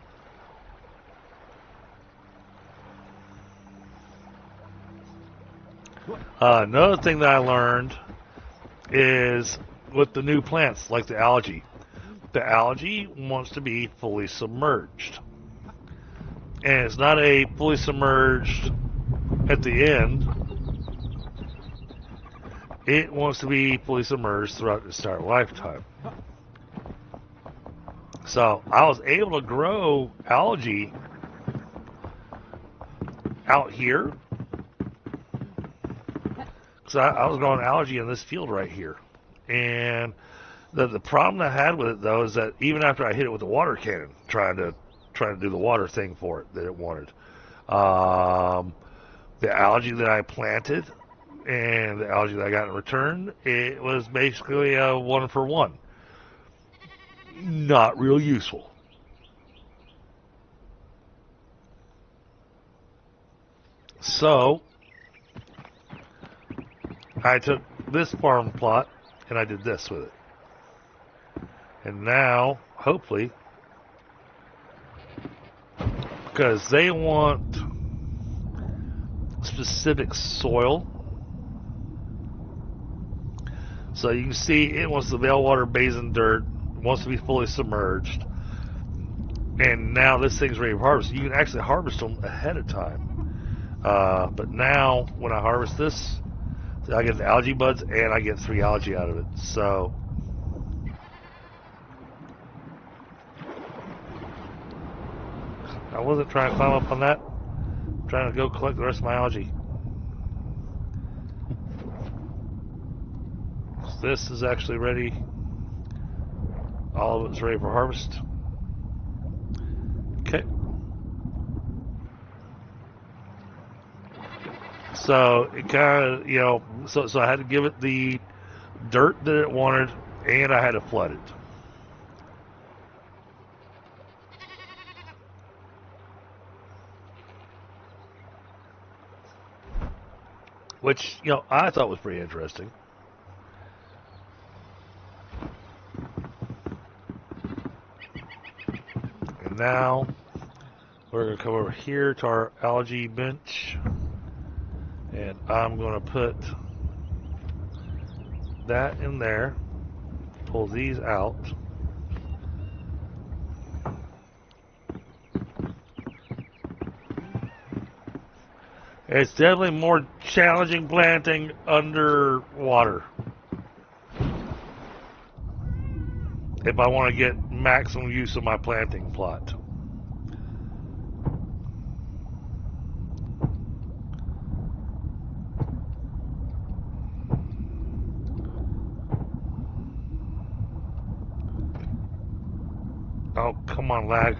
Another thing that I learned is with the new plants, like the algae. The algae wants to be fully submerged. And it's not a fully submerged at the end. It wants to be fully submerged throughout its entire lifetime. So I was able to grow algae out here. So I was growing algae in this field right here. And the problem I had with it, though, is that even after I hit it with the water cannon, trying to do the water thing for it that it wanted, the algae that I planted and the algae that I got in return, it was basically a 1-for-1. Not real useful. So I took this farm plot and I did this with it. And now, hopefully, because they want specific soil. So you can see it wants the Veilwater Basin dirt, wants to be fully submerged. And now this thing's ready for harvest. You can actually harvest them ahead of time. But now, when I harvest this, I get the algae buds and I get 3 algae out of it. So I wasn't trying to climb up on that. I'm trying to go collect the rest of my algae. This is actually ready. All of it's ready for harvest. Okay. So it kind of, you know, so I had to give it the dirt that it wanted, and I had to flood it. Which, you know, I thought was pretty interesting. And now we're going to come over here to our algae bench. And I'm going to put that in there. Pull these out. It's definitely more challenging planting underwater. If I want to get maximum use of my planting plot. Oh, come on, lag.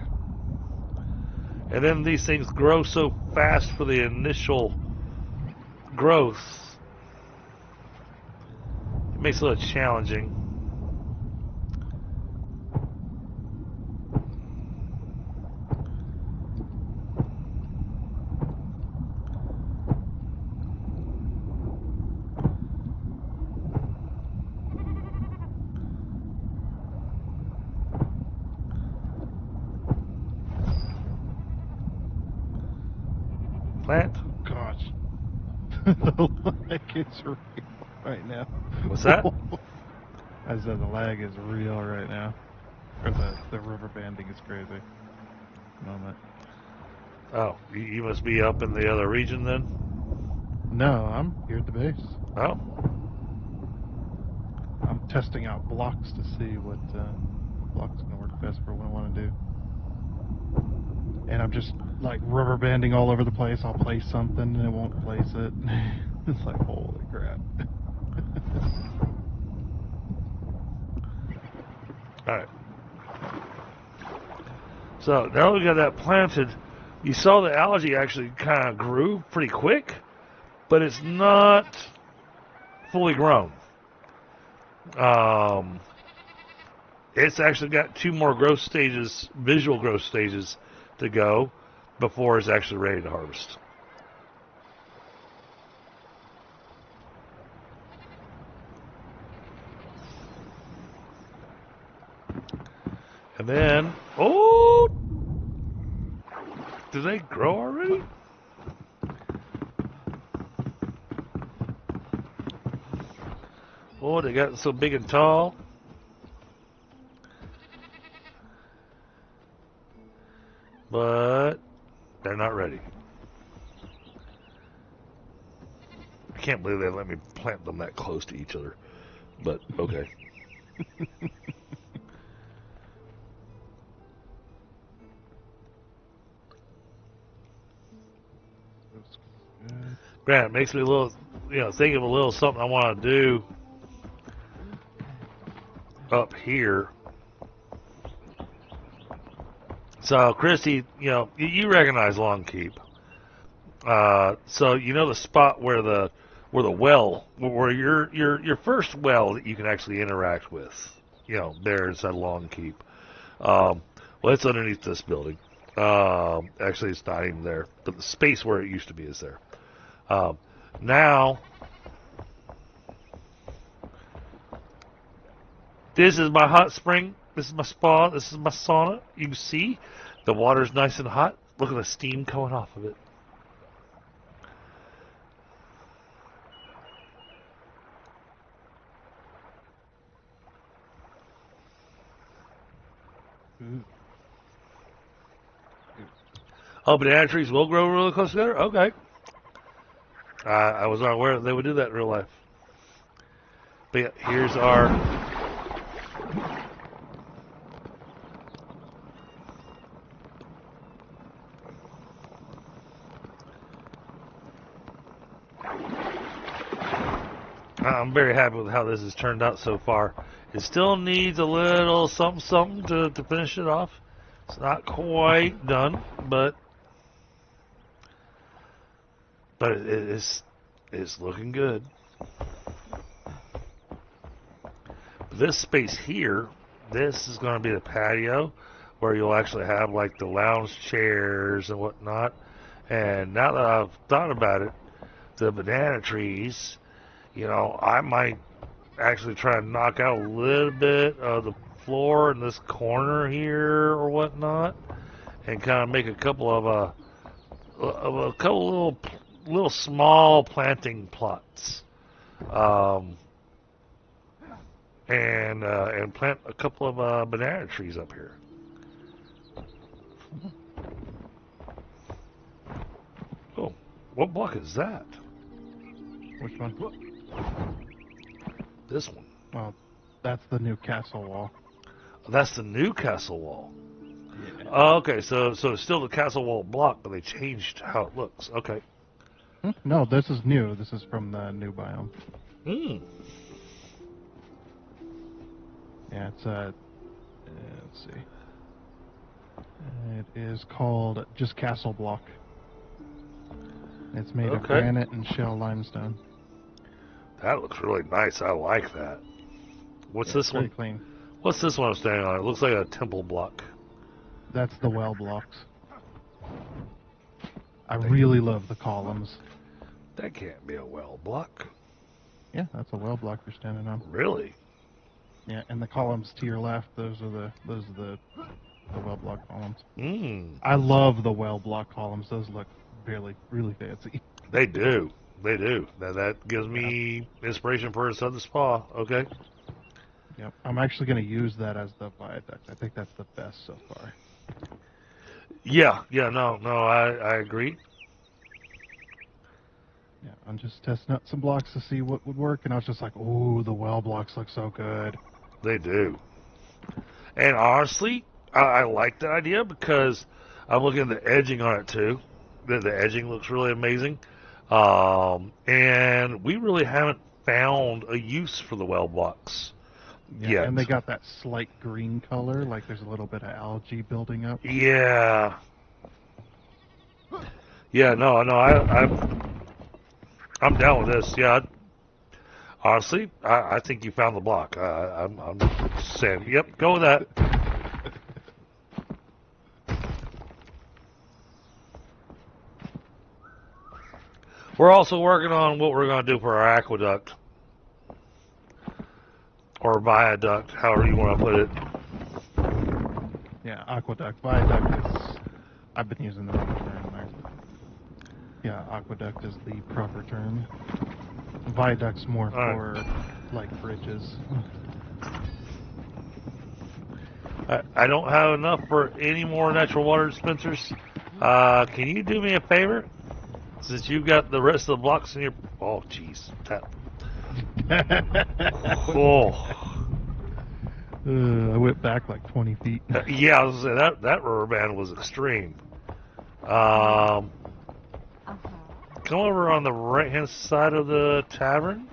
And then these things grow so fast for the initial growth. It makes it a little challenging. Plant. Gosh. The lag is real right now. What's that? I said the lag is real right now. Or the river banding is crazy. moment. Oh, you must be up in the other region then? No, I'm here at the base. Oh. I'm testing out blocks to see what block's going to work best for what I want to do. And I'm just like rubber banding all over the place. I'll place something and it won't place it. It's like, holy crap. Alright. So now we got that planted. You saw the algae actually kind of grew pretty quick, but it's not fully grown. It's actually got 2 more growth stages, visual growth stages, to go before it's actually ready to harvest. And then, oh, did they grow already? Oh, they got so big and tall. But they're not ready. I can't believe they let me plant them that close to each other. But, okay. Grant, it makes me a little, think of a little something I want to do up here. So, Christy, you recognize Long Keep. So you know the spot where the well, where your first well that you can actually interact with, there inside Long Keep. Well, it's underneath this building. Actually, it's not even there, but the space where it used to be is there. Now, this is my hot spring. This is my spa. This is my sauna. You can see the water's nice and hot. Look at the steam coming off of it. Oh, banana trees will grow really close together? Okay. I was not aware that they would do that in real life. But yeah, here's our... I'm very happy with how this has turned out so far. It still needs a little something to finish it off. It's not quite done, but it's looking good. This space here, this is going to be the patio where you'll actually have like the lounge chairs and whatnot. And now that I've thought about it, the banana trees, I might actually try and knock out a little bit of the floor in this corner here or whatnot, and kind of make a couple of little small planting plots, and plant a couple of banana trees up here. Oh, what block is that? Which one? This one. Well, that's the new castle wall. That's the new castle wall. Yeah. Oh, okay, so it's still the castle wall block, but they changed how it looks. Okay. No, this is new. This is from the new biome. Yeah, it's let's see. It is called just Castle Block. It's made of granite and shell limestone. That looks really nice. I like that. What's this one? Clean. What's this one I'm standing on? It looks like a temple block. That's the well blocks. I really love the columns. That can't be a well block. Yeah, that's a well block you're standing on. Really? Yeah, and the columns to your left, those are the well block columns. I love the well block columns. Those look really fancy. They do. They do. That gives me inspiration for a southern spa. Okay. Yep. I'm actually going to use that as the viaduct. I think that's the best so far. Yeah, no, I agree. Yeah, I'm just testing out some blocks to see what would work, and I was just like, ooh, the well blocks look so good. They do. And honestly, I like that idea because I'm looking at the edging on it too. The edging looks really amazing. And we really haven't found a use for the well blocks Yeah, yet. and they got that slight green color, like there's a little bit of algae building up. Yeah. Yeah, no, I'm down with this. Yeah, honestly, I think you found the block. I'm saying, yep, go with that. We're also working on what we're going to do for our aqueduct. Or viaduct, however you want to put it. Yeah, aqueduct. Viaduct is... I've been using the wrong term there. Yeah, aqueduct is the proper term. Viaduct's more for, like, bridges. I don't have enough for any more natural water dispensers. Can you do me a favor? Since you've got the rest of the blocks in your... Oh, jeez. I went back like 20 feet. Yeah, I was going to say, that rubber band was extreme. Come over on the right-hand side of the tavern.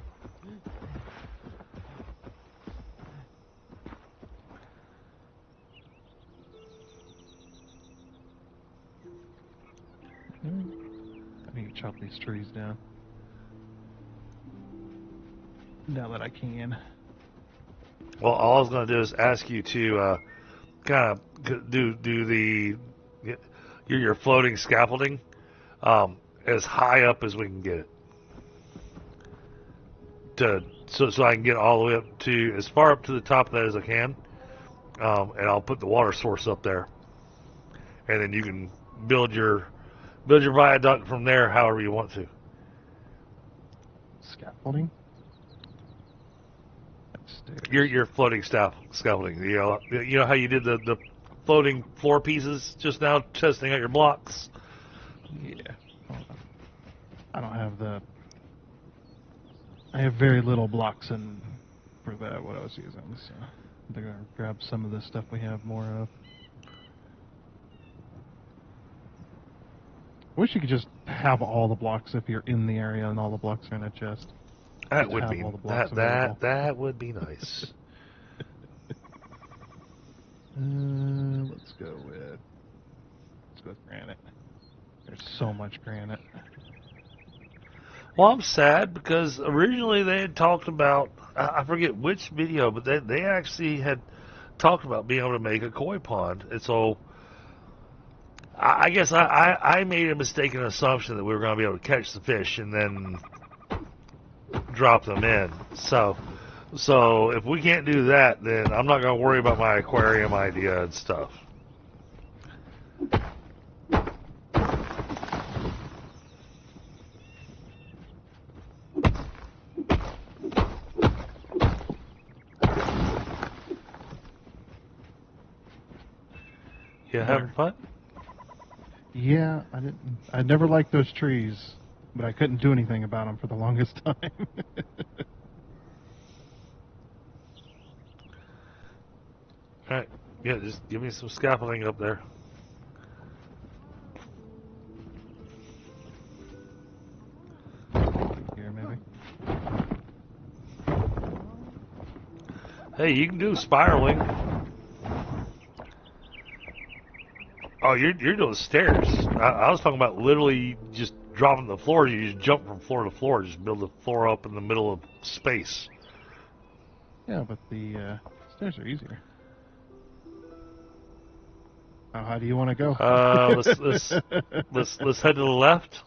I need to chop these trees down. Now that I can. Well, all I was going to do is ask you to kind of do your floating scaffolding as high up as we can get it. So I can get all the way up to as far up to the top of that as I can, and I'll put the water source up there, and then you can build your viaduct from there, however you want to. Scaffolding? Your floating scaffolding. You know how you did the floating floor pieces just now, testing out your blocks. Yeah. I don't have the... I have very little blocks in for that, what I was using, so I'm going to grab some of the stuff we have more of. I wish you could just have all the blocks if you're in the area and all the blocks are in a chest. That Just would have be all the blocks available. that would be nice. Let's go with granite. There's so much granite. Well, I'm sad because originally they had talked about, I forget which video, but they actually had talked about being able to make a koi pond. And so I guess I made a mistaken assumption that we were going to be able to catch the fish and then drop them in. So if we can't do that, then I'm not going to worry about my aquarium idea and stuff. You having fun? Yeah, I never liked those trees, but I couldn't do anything about them for the longest time. Alright, yeah, just give me some scaffolding up there. Here, maybe. Hey, you can do spiraling. Oh, you're doing stairs. I was talking about literally just dropping the floor. You just jump from floor to floor. Just build the floor up in the middle of space. Yeah, but the stairs are easier. How high do you want to go? Let's head to the left.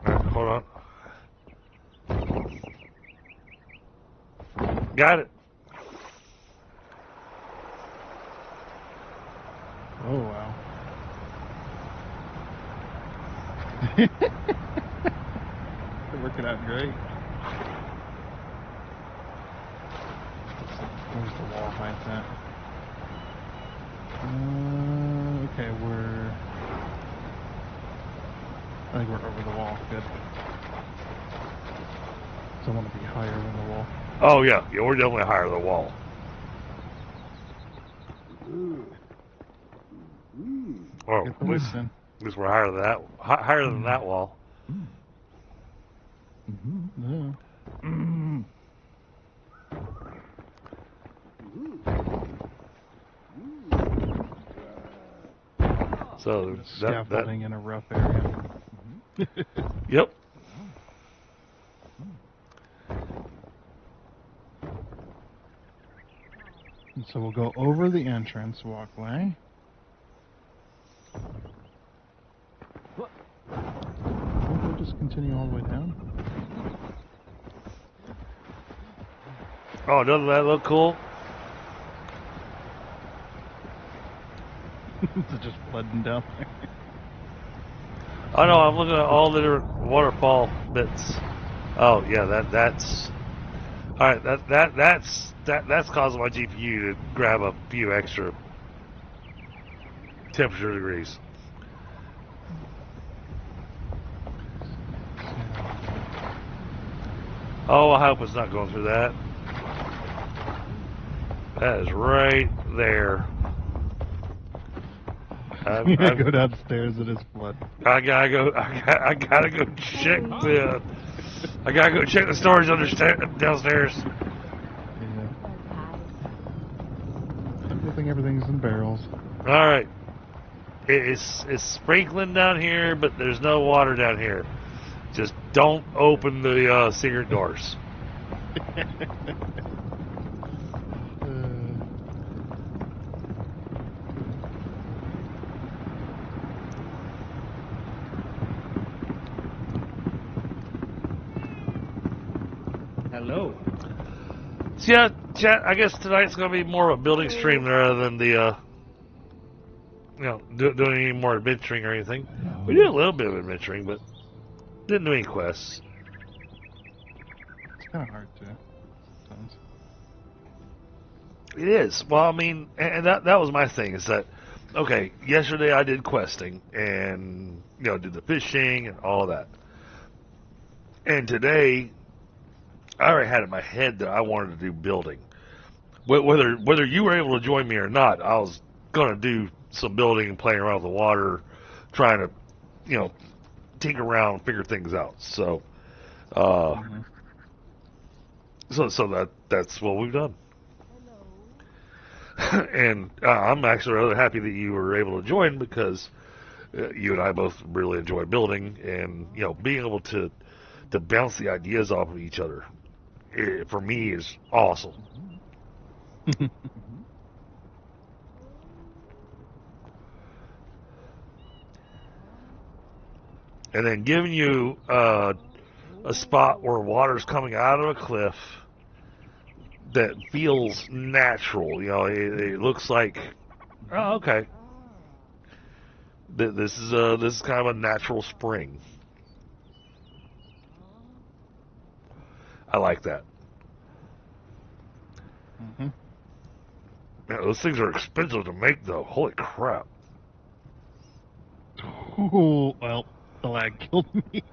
Alright, hold on. Got it. Oh, wow. working out great. Where's the wall height at? Okay, I think we're over the wall. Good. So I want to be higher than the wall. Oh yeah, we're definitely higher than the wall. Oh, Get at the least, lift in. at least we're higher than that. Higher than that wall. Yeah. So Scaffolding in a rough area. Yep. And so we'll go over the entrance walkway. We'll just continue all the way down. Oh, doesn't that look cool? It's just flooding down there. I know. I'm looking at all the different waterfall bits. Oh yeah, that's all right. That's causing my GPU to grab a few extra temperature degrees. Oh, I hope it's not going through that. That is right there. You gotta go downstairs. It is flood. I gotta go check the. I gotta go check the storage downstairs. Yeah. Good thing everything's in barrels. All right. It's sprinkling down here, but there's no water down here. Just don't open the secret doors. Hello. So yeah, chat. I guess tonight's gonna be more of a building stream rather than the doing any more adventuring or anything. We did a little bit of adventuring, but didn't do any quests. It's kind of hard to. Sometimes. It is. Well, I mean, and that was my thing. Is that okay? Yesterday I did questing and did the fishing and all of that. And today, I already had in my head that I wanted to do building. Whether you were able to join me or not, I was gonna do some building and playing around with the water, trying to, tinker around, figure things out. So, so that's what we've done. And I'm actually rather happy that you were able to join because you and I both really enjoy building and being able to bounce the ideas off of each other. For me is awesome. And then giving you a spot where water's coming out of a cliff that feels natural. It looks like, oh, okay. This is kind of a natural spring. I like that. Mm-hmm. Man, those things are expensive to make, though. Holy crap! Ooh, well, the lag killed me.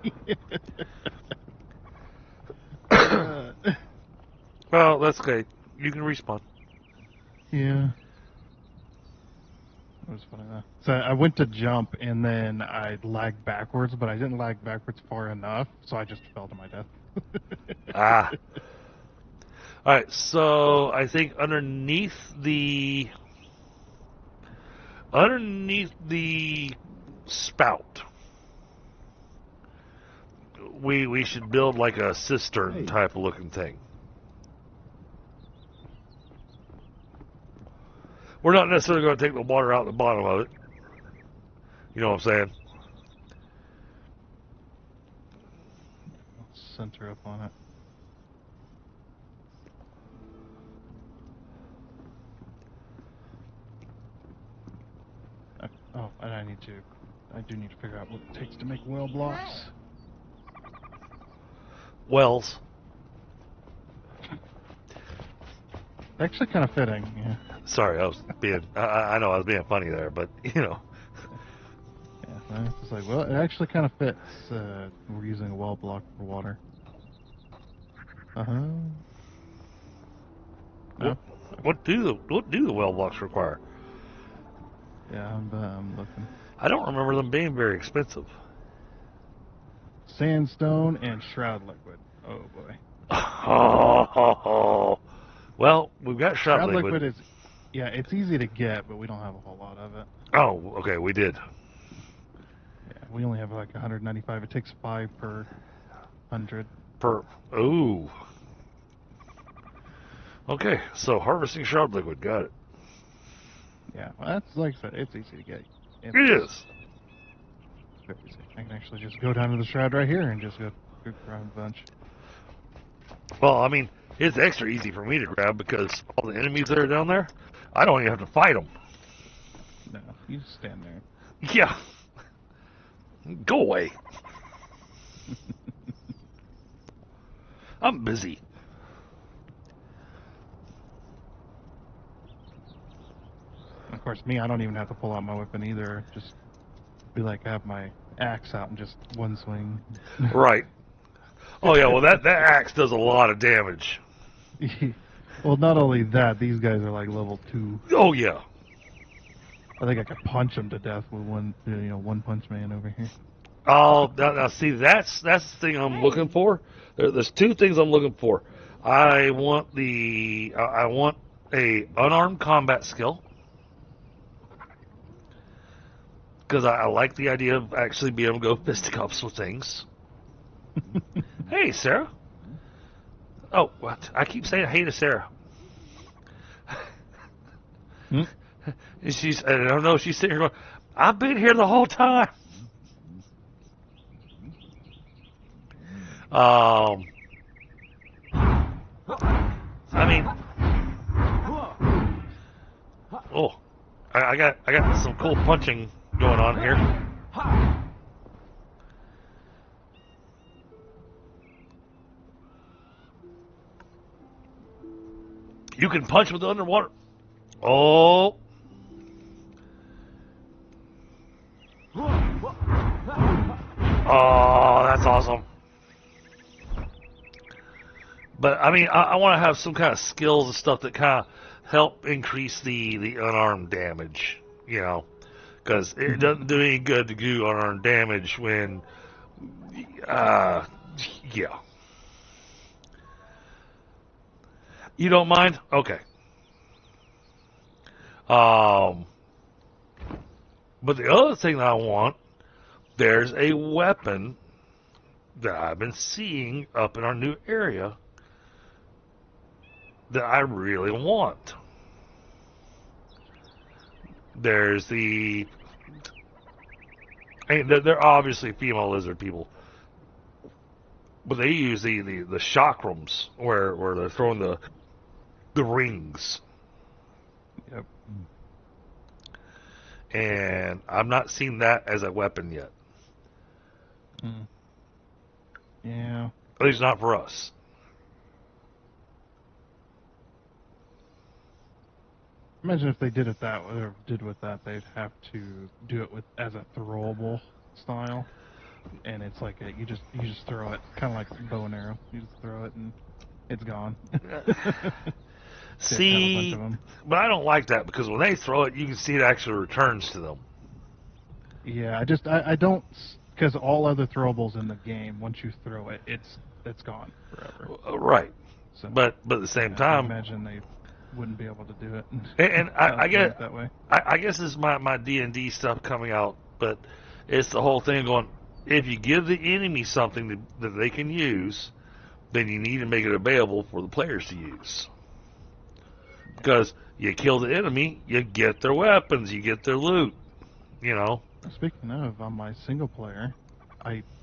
Well, that's okay. You can respawn. Yeah. That was funny though. So I went to jump and then I lagged backwards, but I didn't lag backwards far enough, so I just fell to my death. Ah. All right. So I think underneath the spout, we should build like a cistern type of looking thing. We're not necessarily going to take the water out the bottom of it. You know what I'm saying? Center up on it. Oh, and I do need to figure out what it takes to make well blocks. wells. Actually, kind of fitting. Yeah. Sorry, I was being. I know I was being funny there, but you know. Yeah. It's just like, well, it actually kind of fits. We're using a well block for water. No? What do the well blocks require? Yeah, I'm looking. I don't remember them being very expensive. Sandstone and shroud liquid. Oh boy. Oh, well, we've got shroud liquid. is, yeah, it's easy to get, but we don't have a whole lot of it. Oh, okay, we did. Yeah, we only have like 195. It takes 5 per 100. Ooh. Okay, so harvesting shroud liquid, got it. Yeah, well, that's like I said, it's easy to get. It is. Very easy. I can actually just go down to the shroud right here and just go grab a bunch. Well, I mean, it's extra easy for me to grab because all the enemies that are down there, I don't even have to fight them. No, you just stand there. Yeah. Go away. I'm busy. Of course, me, I don't even have to pull out my weapon either. Just be like, have my axe out and just one swing. Right. Oh yeah, well that axe does a lot of damage. Well, not only that, these guys are like level 2. Oh yeah. I think I could punch them to death with one punch man over here. Oh, now see, that's the thing I'm looking for. There's 2 things I'm looking for. I want a unarmed combat skill. Because I like the idea of actually being able to go fisticuffs with things. Hey, Sarah. Oh, what? I keep saying hey to Sarah. Hmm? I don't know, she's sitting here going, I've been here the whole time. I mean, oh, I got some cool punching going on here. You can punch with the underwater. Oh. Oh, that's awesome. But, I mean, I want to have some kind of skills and stuff that kind of help increase the unarmed damage, you know. Because it doesn't do any good to do unarmed damage when, yeah. You don't mind? Okay. But the other thing that I want, there's a weapon that I've been seeing up in our new area that I really want. There's the... I mean, they're obviously female lizard people. But they use the chakrams where they're throwing the rings. Yep. And I've not seen that as a weapon yet. Yeah. At least not for us. Imagine if they did it that way, or did with that, they'd have to do it as a throwable style, and it's like you just throw it, kind of like bow and arrow. You just throw it and it's gone. See, but I don't like that because when they throw it, you can see it actually returns to them. Yeah, I don't, because all other throwables in the game, once you throw it, it's gone forever. Right. So, but at the same time, I imagine they wouldn't be able to do it. And I get that way. I guess this is my D&D stuff coming out, but it's the whole thing going. If you give the enemy something that they can use, then you need to make it available for the players to use. Because you kill the enemy, you get their weapons, you get their loot. You know. Speaking of, on my single player,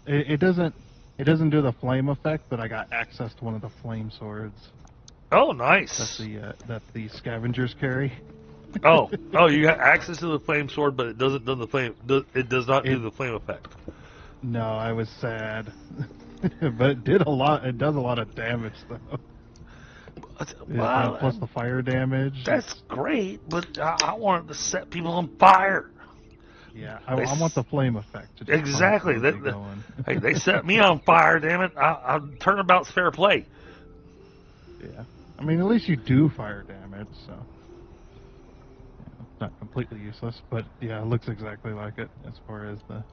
it doesn't do the flame effect, but I got access to one of the flame swords. Oh, nice. That the scavengers carry. oh, you got access to the flame sword, but it doesn't do the flame. It does not do the flame effect. No, I was sad. But it did a lot. It does a lot of damage, though. Well, Plus the fire damage. that's great, but I wanted to set people on fire. Yeah, I want the flame effect to just Exactly. constantly going. Hey, they set me on fire, damn it. I'll turnabout's fair play. Yeah. I mean, at least you do fire damage, so it's not completely useless. But yeah, it looks exactly like it as far as the.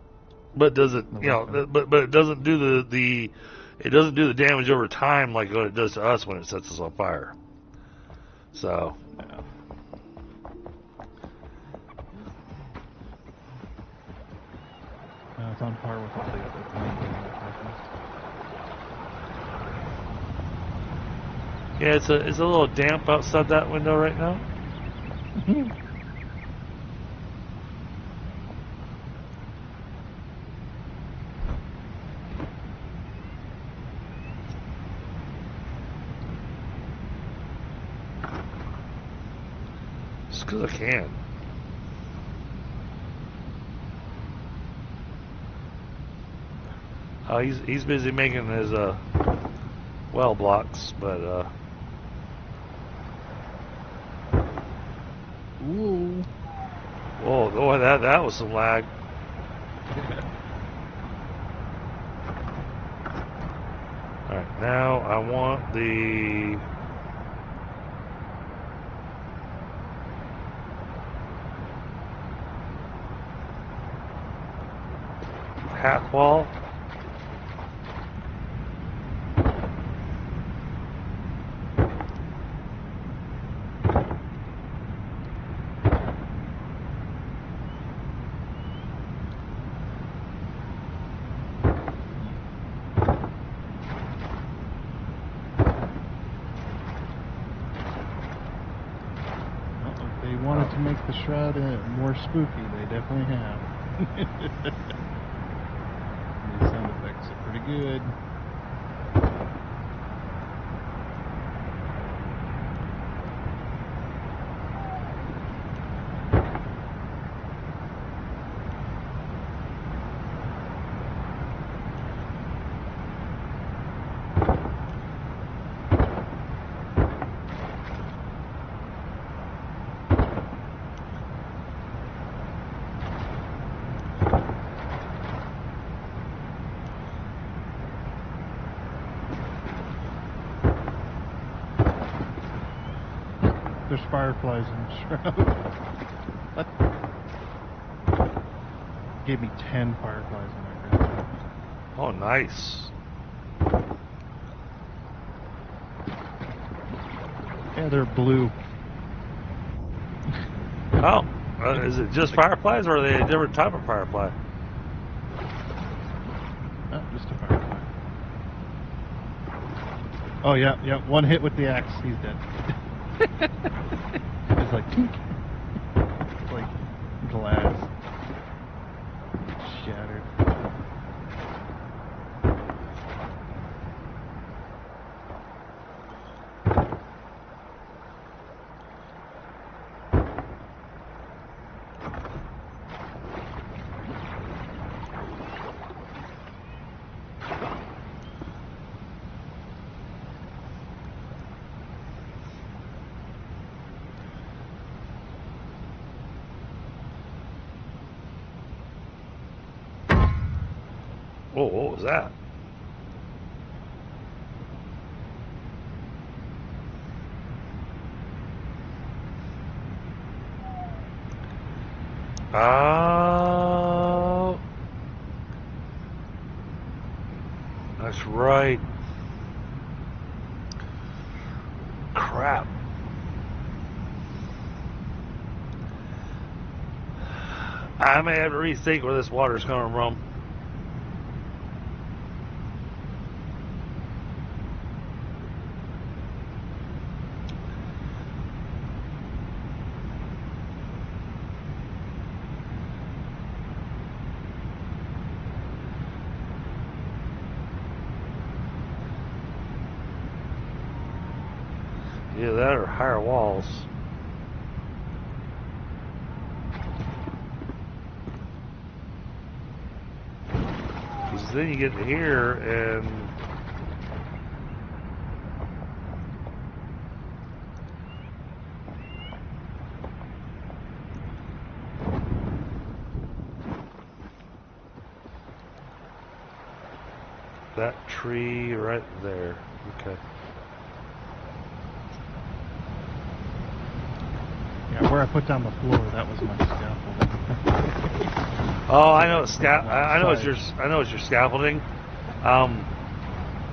But does it, The you know, weapon. but it doesn't do the it doesn't do the damage over time like what it does to us when it sets us on fire. So, Yeah. It's on par with all the other weapons. yeah, it's a little damp outside that window right now. Just because I can. He's busy making his well blocks, but Ooh. whoa, that was some lag. All right, now I want the half wall. They wanted to make the shroud more spooky. They definitely have. These sound effects are pretty good. There's fireflies in the shroud. What? Gave me 10 fireflies in my ground. Oh, nice. Yeah, they're blue. Oh, is it just fireflies, or are they a different type of firefly? Oh, just a firefly. Oh, yeah. One hit with the axe, he's dead. It's like tink. It's like glass. Shattered. Oh, what was that? Oh, that's right. Crap. I may have to rethink where this water's coming from. Either that or higher walls. Because then you get to here and that tree right there. Okay. Yeah, where I put down the floor, that was my scaffolding. Oh, I know it's I know it's your scaffolding.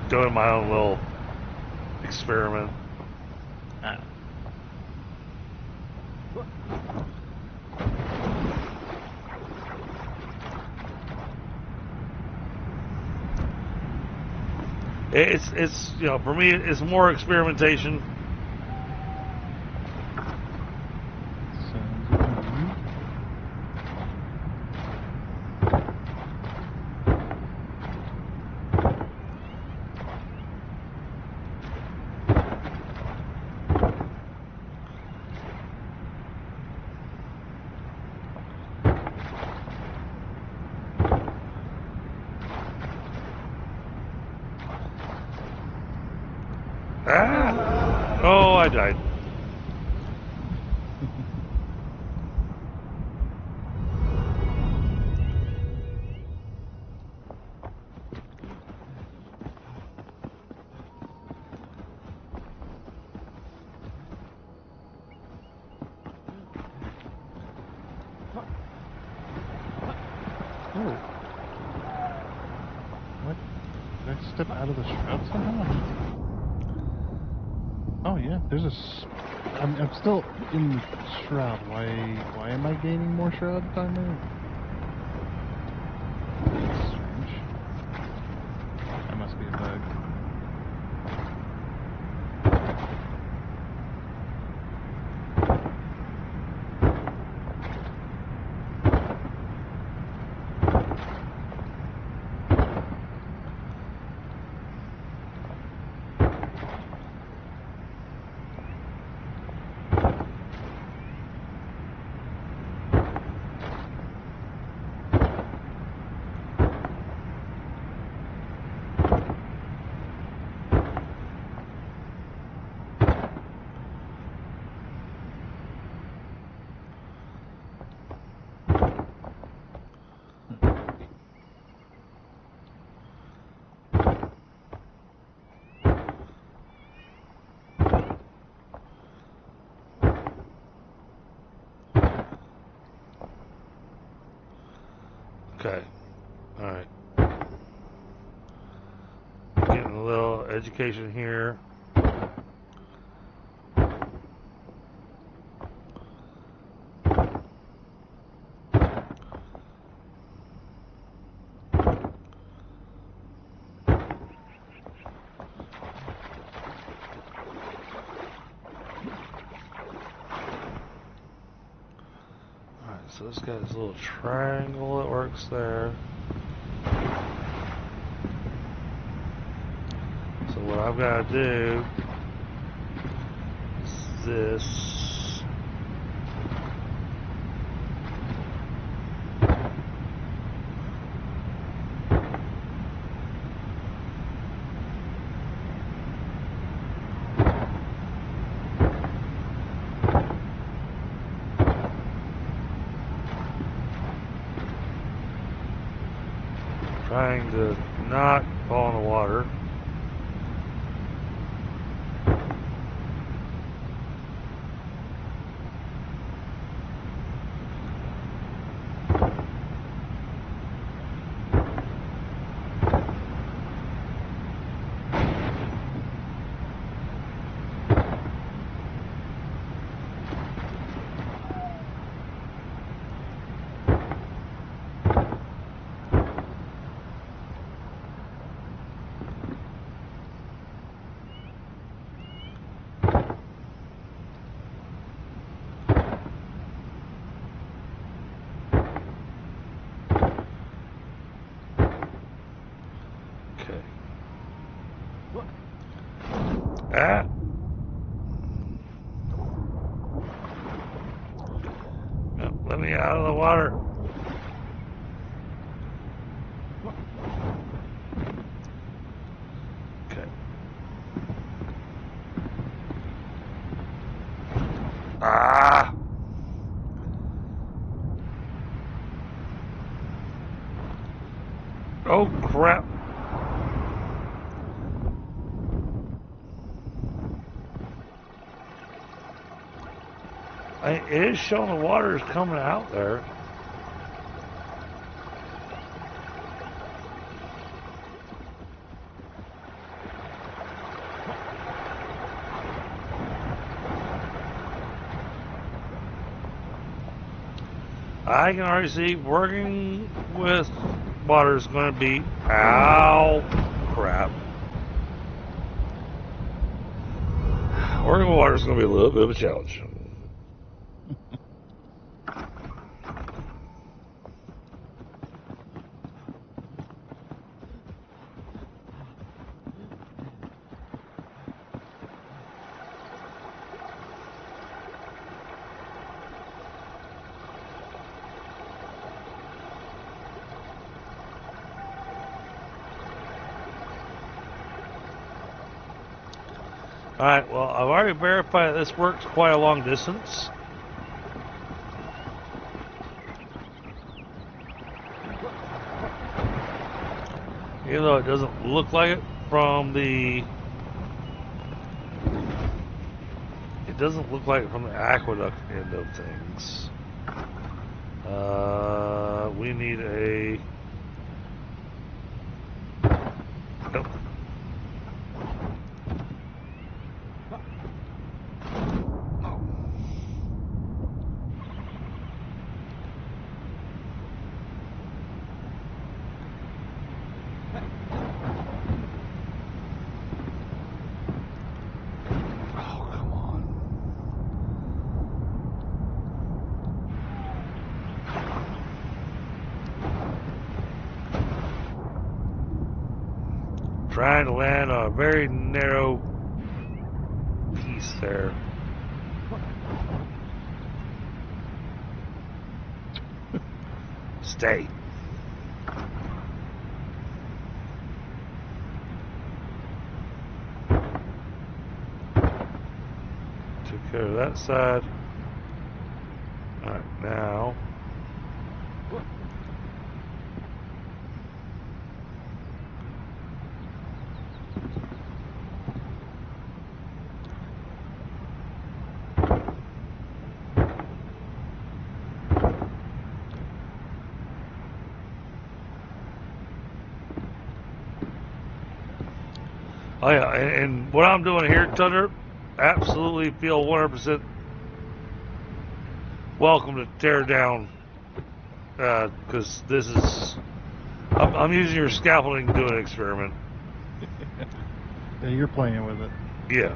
Doing my own little experiment. It's you know, for me it's more experimentation. Ah! Oh, I died. Oh. What? Did I step out of the shroud somehow? Oh yeah, there's I'm still in the shroud. Why am I gaining more shroud time there? That's strange. That must be a bug. Okay. Alright. Getting a little education here. So this guy's a little triangle that works there. So what I've got to do is this. Trying to not fall in the water. Ah. No, let me out of the water. crap. It is showing the water is coming out there. I can already see working with water is going to be, ow, crap. Working with water is going to be a little bit of a challenge. Alright, well, I've already verified that this works quite a long distance. Even though it doesn't look like it from the... It doesn't look like it from the aqueduct end of things. We need a... Nope. Trying to land on a very narrow piece there. Stay. Took care of that side. Alright, now. Oh yeah, and what I'm doing here, Thunder, absolutely feel 100% welcome to tear down, because this is, I'm using your scaffolding to do an experiment. Yeah, you're playing with it. Yeah.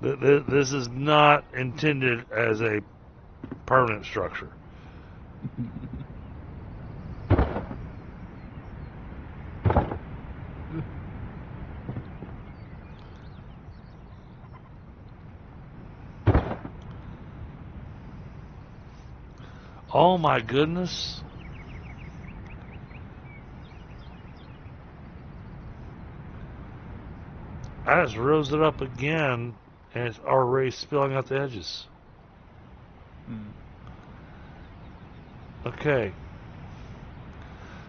This is not intended as a permanent structure. Oh my goodness. I just rose it up again and it's already spilling out the edges. Okay.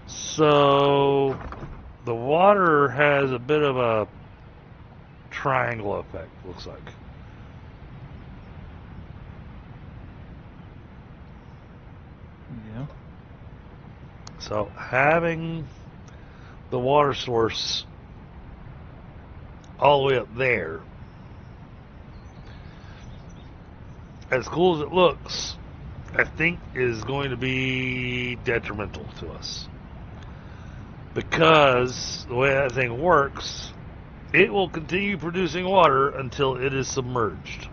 So the water has a bit of a triangle effect, looks like. Yeah. So having the water source all the way up there, as cool as it looks, I think is going to be detrimental to us. Because the way that thing works, it will continue producing water until it is submerged.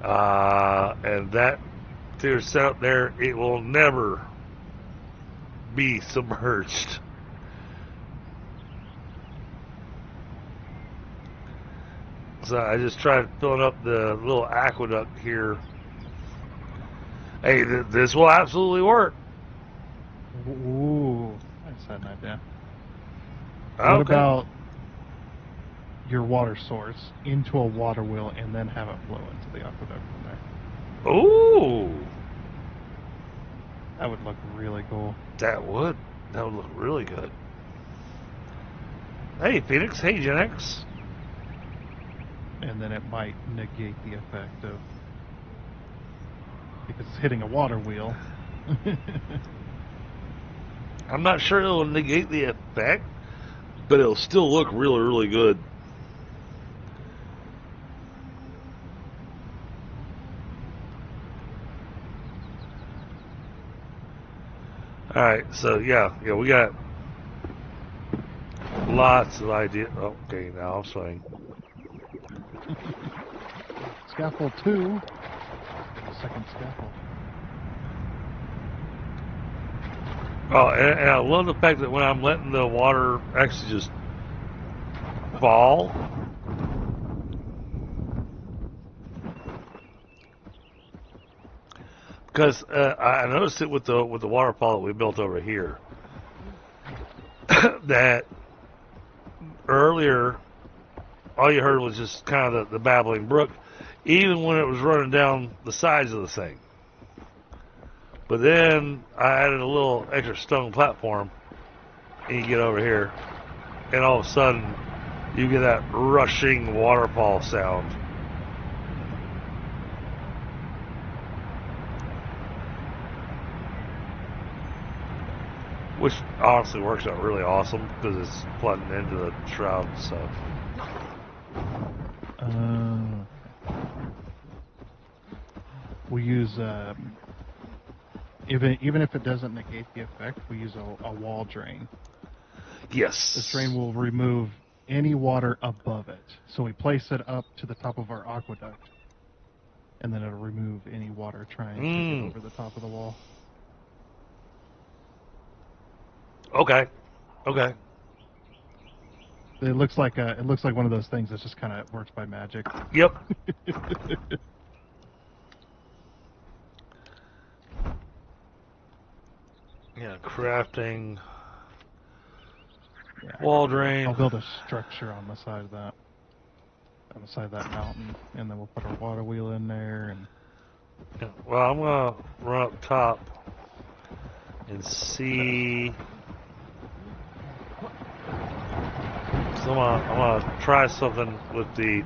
And that their setup there, it will never be submerged. So I just tried filling up the little aqueduct here. Hey, this will absolutely work. Ooh, I just had an idea. Okay. What about your water source into a water wheel and then have it flow into the aqueduct from there. Ooh, That would look really cool. that would look really good. Hey, Phoenix. Hey, Gen X. And then it might negate the effect of, because it's hitting a water wheel. I'm not sure it'll negate the effect, but it'll still look really, really good. Alright, so yeah, we got lots of ideas. Okay, now I'm swaying. Scaffold 2. The second scaffold. Oh, and I love the fact that when I'm letting the water actually just fall, because I noticed it with the waterfall that we built over here, that earlier all you heard was just kind of the babbling brook, even when it was running down the sides of the thing. But then I added a little extra stone platform, and you get over here, and all of a sudden you get that rushing waterfall sound. Which honestly works out really awesome because it's flooding into the shroud and stuff. We use even if it doesn't negate the effect, we use a wall drain. Yes. This drain will remove any water above it. So we place it up to the top of our aqueduct, and then it'll remove any water trying to get over the top of the wall. Okay. Okay. It looks like one of those things that just kind of works by magic. Yep. Yeah, crafting. Yeah, Wall drain. I'll build a structure on the side of that, mountain, and then we'll put our water wheel in there. And Yeah, well, I'm gonna run up top and see. So I'm gonna try something with the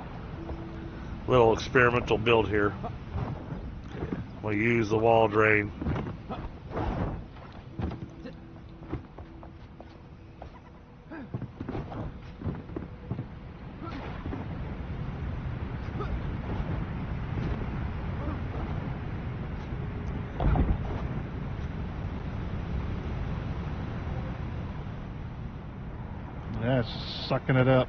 little experimental build here. I'm gonna use the wall drain. yeah, it's sucking it up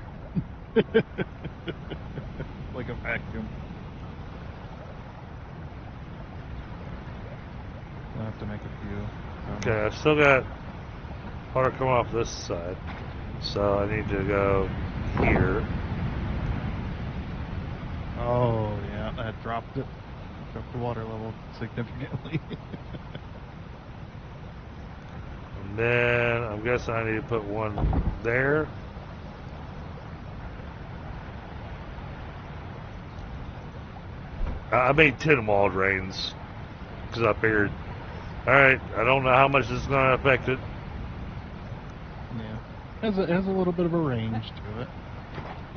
like a vacuum. I'll have to make a few. Okay, I've still got water coming off this side, so I need to go here. Oh yeah, that dropped it. Dropped the water level significantly. And then I'm guessing I need to put one there. I made 10 wall drains because I figured, alright, I don't know how much this is going to affect it. Yeah, it has a little bit of a range to it.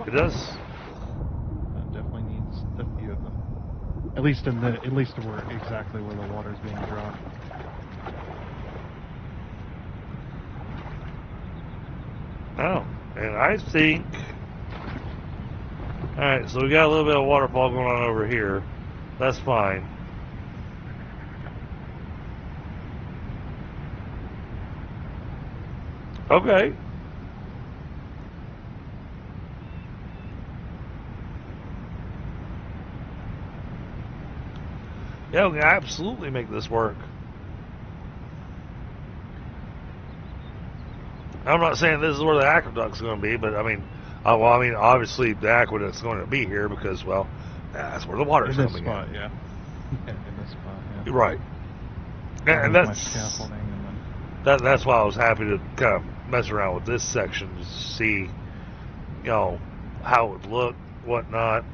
It does. It definitely needs a few of them. At least where exactly where the water's being dropped. Oh, and I think... Alright, so we got a little bit of waterfall going on over here. That's fine. Okay. Yeah, we can absolutely make this work. I'm not saying this is where the aqueduct's going to be, but I mean, obviously the aqueduct's going to be here because, well, that's where the water's In this coming spot, in. yeah. In this spot, yeah. Right. And My that's scaffolding and then... that's why I was happy to kind of mess around with this section to see, how it would look, whatnot.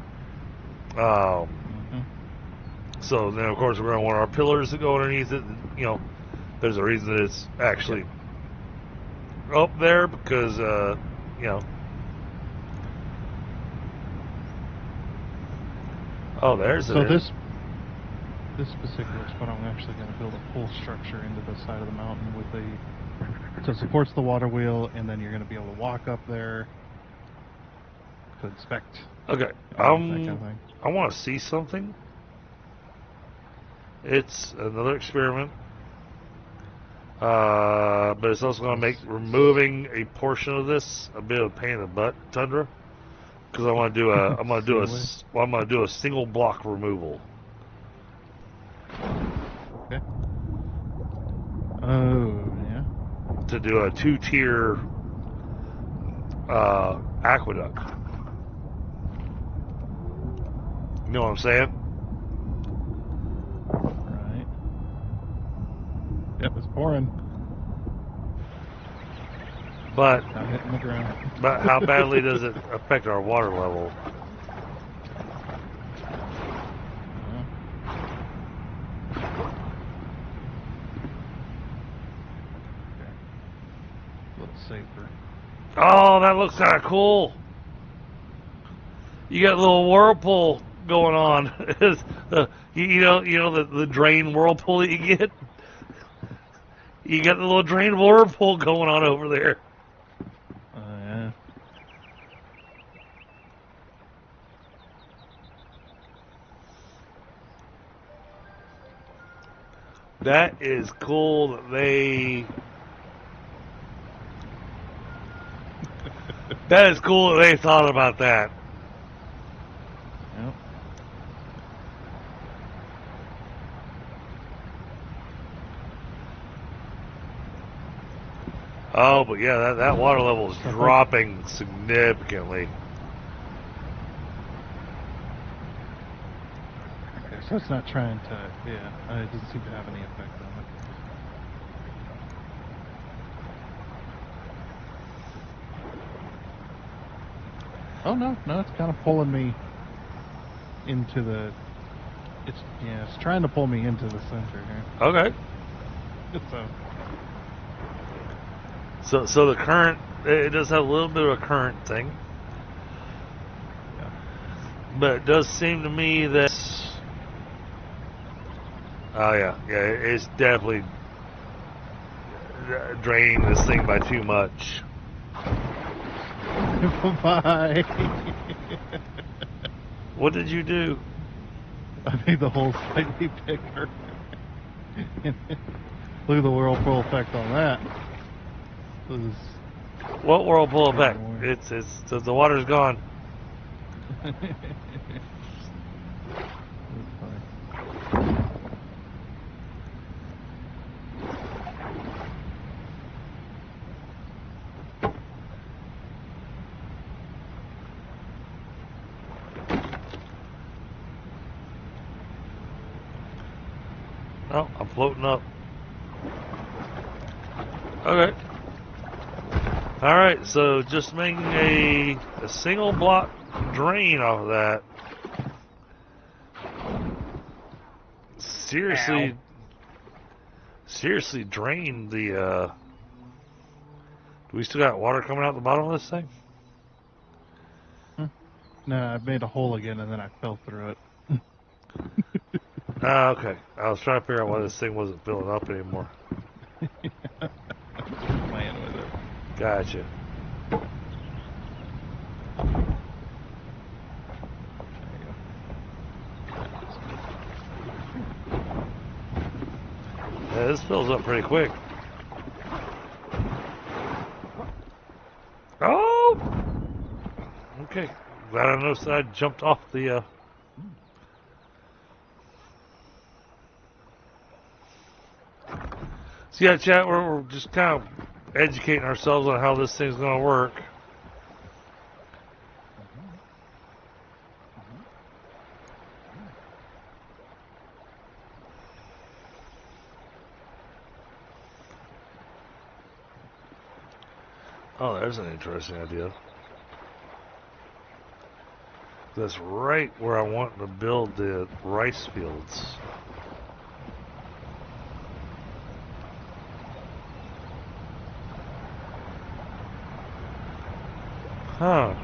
So then, of course, we're going to want our pillars to go underneath it. You know, there's a reason that it's actually up there because, you know. Oh, there's it. So this particular spot, I'm actually going to build a full structure into the side of the mountain with so it supports the water wheel, and then you're going to be able to walk up there to inspect. Okay, that kind of thing. I want to see something. It's another experiment, but it's also going to make removing a portion of this a bit of a pain in the butt, Tundra, because I want to do a I'm going to do a single block removal. Okay. Oh yeah. To do a 2-tier aqueduct. You know what I'm saying? Right. Yep, it's pouring. But Not hitting the ground. But how badly does it affect our water level? A little safer. Oh, that looks kind of cool. You got a little whirlpool going on. you know the drain whirlpool that you get. You got the little drain whirlpool going on over there. Yeah. That is cool that they. That is cool that they thought about that. Yep. Oh, but yeah, that water level is dropping significantly. Okay, so it's not trying to. Yeah, it doesn't seem to have any effect on it. Oh no, it's kind of pulling me into the. It's trying to pull me into the center here. Okay. So the current, it does have a little bit of a current thing. Yeah. But it does seem to me that, oh yeah, it's definitely draining this thing by too much. Bye. What did you do? I made the hole slightly bigger. Look at the whirlpool effect on that. What whirlpool effect? It's the water's gone. Oh, I'm floating up. Okay. Alright, so just making a single block drain off of that. Seriously drain the, do we still got water coming out the bottom of this thing? No, I made a hole again and then I fell through it. Okay. I was trying to figure out why this thing wasn't filling up anymore. Playing with it. Gotcha. Yeah, this fills up pretty quick. Oh! Okay. Glad I noticed that I jumped off the, So yeah, chat, we're just kind of educating ourselves on how this thing's going to work. Oh, there's an interesting idea. That's right where I want to build the rice fields. Huh.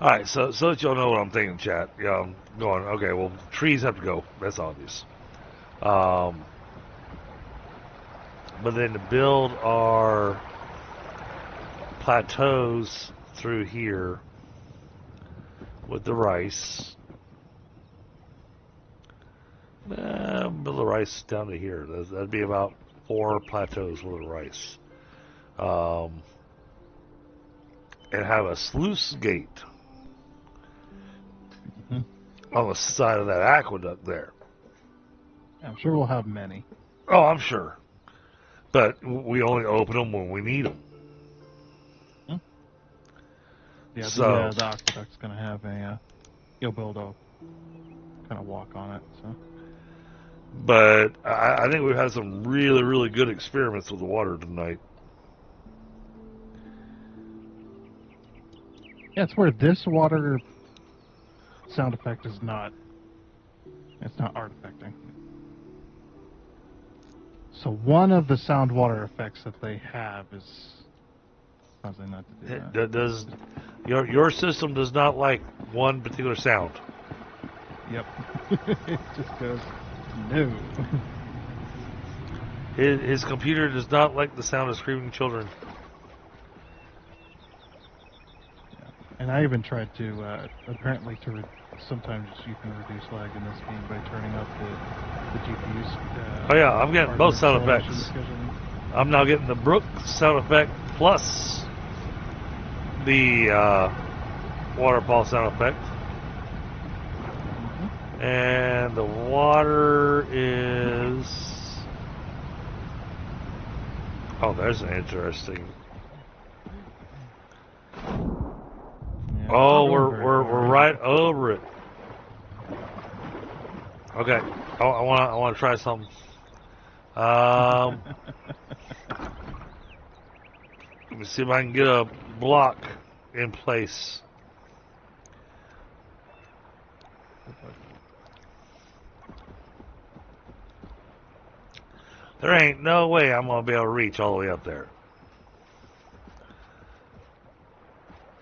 Alright, so that y'all know what I'm thinking, chat. Yeah, I'm going, okay, well, trees have to go. That's obvious. But then to build our plateaus through here with the rice. Build the rice down to here. That'd be about 4 plateaus with the rice. And have a sluice gate on the side of that aqueduct there. I'm sure we'll have many. Oh, I'm sure. But we only open them when we need them. Yeah, So, the aqueduct's going to have a, you'll build a kind of walk on it, so. but I think we've had some really, really good experiments with the water tonight. Yeah, it's where this water sound effect is not, it's not artifacting. So one of the sound water effects that they have is causing not to do that. Does your system does not like one particular sound? Yep. It just goes, no. His computer does not like the sound of screaming children. Yeah. And I even tried to, apparently sometimes you can reduce lag in this game by turning up the GPU's. Oh yeah, I'm getting both sound acceleration effects. scheduling. I'm now getting the Brook sound effect plus the waterfall sound effect. And the water is... Oh, there's an interesting... Yeah, Oh, it's not going very we're far. right over it. Okay, I want to try something. Let me see if I can get a block in place. There ain't no way I'm gonna be able to reach all the way up there.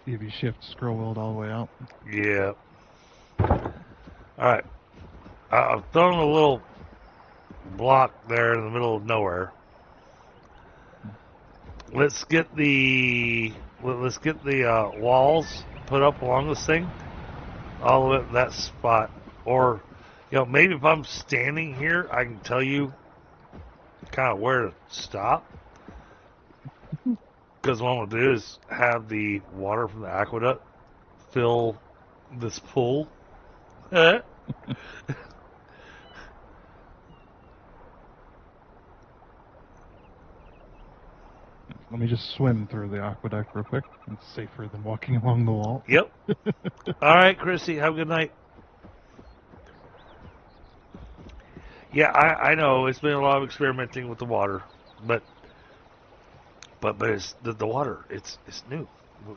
If you shift scroll wheel all the way out. Yeah. Alright. I've thrown a little block there in the middle of nowhere. Let's get the walls put up along this thing, all the way up to that spot. Or, maybe if I'm standing here, I can tell you kind of where to stop. Because what I'm gonna do is have the water from the aqueduct fill this pool. Let me just swim through the aqueduct real quick. It's safer than walking along the wall. Yep. All right, Chrissy, have a good night. Yeah, I know it's been a lot of experimenting with the water, but it's the water. It's new.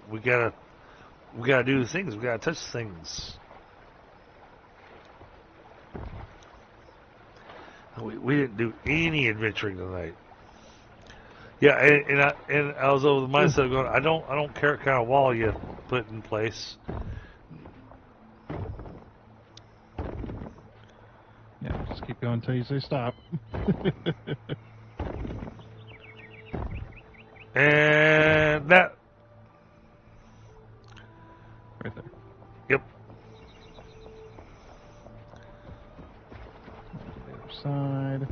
We gotta do the things. We gotta touch things. We didn't do any adventuring tonight. Yeah, and I was over the mindset of going, I don't care what kind of wall you put in place. Yeah, just keep going until you say stop. And that. Right there. Yep. The other side.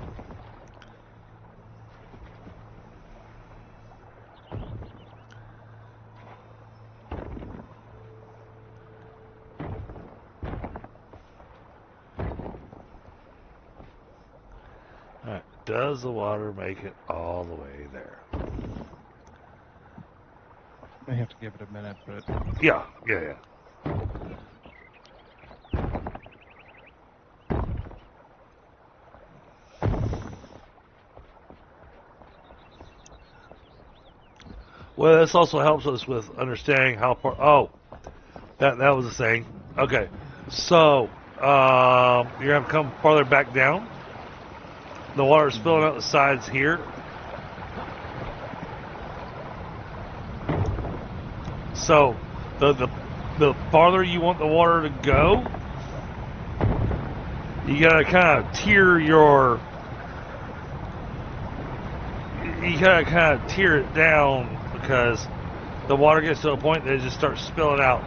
Alright, does the water make it all the way there? I have to give it a minute, but Yeah. Well, this also helps us with understanding how far. Oh, that was the thing. Okay, so you're gonna come farther back down. The water's spilling out the sides here. So the farther you want the water to go, you gotta kind of tier your. You gotta kind of tier it down because the water gets to a point that it just starts spilling out.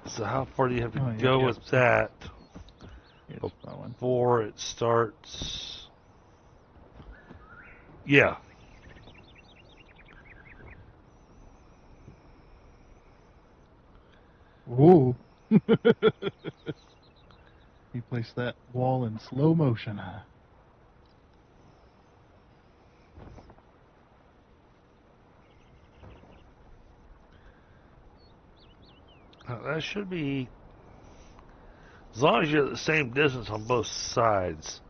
So how far do you have to go with that before it starts? Yeah. Ooh. He placed that wall in slow motion. That should be, as long as you're at the same distance on both sides.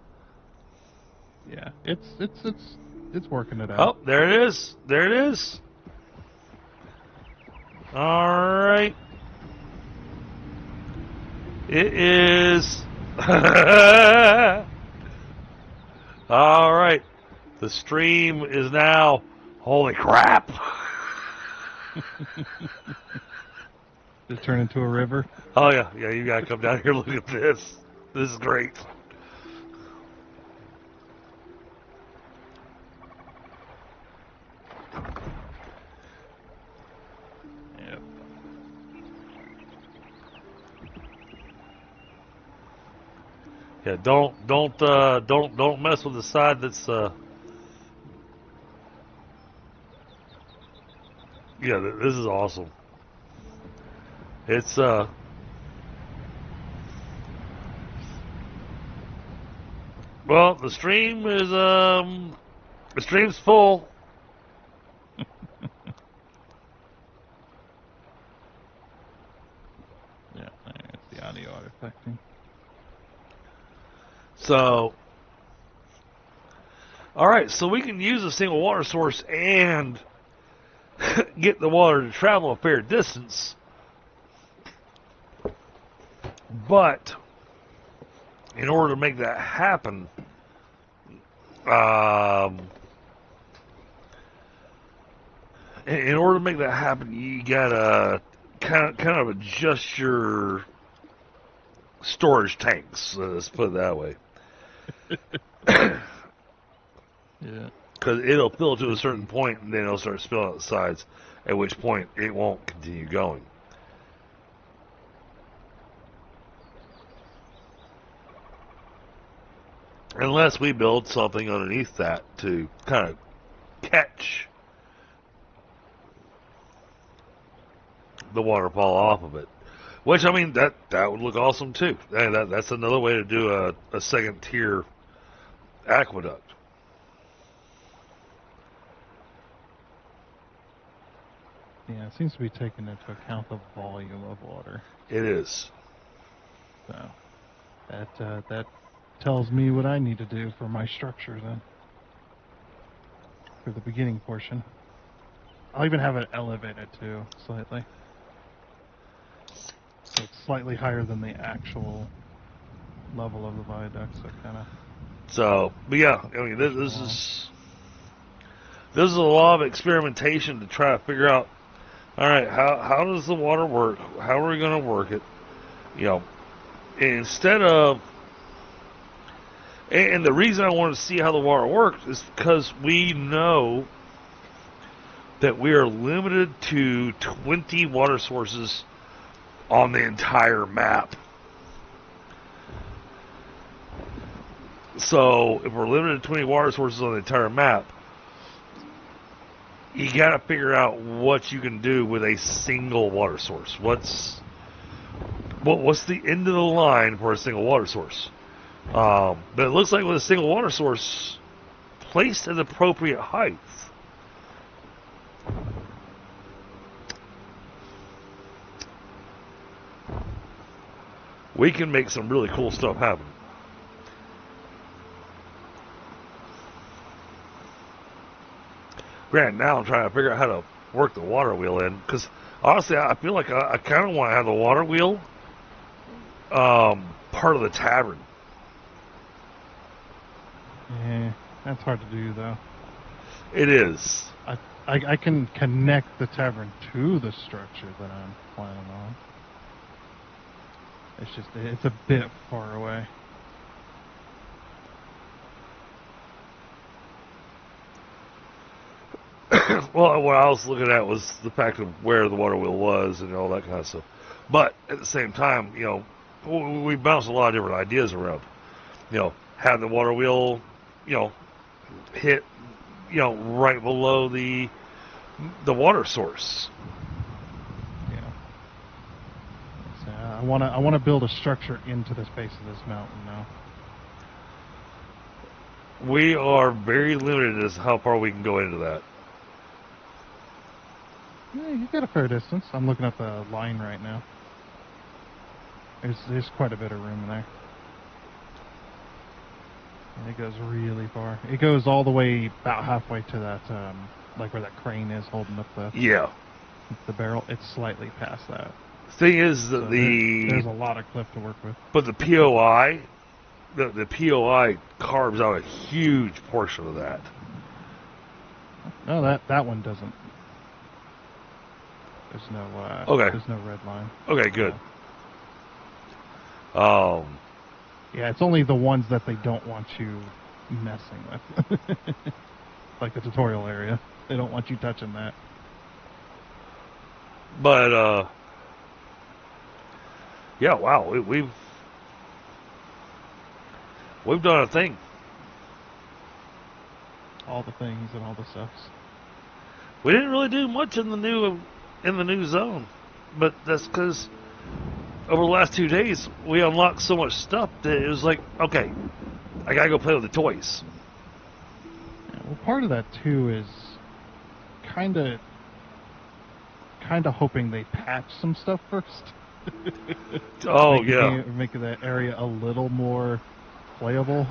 Yeah, it's working it out. Oh, there it is. There it is. All right. It is. All right. The stream is now. Holy crap. Did it turn into a river? Oh, yeah. Yeah, you got to come down here and look at this. This is great. Yep. Yeah, don't mess with the side that's yeah, this is awesome. It's well, the stream's full. Yeah, it's the audio artifacting. So, all right, so we can use a single water source and get the water to travel a fair distance. But in order to make that happen, you gotta kind of adjust your storage tanks. Let's put it that way. Yeah. Because it'll fill to a certain point, and then it'll start spilling out the sides. At which point, it won't continue going. Unless we build something underneath that to kind of catch the waterfall off of it. Which, I mean, that would look awesome too. And that's another way to do a second tier aqueduct. Yeah, it seems to be taking into account the volume of water. It is. So that tells me what I need to do for my structure then. For the beginning portion. I'll even have it elevated too, slightly. So it's slightly higher than the actual level of the viaduct, so kind of. So, but yeah, I mean, this is a lot of experimentation to try to figure out. All right, how does the water work? How are we going to work it? You know, instead of, and the reason I want to see how the water works is because we know that we are limited to 20 water sources on the entire map. So if we're limited to 20 water sources on the entire map, you got to figure out what you can do with a single water source. What's the end of the line for a single water source? But it looks like with a single water source placed at the appropriate height, we can make some really cool stuff happen. Granted, now I'm trying to figure out how to work the water wheel in, because honestly, I feel like I kind of want to have the water wheel part of the tavern. Yeah, that's hard to do though. It is. I can connect the tavern to the structure that I'm planning on. It's a bit far away. Well, what I was looking at was the fact of where the water wheel was and all that kind of stuff. But at the same time, we bounced a lot of different ideas around. Have the water wheel, hit, right below the water source. Yeah. So I want to build a structure into the base of this mountain now. We are very limited as to how far we can go into that. Yeah, you got a fair distance. I'm looking at the line right now. There's quite a bit of room in there. And it goes really far. It goes all the way about halfway to that, like where that crane is holding up the barrel. It's slightly past that. Thing is that So there's a lot of cliff to work with. But the POI, the POI carves out a huge portion of that. No, that one doesn't. There's no okay. There's no red line. Okay, good. Yeah, it's only the ones that they don't want you messing with. Like the tutorial area. They don't want you touching that. But yeah, wow, we've done a thing. All the things and all the stuffs. We didn't really do much in the new zone, but that's because over the last 2 days we unlocked so much stuff that it was like, okay, I gotta go play with the toys. Yeah, well, part of that too is kind of hoping they patch some stuff first. Oh yeah, making that area a little more playable.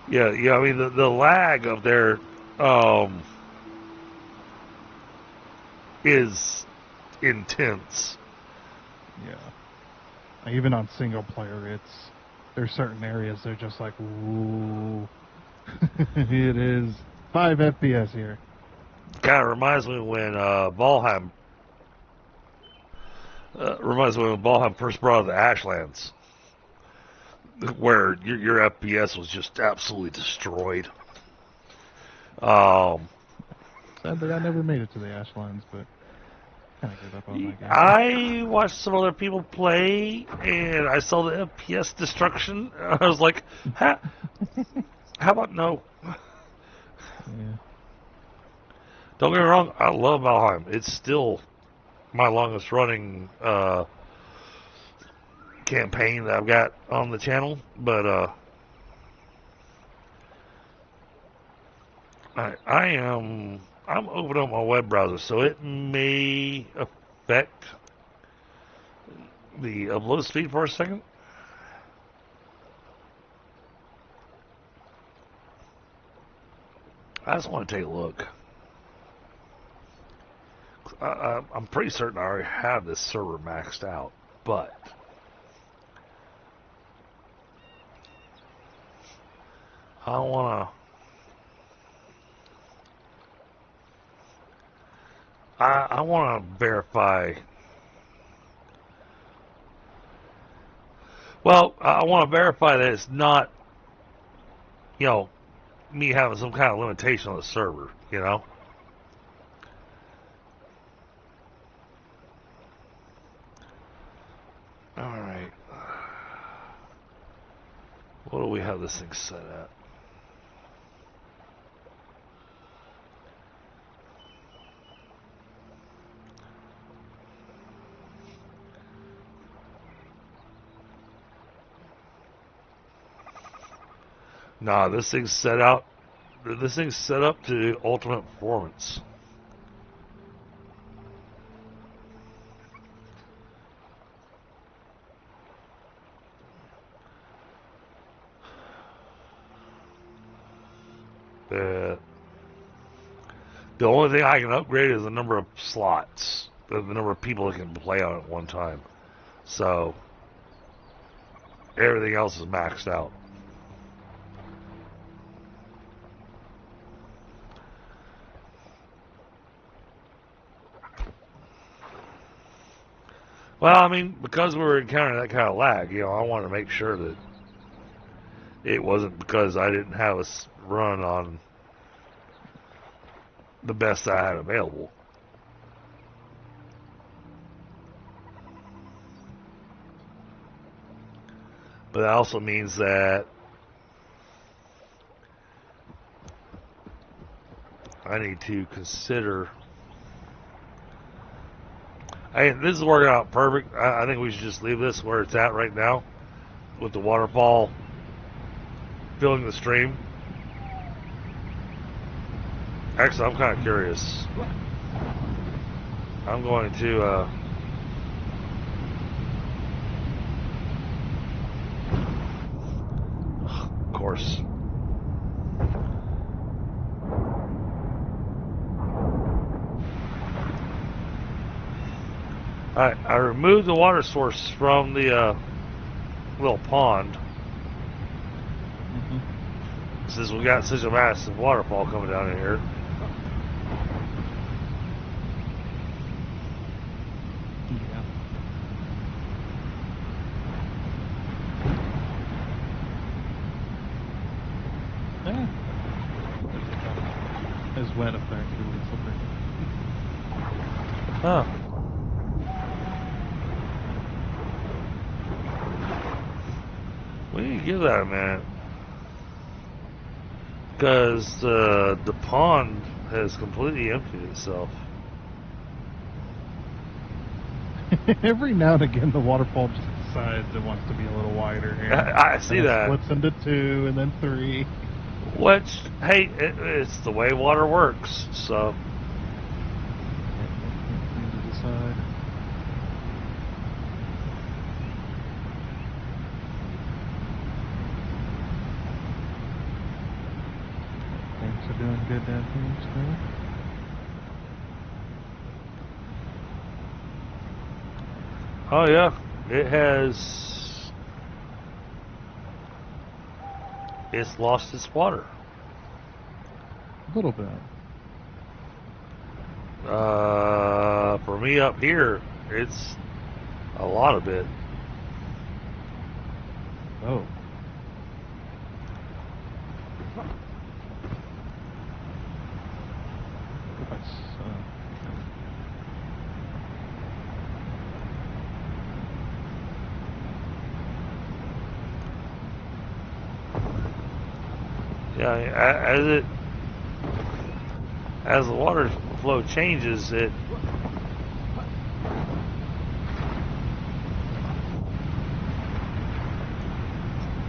Yeah. I mean the lag of their is intense. Yeah. Even on single player, there's certain areas they're just like, ooh, it is 5 FPS here. Kind of reminds me when Valheim. Reminds me when Valheim first brought out the Ashlands, where your FPS was just absolutely destroyed. Sadly, I never made it to the Ashlands, but kind of gave up on that game. I watched some other people play, and I saw the FPS destruction. I was like, how about no? Yeah. Don't get me wrong, I love Valheim. It's still my longest running campaign that I've got on the channel, but I'm opening up my web browser, so it may affect the upload speed for a second. I just want to take a look. I'm pretty certain I already have this server maxed out, but I want to verify. Well, I want to verify that it's not, me having some kind of limitation on the server, Alright. What do we have this thing set at? Nah, this thing's set up to ultimate performance. The only thing I can upgrade is the number of slots, the number of people that can play on it at one time. So everything else is maxed out. Well, I mean, because we were encountering that kind of lag, I wanted to make sure that it wasn't because I didn't have a run on the best I had available. But that also means that I need to consider. Hey, this is working out perfect. I think we should just leave this where it's at right now, with the waterfall filling the stream. Actually, I'm kind of curious. I'm going to of course. I removed the water source from the little pond. Since we got such a massive waterfall coming down in here. Yeah. It's wet up there too. It's slippery. Huh. We need to give that a minute. Because the pond has completely emptied itself. Every now and again, the waterfall just decides it wants to be a little wider here. I see and it that. splits into 2 and then 3. Which, hey, it's the way water works, so. To decide. Things are doing good down here still. Oh yeah, it has. It's lost its water. A little bit. For me up here, it's a lot of it. Oh. Yeah, as the water flow changes, it.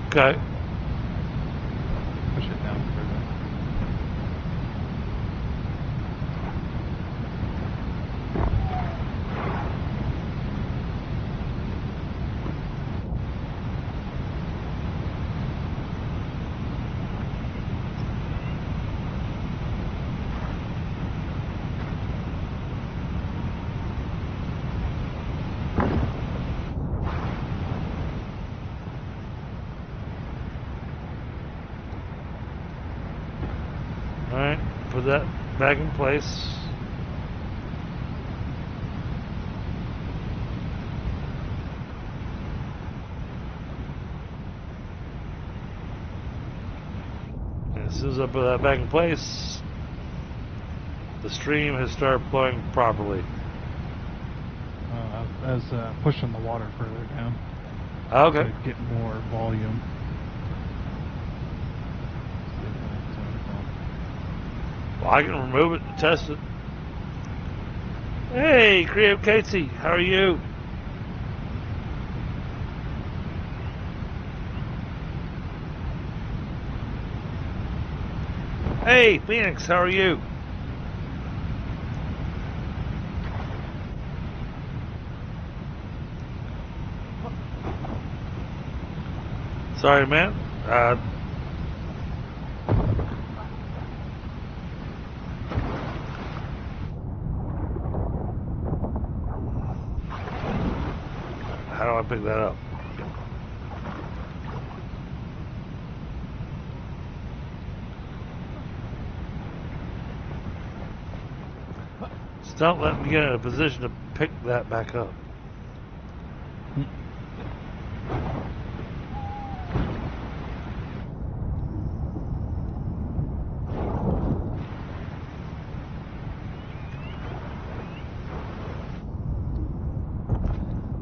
Okay. Push it down further. Alright, put that back in place. And as soon as I put that back in place, the stream has started flowing properly. I was pushing the water further down. Okay. To get more volume. Well, I can remove it and test it. Hey, Creative Casey, how are you? Hey, Phoenix, how are you? Sorry, man. to pick that up. Don't let me get in a position to pick that back up.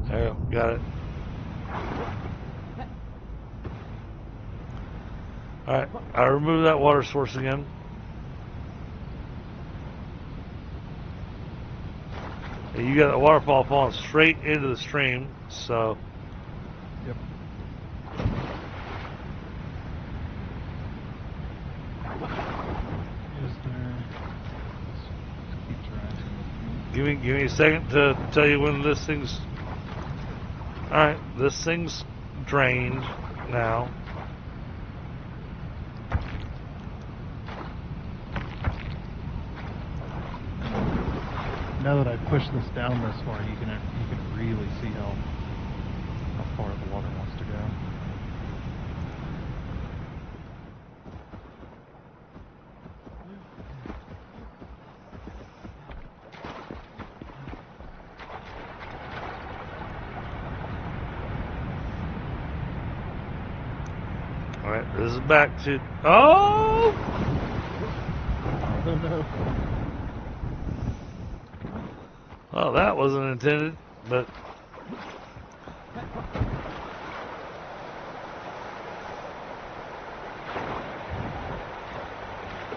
There you go, got it. Alright, I removed that water source again. You got a waterfall falling straight into the stream, so. Yep. Is there? Let's keep trying. Give me a second to tell you when this thing's. Alright, this thing's drained now. Now that I pushed this down this far, you can really see how far the water wants to go. All right, this is back to. Oh! Oh no. Well, that wasn't intended, but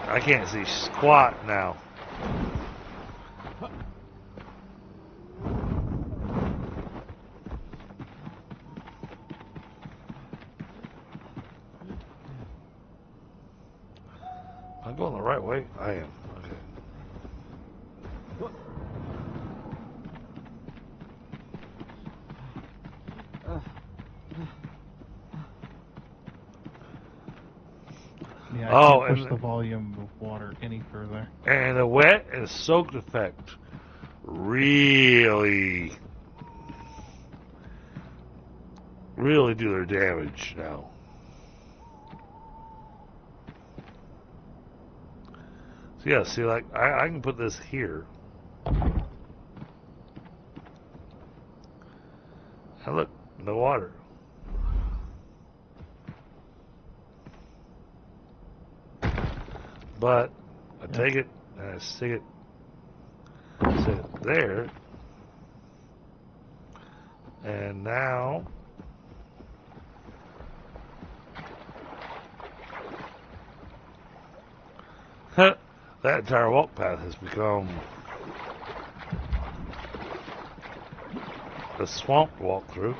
I can't see squat now. I'm going the right way. I am. Okay. Yeah, I Oh, can't push and the volume of water any further. And the wet and soaked effect really do their damage now. So yeah, see, like I can put this here. And look, no water. But I take it and I stick it there, and now that entire walk path has become a swamp walkthrough.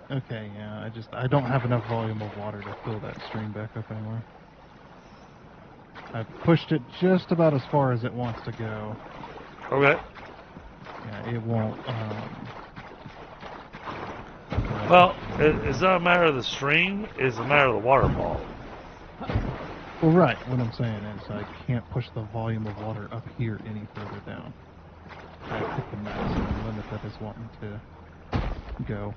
Okay, yeah, I don't have enough volume of water to fill that stream back up anymore. I've pushed it just about as far as it wants to go. Okay. Yeah, it won't. Well, it's not a matter of the stream, it's a matter of the waterfall. Well, right. What I'm saying is I can't push the volume of water up here any further down. I've hit the maximum limit that is wanting to go.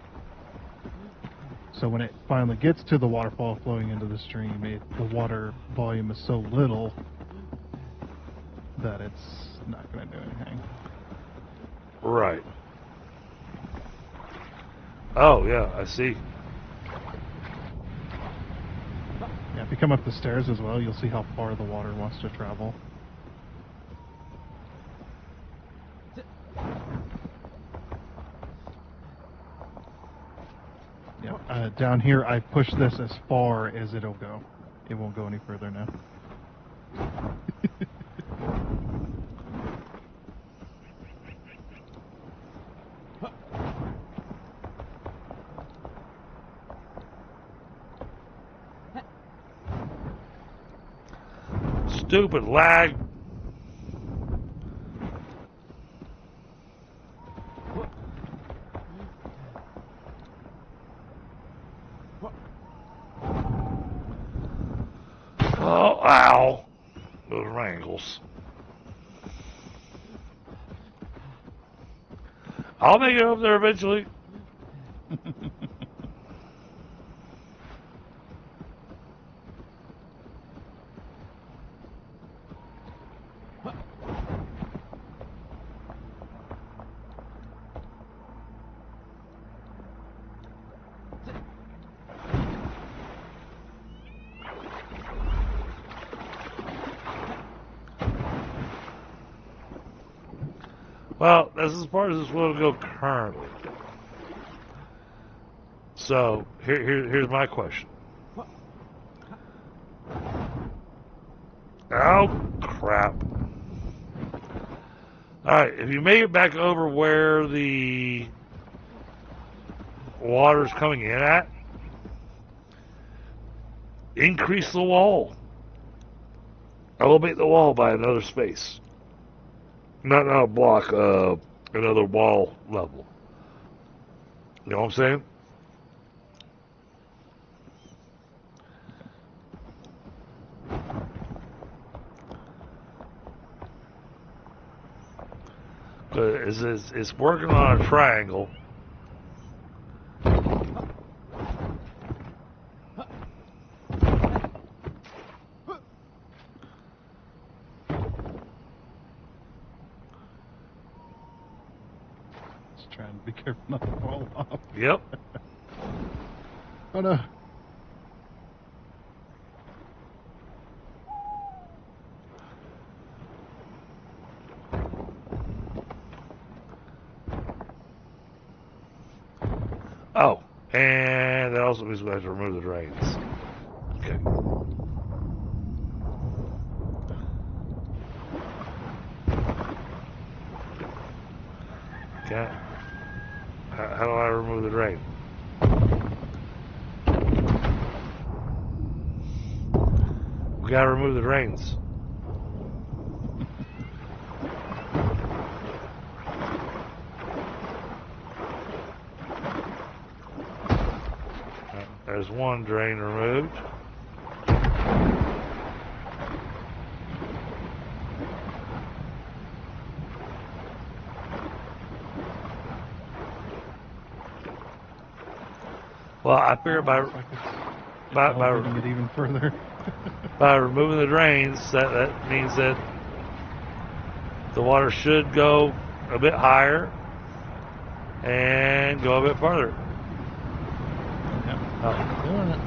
So when it finally gets to the waterfall flowing into the stream, the water volume is so little that it's not going to do anything. Right. Oh, yeah, I see. Yeah, if you come up the stairs as well, you'll see how far the water wants to travel. Yeah, down here I push this as far as it'll go. It won't go any further now. Stupid lag. Oh, ow. Those wrangles. I'll make it up there eventually. Well, that's as far as this will go currently. So, here's my question. Oh, crap. Alright, if you make it back over where the water's coming in at, increase the wall. Elevate the wall by another space. Not a block, another wall level. You know what I'm saying? It's working on a triangle. Trying to be careful not to fall off. Yep. Oh no. Oh, and that also means we have to remove the drains. Okay. Okay. How do I remove the drain? We gotta remove the drains. There's one drain removed. Well, I figure by moving it even further. by removing the drains, that means that the water should go a bit higher and go a bit farther. Yeah, it's doing it.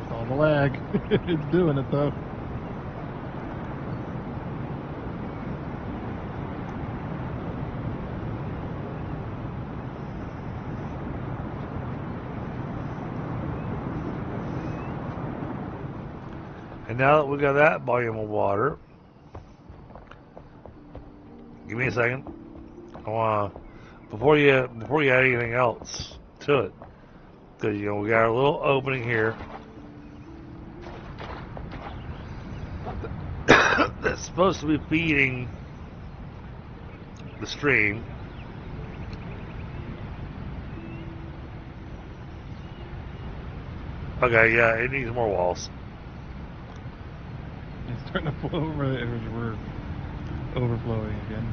With all the lag, it's doing it though. And now that we got that volume of water, give me a second. I wanna before you add anything else to it, because you know we got a little opening here that's supposed to be feeding the stream. Okay, yeah, it needs more walls. It's starting to flow over. We're overflowing again.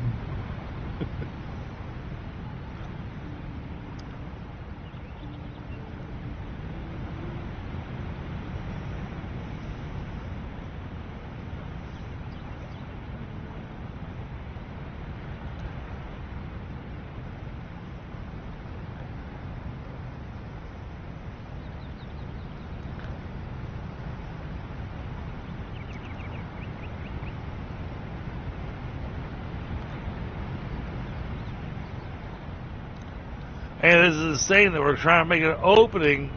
And this is saying that we're trying to make an opening.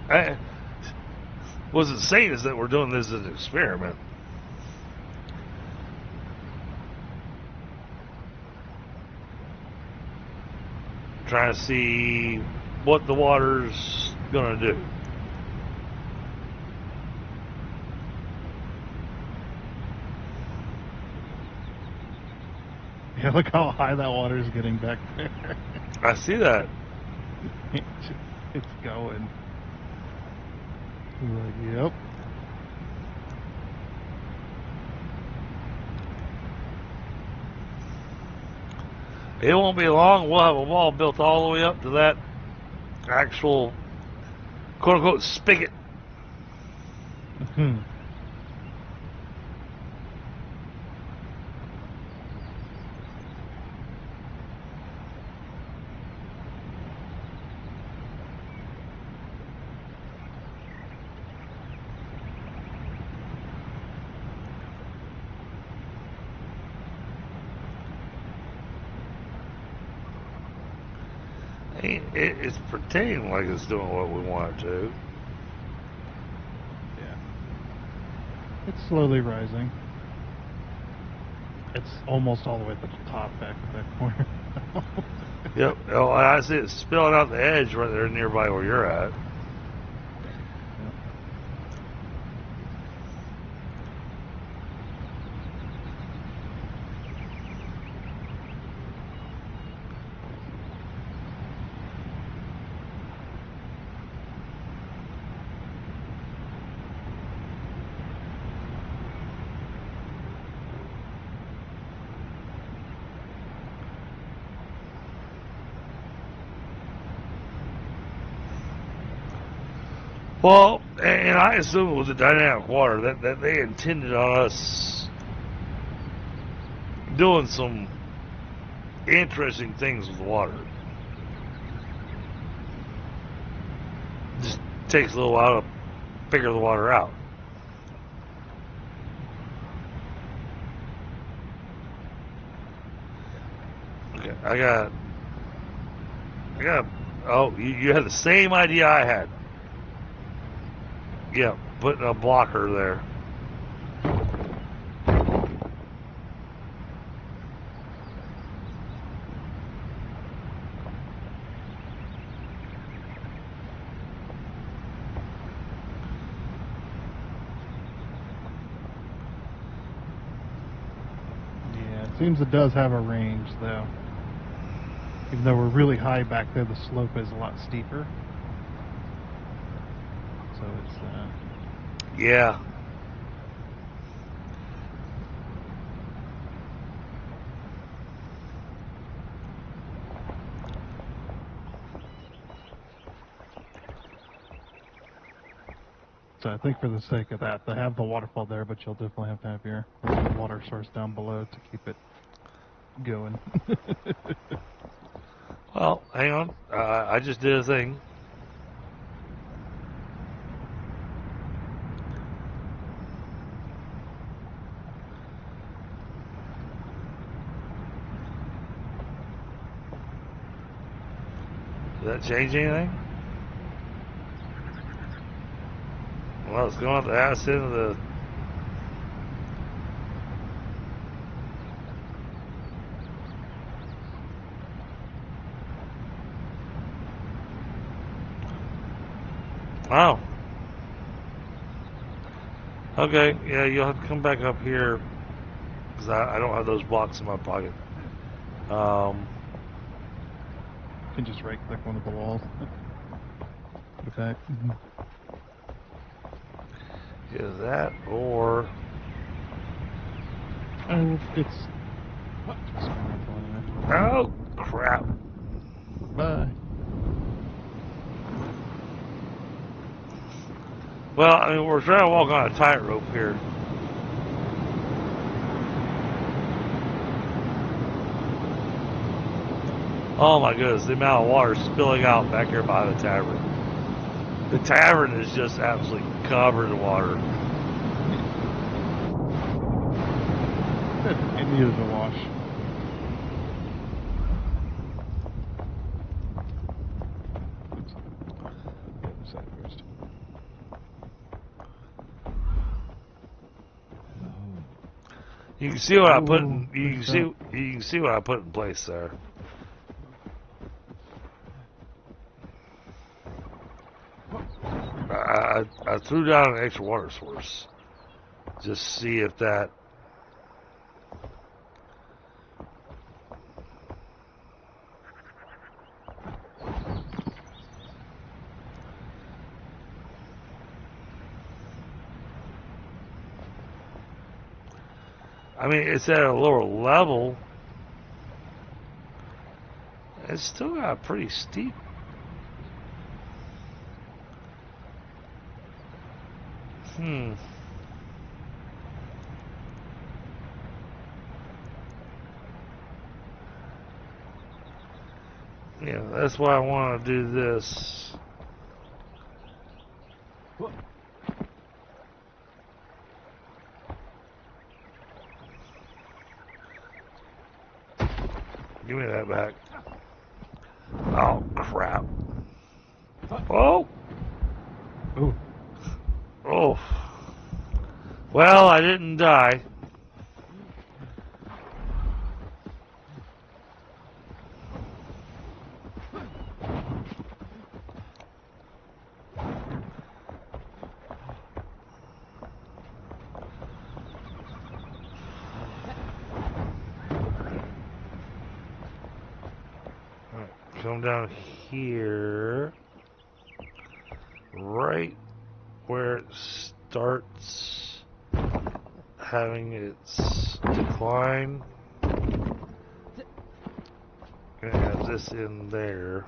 What it's saying is that we're doing this as an experiment. Trying to see what the water's gonna do. Yeah, look how high that water is getting back there. I see that. It's going. Like, yep. It won't be long. We'll have a wall built all the way up to that actual quote-unquote spigot. Hmm. It's pretending like it's doing what we want it to. Yeah. It's slowly rising. It's almost all the way to the top back of that corner. Yep. Oh, I see it spilling out the edge right there nearby where you're at. Well, and I assume it was a dynamic water that they intended on us doing some interesting things with the water. Just takes a little while to figure the water out. Okay, I got. Oh, you had the same idea I had. Yeah, putting a blocker there. Yeah, it seems it does have a range, though. Even though we're really high back there, the slope is a lot steeper. So it's, Yeah. So I think for the sake of that, they have the waterfall there, but you'll definitely have to have your water source down below to keep it going. Well, hang on. I just did a thing. Did that change anything? Well, it's going to the ass end of the... Oh. Okay, yeah, you'll have to come back up here because I don't have those blocks in my pocket. You can just right click one of the walls. Put it back. Either that or... And it's... Oh, crap. Bye. Well, I mean, we're trying to walk on a tightrope here. Oh my goodness, the amount of water spilling out back here by the tavern. The tavern is just absolutely covered in water. It needed a wash. Oops. Side first. You can see what I put. Ooh, You can see what I put in place there. I threw down an extra water source. Just see if that. I mean, it's at a lower level. It's still got pretty steep. Yeah, that's why I want to do this. Give me that back. Oh, crap. Oh! Ooh. Oh. Well, I didn't die. Come down here, right where it starts having its decline. Gonna have this in there.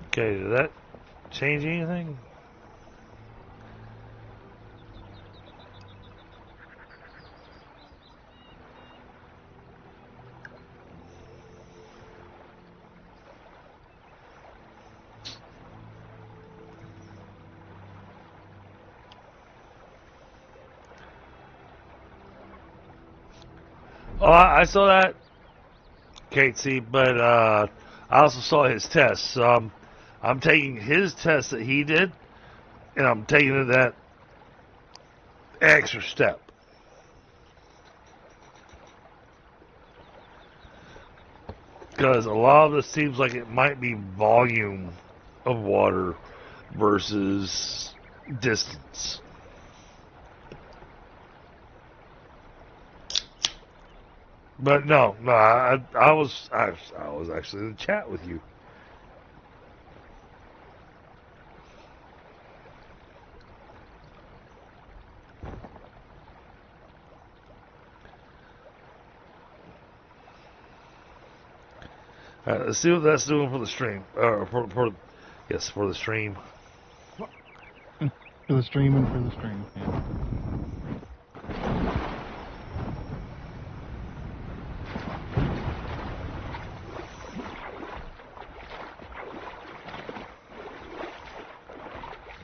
Okay, did that change anything? Oh, I saw that, Casey, but I also saw his test. So I'm taking his test that he did, and I'm taking it that extra step. Because a lot of this seems like it might be volume of water versus distance. But no, I was actually in the chat with you. Let's see what that's doing for the stream. Yes, for the stream. For the stream and for the stream. Yeah.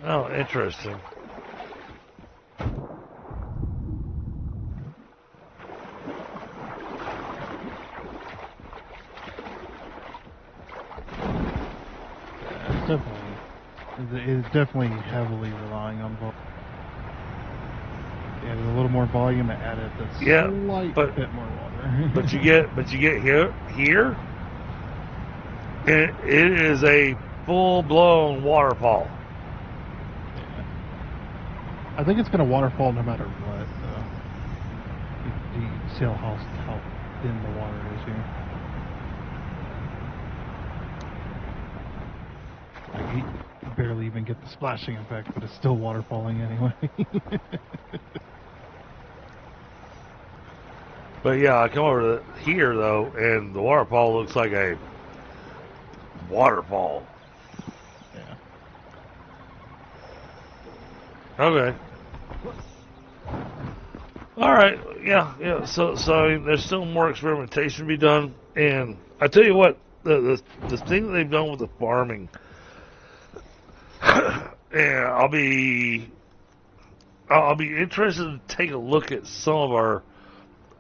Oh, interesting. It's definitely heavily relying on volume. It added a little more volume. It added a slight bit more water. but you get here. It is a full-blown waterfall. I think it's going to waterfall no matter what. You can see how thin the water is here. Like you barely even get the splashing effect, but it's still waterfalling anyway. But yeah, I come over to here though, and the waterfall looks like a waterfall. Yeah. Okay. All right. Yeah. So I mean, there's still more experimentation to be done, and I tell you what, the thing that they've done with the farming, and I'll be interested to take a look at some of our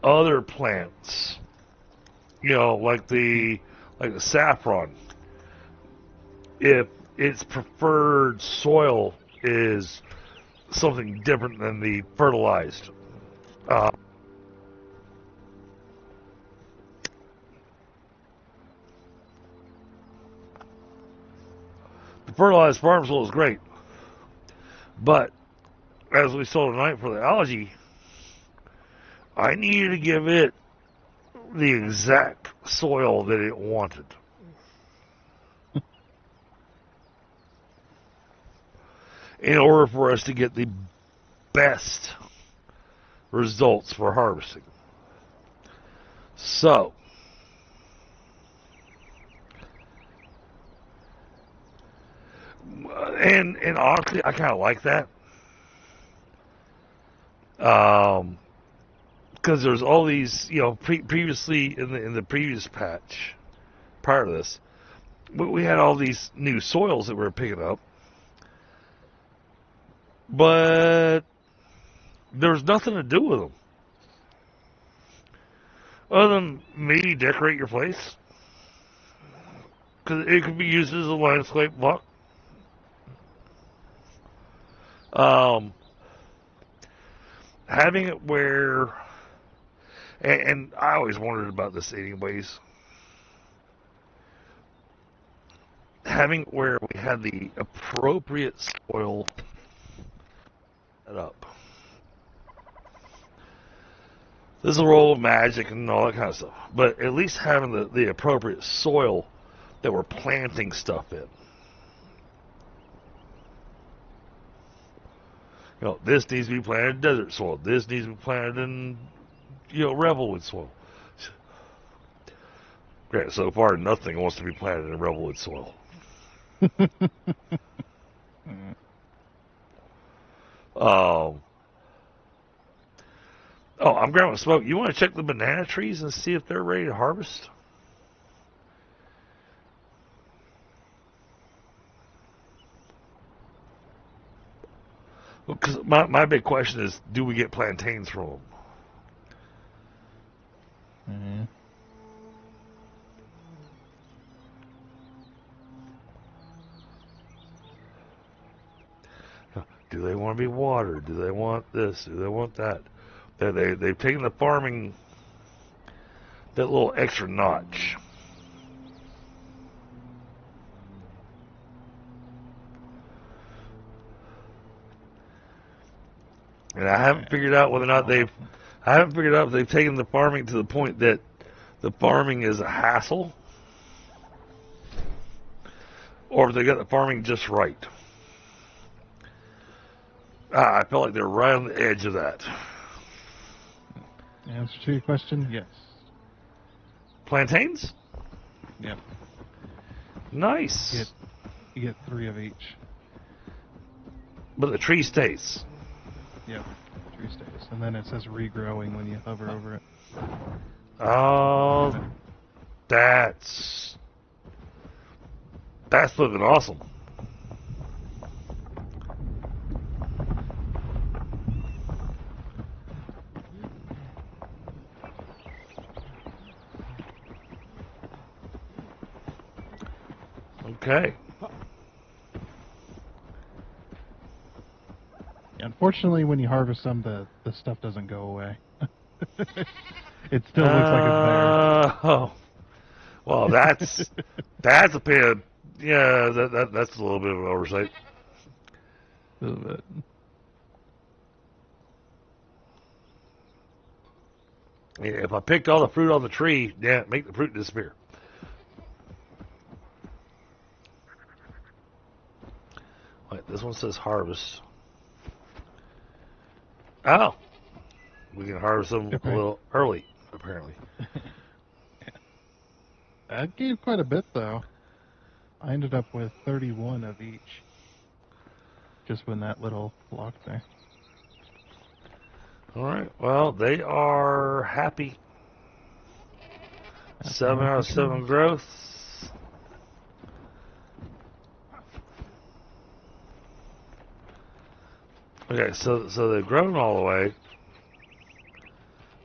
other plants. You know, like the saffron. If its preferred soil is something different than the fertilized. The fertilized farm soil is great, but as we saw tonight for the algae, I needed to give it the exact soil that it wanted. In order for us to get the best results for harvesting. So, and honestly, I kind of like that. Because there's all these, previously in the previous patch, prior to this, we had all these new soils that we were picking up, but there's nothing to do with them other than maybe decorate your place, because it could be used as a landscape block. Having it where, and I always wondered about this anyways, having it where we had the appropriate soil set up. This is a role of magic and all that kind of stuff, but at least having the appropriate soil that we're planting stuff in. This needs to be planted in desert soil. This needs to be planted in, revelwood soil. Great. So far, nothing wants to be planted in revelwood soil. I'm grabbing smoke. You want to check the banana trees and see if they're ready to harvest? Because my big question is, do we get plantains from them? Do they want to be watered? Do they want this? Do they want that? They've taken the farming that little extra notch. And I haven't figured out whether or not I haven't figured out if they've taken the farming to the point that the farming is a hassle, or if they got the farming just right. I feel like they're right on the edge of that. Answer to your question, yes. Plantains? Yep. Nice. You get 3 of each. But the tree stays. Yep, tree stays. And then it says regrowing when you hover over it. Oh, that's looking awesome. Okay. Unfortunately, when you harvest them, the stuff doesn't go away. It still looks like it's there. Oh, well, that's a pain. Yeah, that's a little bit of an oversight. A little bit. Yeah, if I picked all the fruit on the tree, make the fruit disappear. Wait, this one says harvest. Oh, we can harvest them a little early, apparently. That gave quite a bit, though. I ended up with 31 of each. Just when that little block there. All right. Well, they are happy. 7 out of 7 growth. Okay, so they've grown all the way.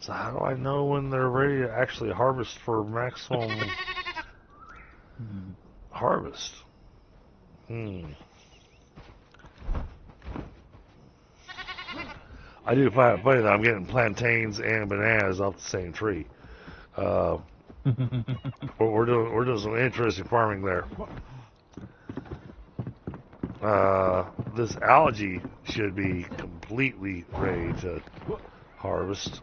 So how do I know when they're ready to actually harvest for maximum harvest? I do find it funny that I'm getting plantains and bananas off the same tree. We're doing some interesting farming there. This algae should be completely ready to harvest.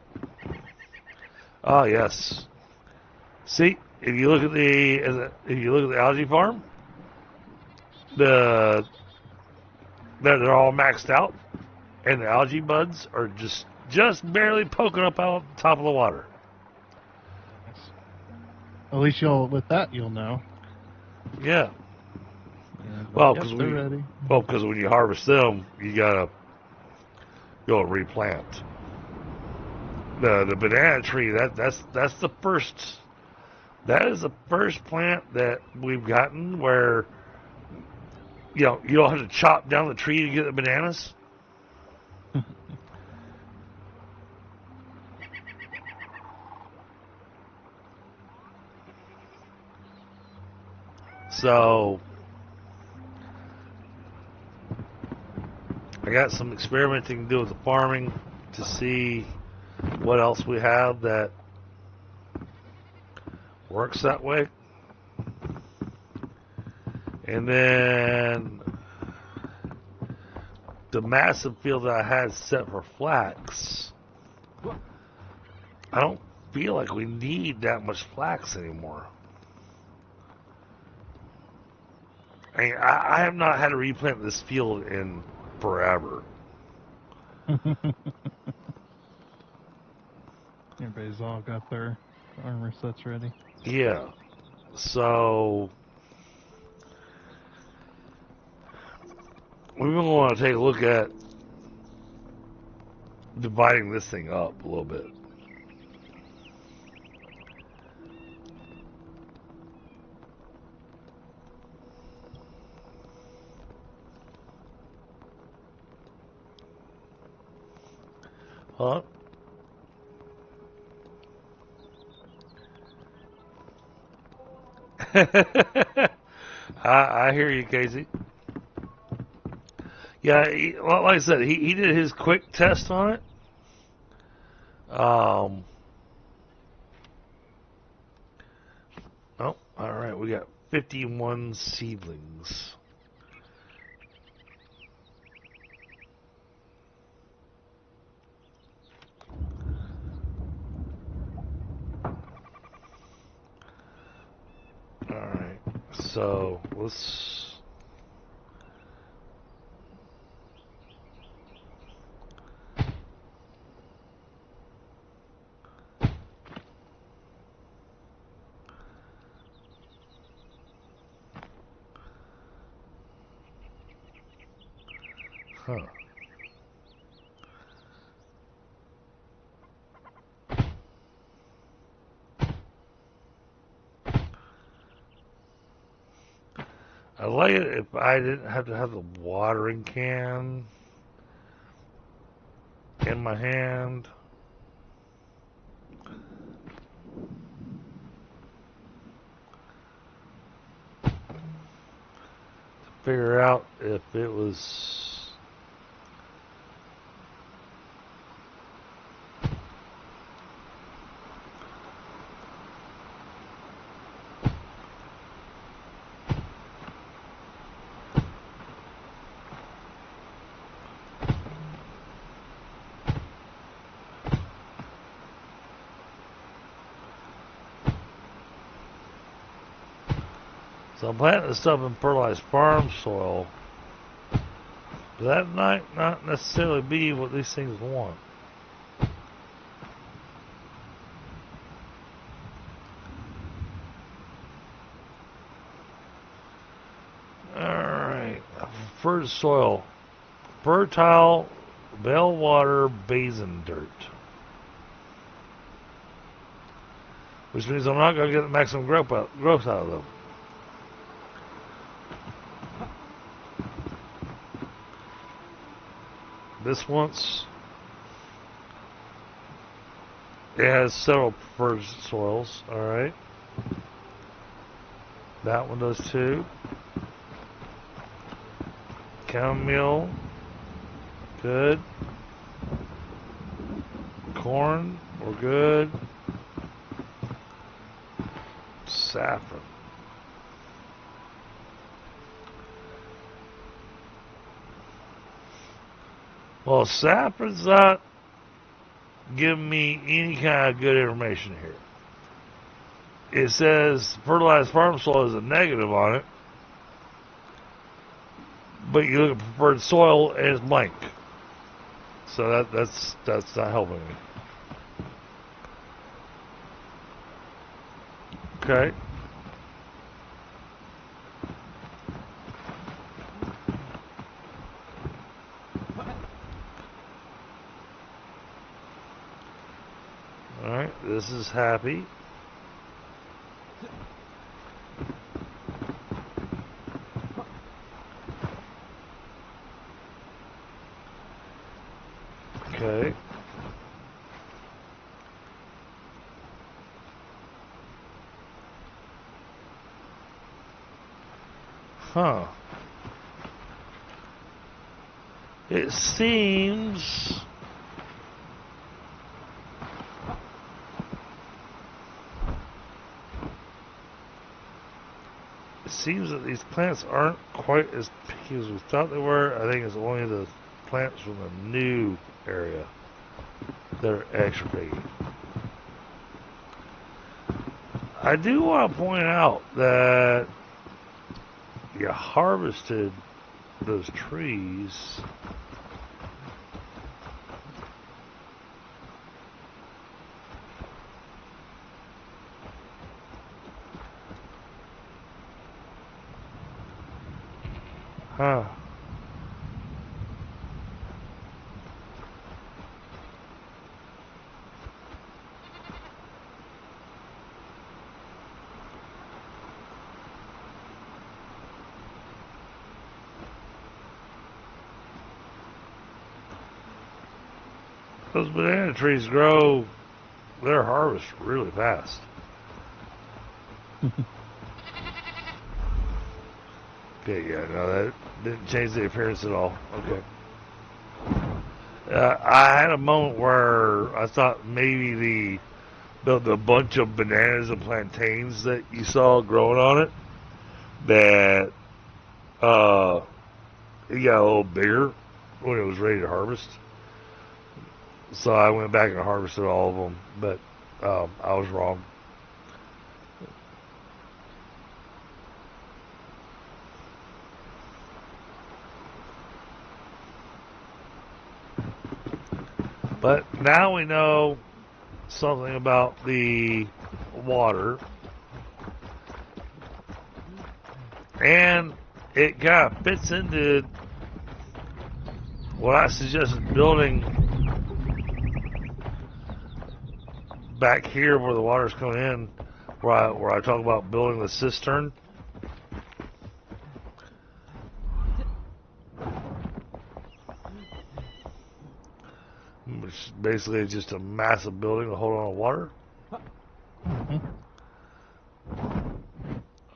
Ah, yes. See, if you look at the algae farm, they're all maxed out, and the algae buds are just barely poking up out the top of the water. At least with that you'll know. Yeah. And, Well, yep, because they're ready. when you harvest them, you gotta go replant. The banana tree, that's the first. That is the first plant that we've gotten where you don't have to chop down the tree to get the bananas. So I got some experimenting to do with the farming to see what else we have that works that way. And then the massive field that I had set for flax, I don't feel like we need that much flax anymore. I mean, I have not had to replant this field in forever. Everybody's all got their armor sets ready. Yeah. So we're going to want to take a look at dividing this thing up a little bit. Huh? I hear you, Casey. Yeah, like I said, he did his quick test on it. Oh, all right. We got 51 seedlings. All right. So let's. Huh. I like it if I didn't have to have the watering can in my hand. To figure out if it was. So I'm planting this stuff in fertilized farm soil. But that might not necessarily be what these things want. Alright. Preferred soil. Fertile Veilwater Basin dirt. Which means I'm not going to get the maximum growth out of them. This one's, it has several preferred soils, alright. That one does too. Chamomile, good. Corn, we're good. Saffron. Well, saffron's not giving me any kind of good information here. It says fertilized farm soil is a negative on it, but you look at preferred soil and it's blank. So that's not helping me. Okay. Alright, this is happy. Okay. Huh. It seems that these plants aren't quite as picky as we thought they were. I think it's only the plants from the new area that are extra picky. I do want to point out that you harvested those trees. Huh. Those banana trees grow their harvest really fast. Okay, yeah, no, that didn't change the appearance at all. Okay. I had a moment where I thought maybe the bunch of bananas and plantains that you saw growing on it, that it got a little bigger when it was ready to harvest. So I went back and harvested all of them, but I was wrong. But now we know something about the water, and it kind of fits into what I suggested building back here where the water's coming in, where I talk about building the cistern. Which basically is just a massive building to hold on to water.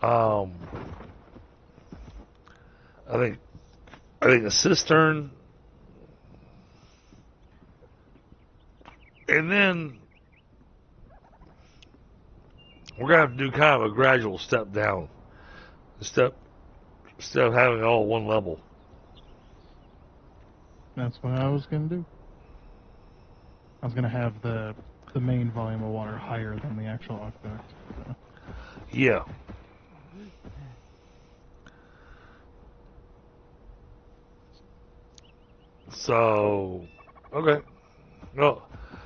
I think a cistern, and then we're gonna have to do kind of a gradual step down, instead of having it all at one level. That's what I was going to do. I was going to have the main volume of water higher than the actual aqueduct. So. Yeah. So, okay. Well,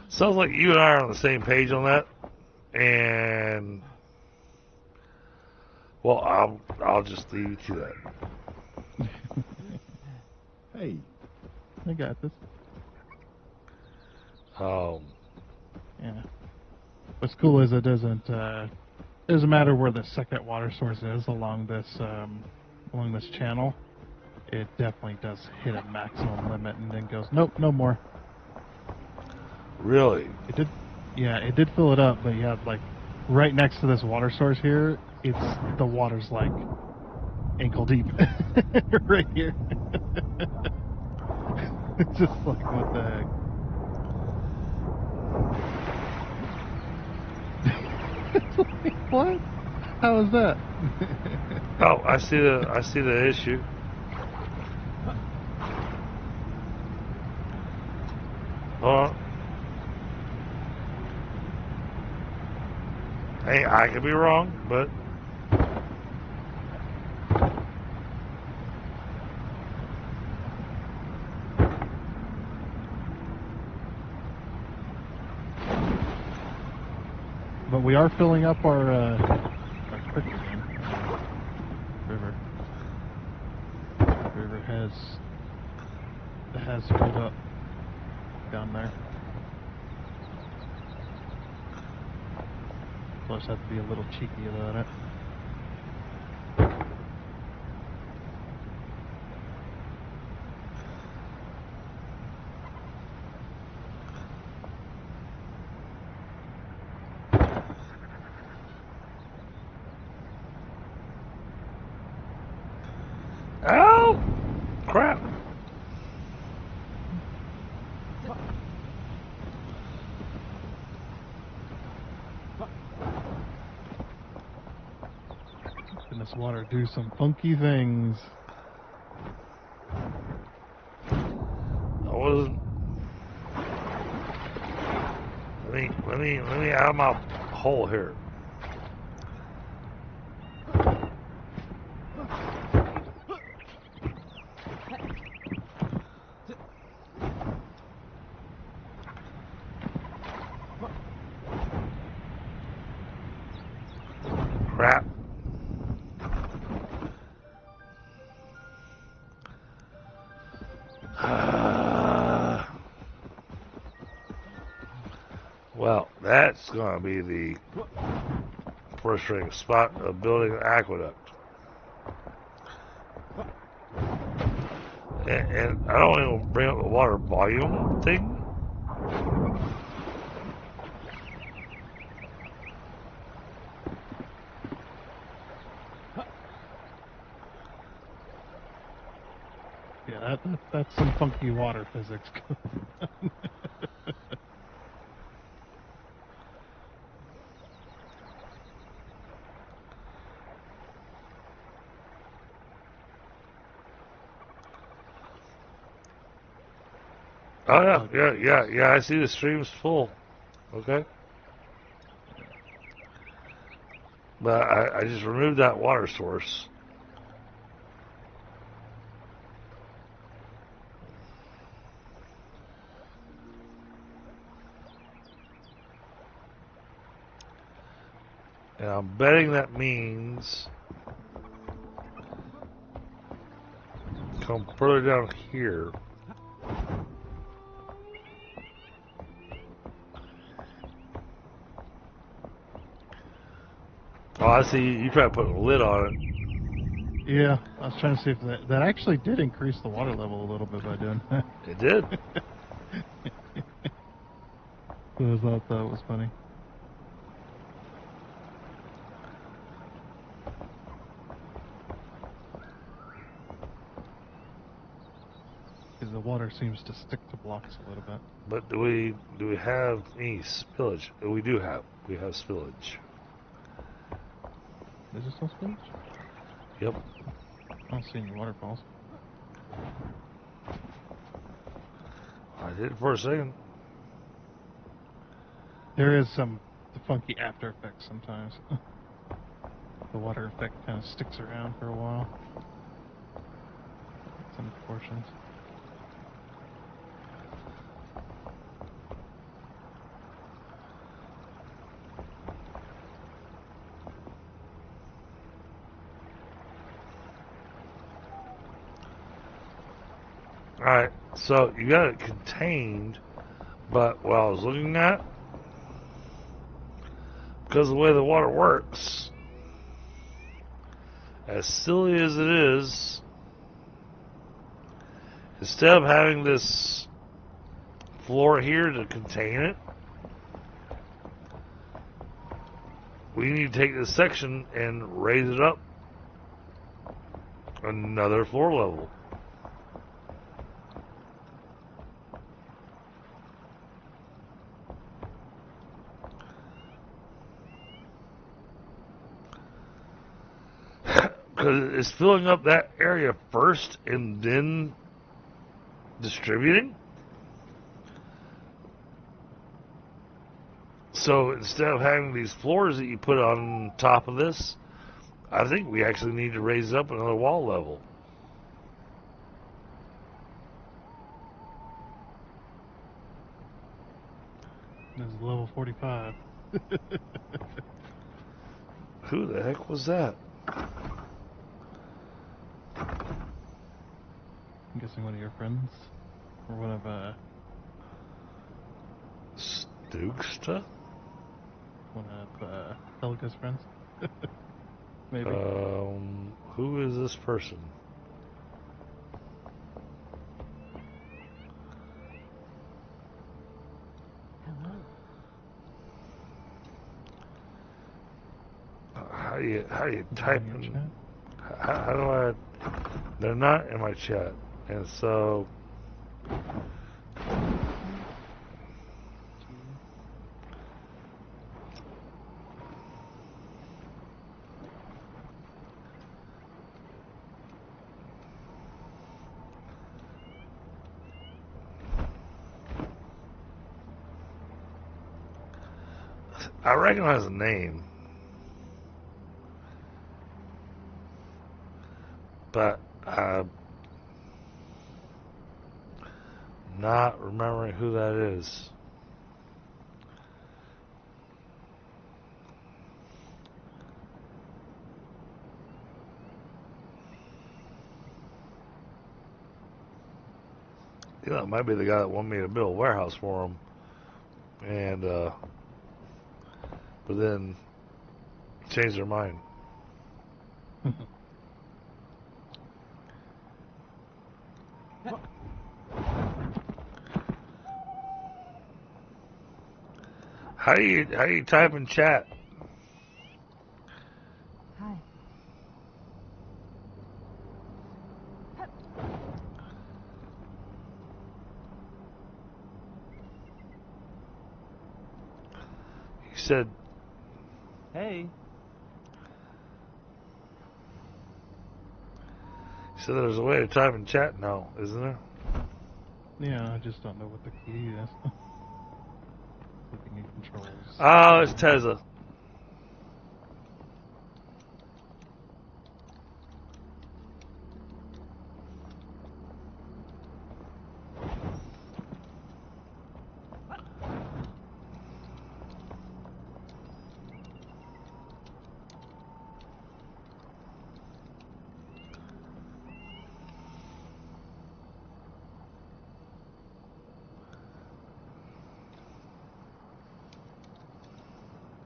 sounds like you and I are on the same page on that. And, well, I'll just leave you to that. Hey, I got this. Yeah. What's cool is it doesn't matter where the second water source is along this channel. It definitely does hit a maximum limit and then goes, nope, no more. Really? It did. Yeah, it did fill it up, but you have like right next to this water source here. The water's like ankle deep right here. It's just like, what the heck? It's like, what? How is that? Oh, I see the issue. Hold on. Hey, I could be wrong, but we are filling up our creek again. River. The river has filled up down there. Plus, have to be a little cheeky about it. Oh! Crap! Can this water do some funky things? I wasn't. Let me out of my hole here. Crap. Well, that's going to be the frustrating spot of building an aqueduct. And I don't even bring up the water volume thing. Yeah, that's some funky water physics. Oh yeah, I see the stream's full. Okay. But I just removed that water source. And I'm betting that means come further down here. Oh, I see. You try to put a lid on it. Yeah, I was trying to see if that actually did increase the water level a little bit by doing that. It did. So I thought that was funny. Because the water seems to stick to blocks a little bit. But do we have any spillage? We do have. We have spillage. Is there still spillage? Yep. I don't see any waterfalls. I did for a second. There is some funky after effects sometimes. The water effect kind of sticks around for a while. Some portions. Alright, so you got it contained, but what I was looking at, because of the way the water works, as silly as it is, instead of having this floor here to contain it, we need to take this section and raise it up another floor level. Because it's filling up that area first and then distributing. So instead of having these floors that you put on top of this, I think we actually need to raise it up another wall level. This is level 45. Who the heck was that? I'm guessing one of your friends? Or one of, Stooksta? one of, Helga's friends? Maybe. Who is this person? Hello. How do you type In your in? chat? How do I? They're not in my chat, and so I recognize the name, but not remembering who that is. You know, it might be the guy that wanted me to build a warehouse for him, and but then changed their mind. How do you type in chat? Hi. He said, Hey. he said there's a way to type in chat now, isn't there? Yeah, I just don't know what the key is. Looking at controls. Oh, it's Tezza.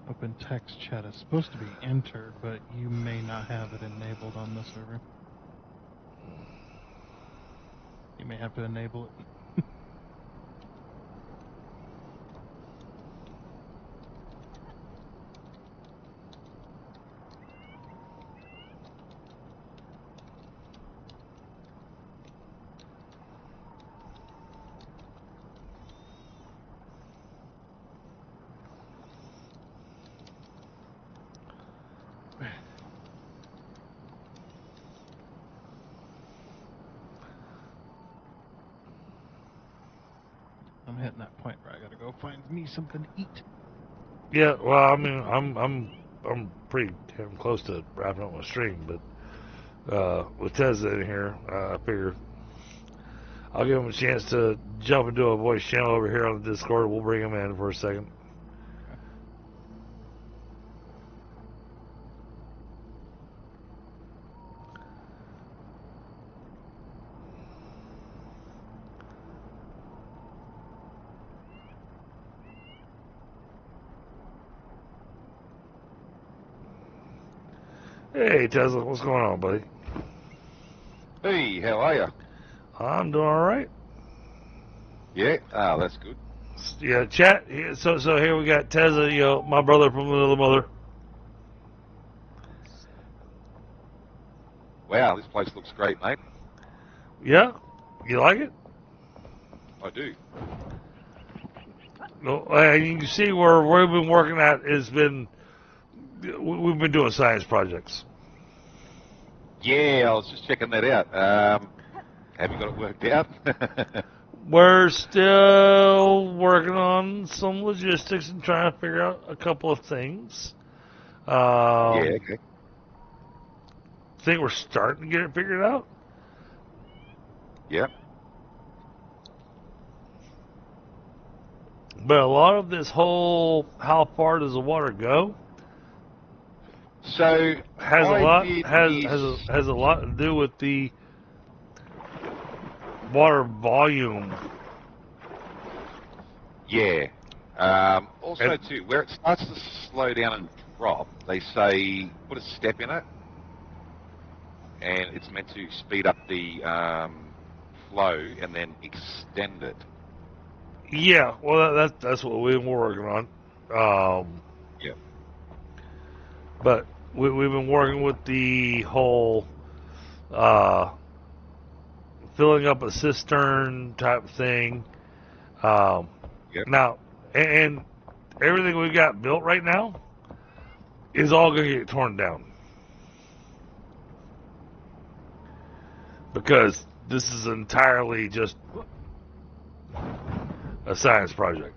Open text chat is supposed to be enter, but you may not have it enabled on the server. You may have to enable it. I'm hitting that point where I gotta go find me something to eat. Yeah, well, I mean, I'm pretty damn close to wrapping up my stream, but with Tezza in here, I figure I'll give him a chance to jump into a voice channel over here on the Discord. We'll bring him in for a second. Hey, Tesla, what's going on, buddy? Hey, how are you? I'm doing all right. Yeah, that's good. Yeah, chat. So here we got Tezza, you know, my brother from another mother. Wow, this place looks great, mate. Yeah, you like it? I do. No, and you can see where we've been working at has been. We've been doing science projects. Yeah, I was just checking that out. Have you got it worked out? We're still working on some logistics and trying to figure out a couple of things. Yeah, okay. Think we're starting to get it figured out. Yeah. But a lot of this whole how far does the water go So has a I lot did has a lot to do with the water volume. Yeah. Also, too, where it starts to slow down and drop, they say put a step in it, and it's meant to speed up the flow and then extend it. Yeah, well that's what we've been working on. Yeah. But we've been working with the whole filling up a cistern type thing. Yep. Now, and everything we've got built right now is all going to get torn down. Because this is entirely just a science project.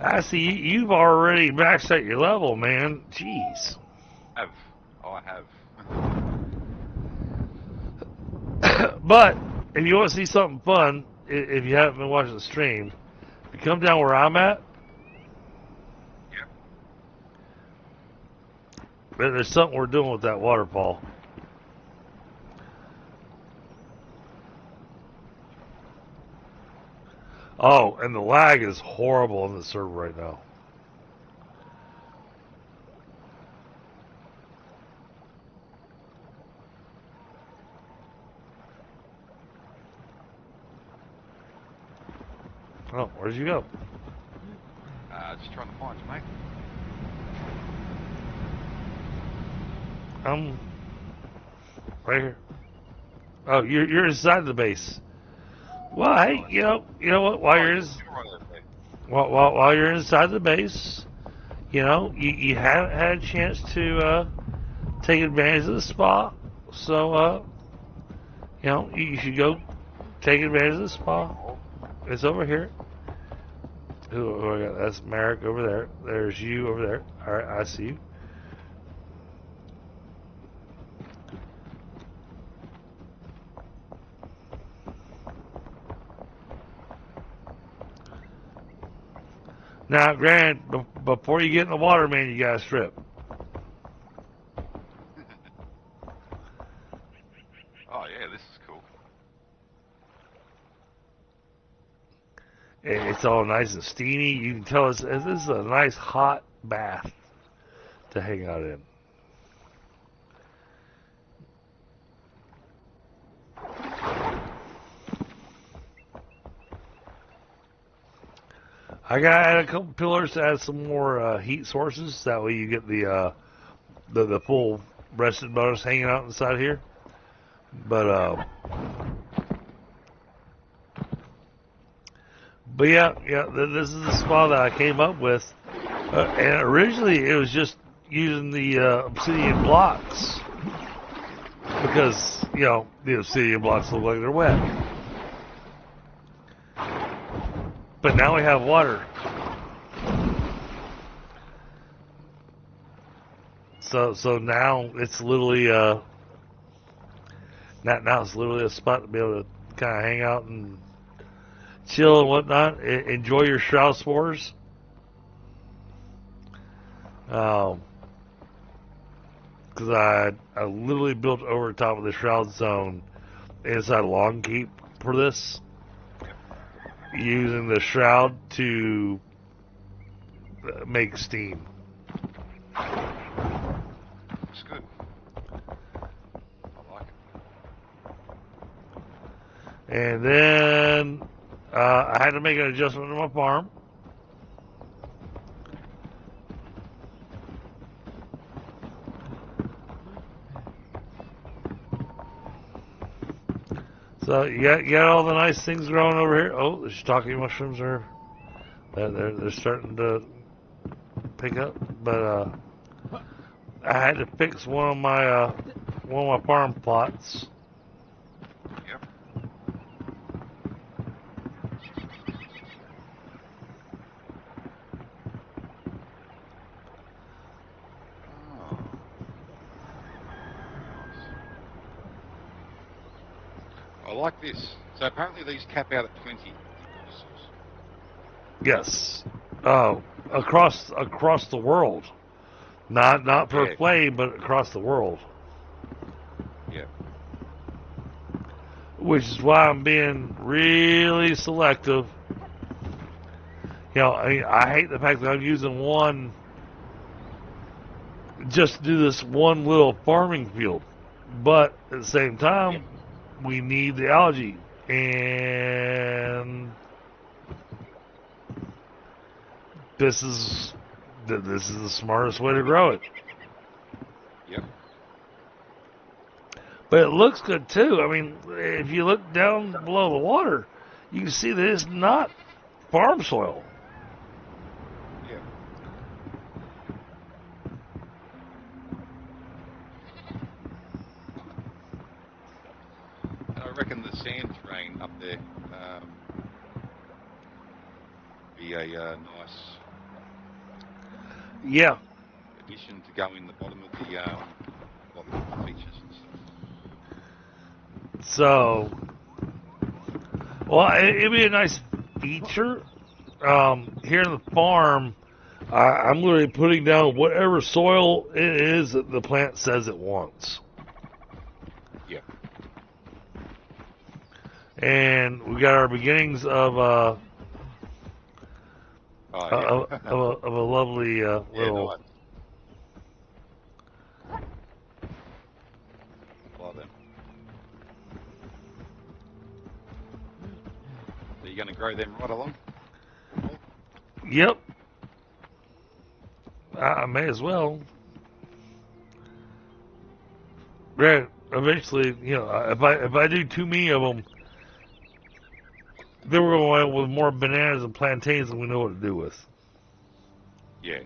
I see you've already maxed out your level, man. Jeez. I have. But if you want to see something fun, if you haven't been watching the stream, if you come down where I'm at, Yep. there's something we're doing with that waterfall. Oh, and the lag is horrible on the server right now. Oh, where'd you go? Just trying to find you, mate. I'm right here. Oh, you're inside the base. Well, hey, you know what? While you're inside the base, you haven't had a chance to take advantage of the spa. So, you should go take advantage of the spa. It's over here. Who I got? That's Merrick over there. There's you over there. All right, I see you. Now, granted, before you get in the water, man, you gotta strip. Oh yeah, this is cool. It's all nice and steamy. You can tell this is a nice hot bath to hang out in. I gotta add a couple pillars to add some more heat sources. That way you get the full rested bonus hanging out inside here. But yeah, this is the spot that I came up with. And originally it was just using the obsidian blocks because the obsidian blocks look like they're wet. But now we have water. So now it's literally now it's literally a spot to be able to kind of hang out and chill and whatnot. Enjoy your shroud spores. Because I literally built over top of the shroud zone inside Long Keep for this, using the shroud to make steam. It's good. I like it. And then I had to make an adjustment to my farm. So you got all the nice things growing over here. Oh, the shiitake mushrooms are they're starting to pick up, but I had to fix one of my farm plots. Yep. I like this. So apparently these cap out at 20. Yes. Across the world. Not per play, but across the world. Yeah. Which is why I'm being really selective. You know, I hate the fact that I'm using one just to do this one little farming field. But at the same time, we need the algae. And this is the smartest way to grow it. Yep. But it looks good too. I mean, if you look down below the water, you can see that it's not farm soil. Yeah. And I reckon the sand terrain up there be a nice addition to go in the bottom of the features and stuff. So, well, it'd be a nice feature. Here in the farm, I'm literally putting down whatever soil it is that the plant says it wants. Yeah. And we got our beginnings of a lovely little. Nice. Well then. So you're going to grow them right along? Yep. I may as well. Right. Eventually, you know, if I do too many of them, then we're going to end with more bananas and plantains than we know what to do with. Yeah.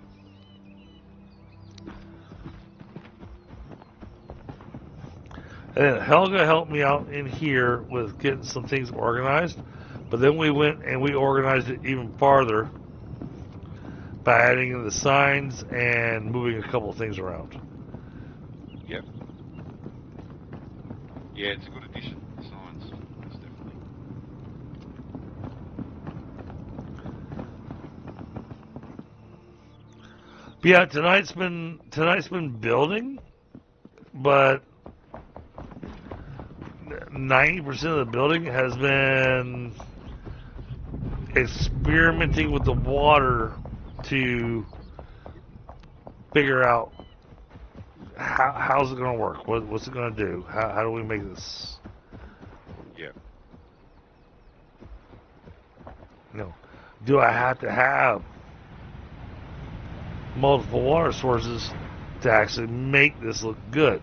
And then Helga helped me out in here with getting some things organized, but then we went and we organized it even farther by adding in the signs and moving a couple of things around. Yep. Yeah, it's a good addition. The signs, most definitely. But yeah, tonight's been building, but 90% of the building has been experimenting with the water to figure out how's it going to work, what's it going to do, how do we make this, Yeah. you know, do I have to have multiple water sources to actually make this look good?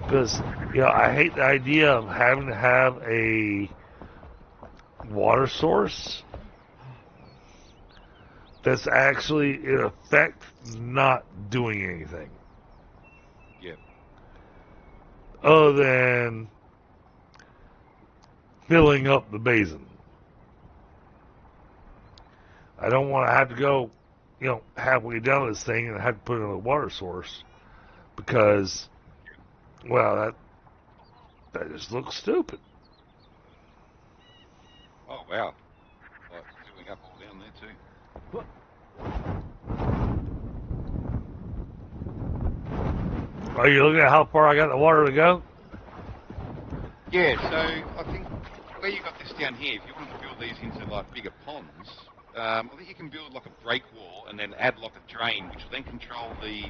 Because, you know, I hate the idea of having to have a water source that's actually, in effect, not doing anything. Yep. Other than filling up the basin. I don't want to have to go, you know, halfway down this thing and have to put in a water source because, well, that just looks stupid. Oh, wow. Like filling up all down there too. Are you looking at how far I got the water to go? Yeah, so I think where you got this down here, if you want to build these into like bigger ponds, I think you can build like a break wall and then add like a drain, which will then control the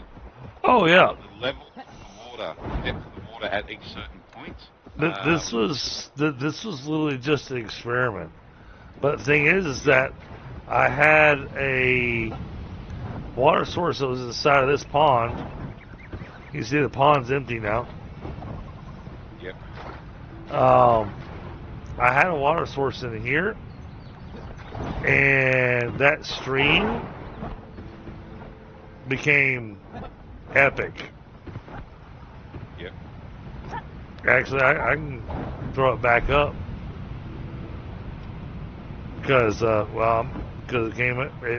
the level of the water, the depth of the water at each certain point. This was literally just an experiment. But the thing is that I had a water source that was inside of this pond. You can see the pond's empty now. Yep. I had a water source in here, and that stream became epic. Yep. Actually, I can throw it back up because it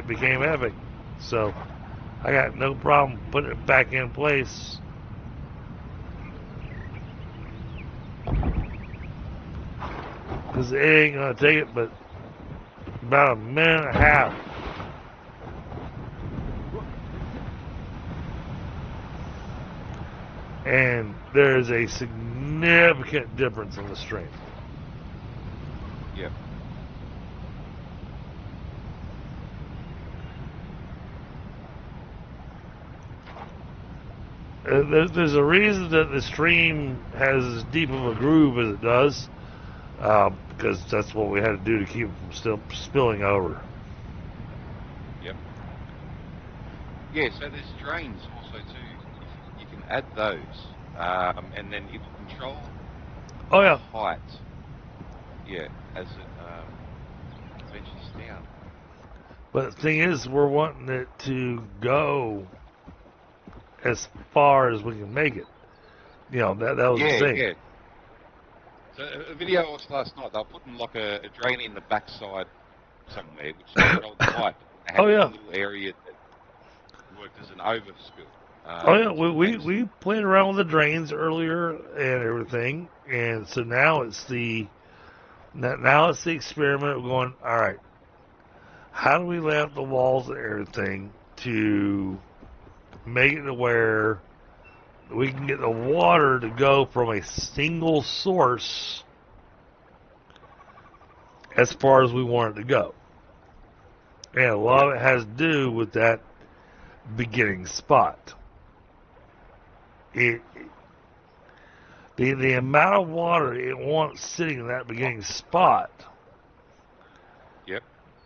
became epic. So I got no problem putting it back in place. Because it ain't gonna take it but about a minute and a half and there is a significant difference in the stream. Yep. There's a reason that the stream has as deep of a groove as it does, because that's what we had to do to keep it from still spilling over. Yep. Yeah, so there's drains also too. You can add those, and then it will control Oh yeah. height. Yeah, as it ventures down. But the thing is, we're wanting it to go as far as we can make it. You know, that was the thing. Yeah. So a video I watched last night, they were putting like a drain in the backside somewhere, which controlled the height. They had Oh, yeah. a little area that worked as an overspill. Oh yeah, we played around with the drains earlier and everything, and so now it's the experiment of going, all right, how do we lay out the walls and everything to make it to where we can get the water to go from a single source as far as we want it to go. And a lot of it has to do with that beginning spot. The amount of water it wants sitting in that beginning spot Yep.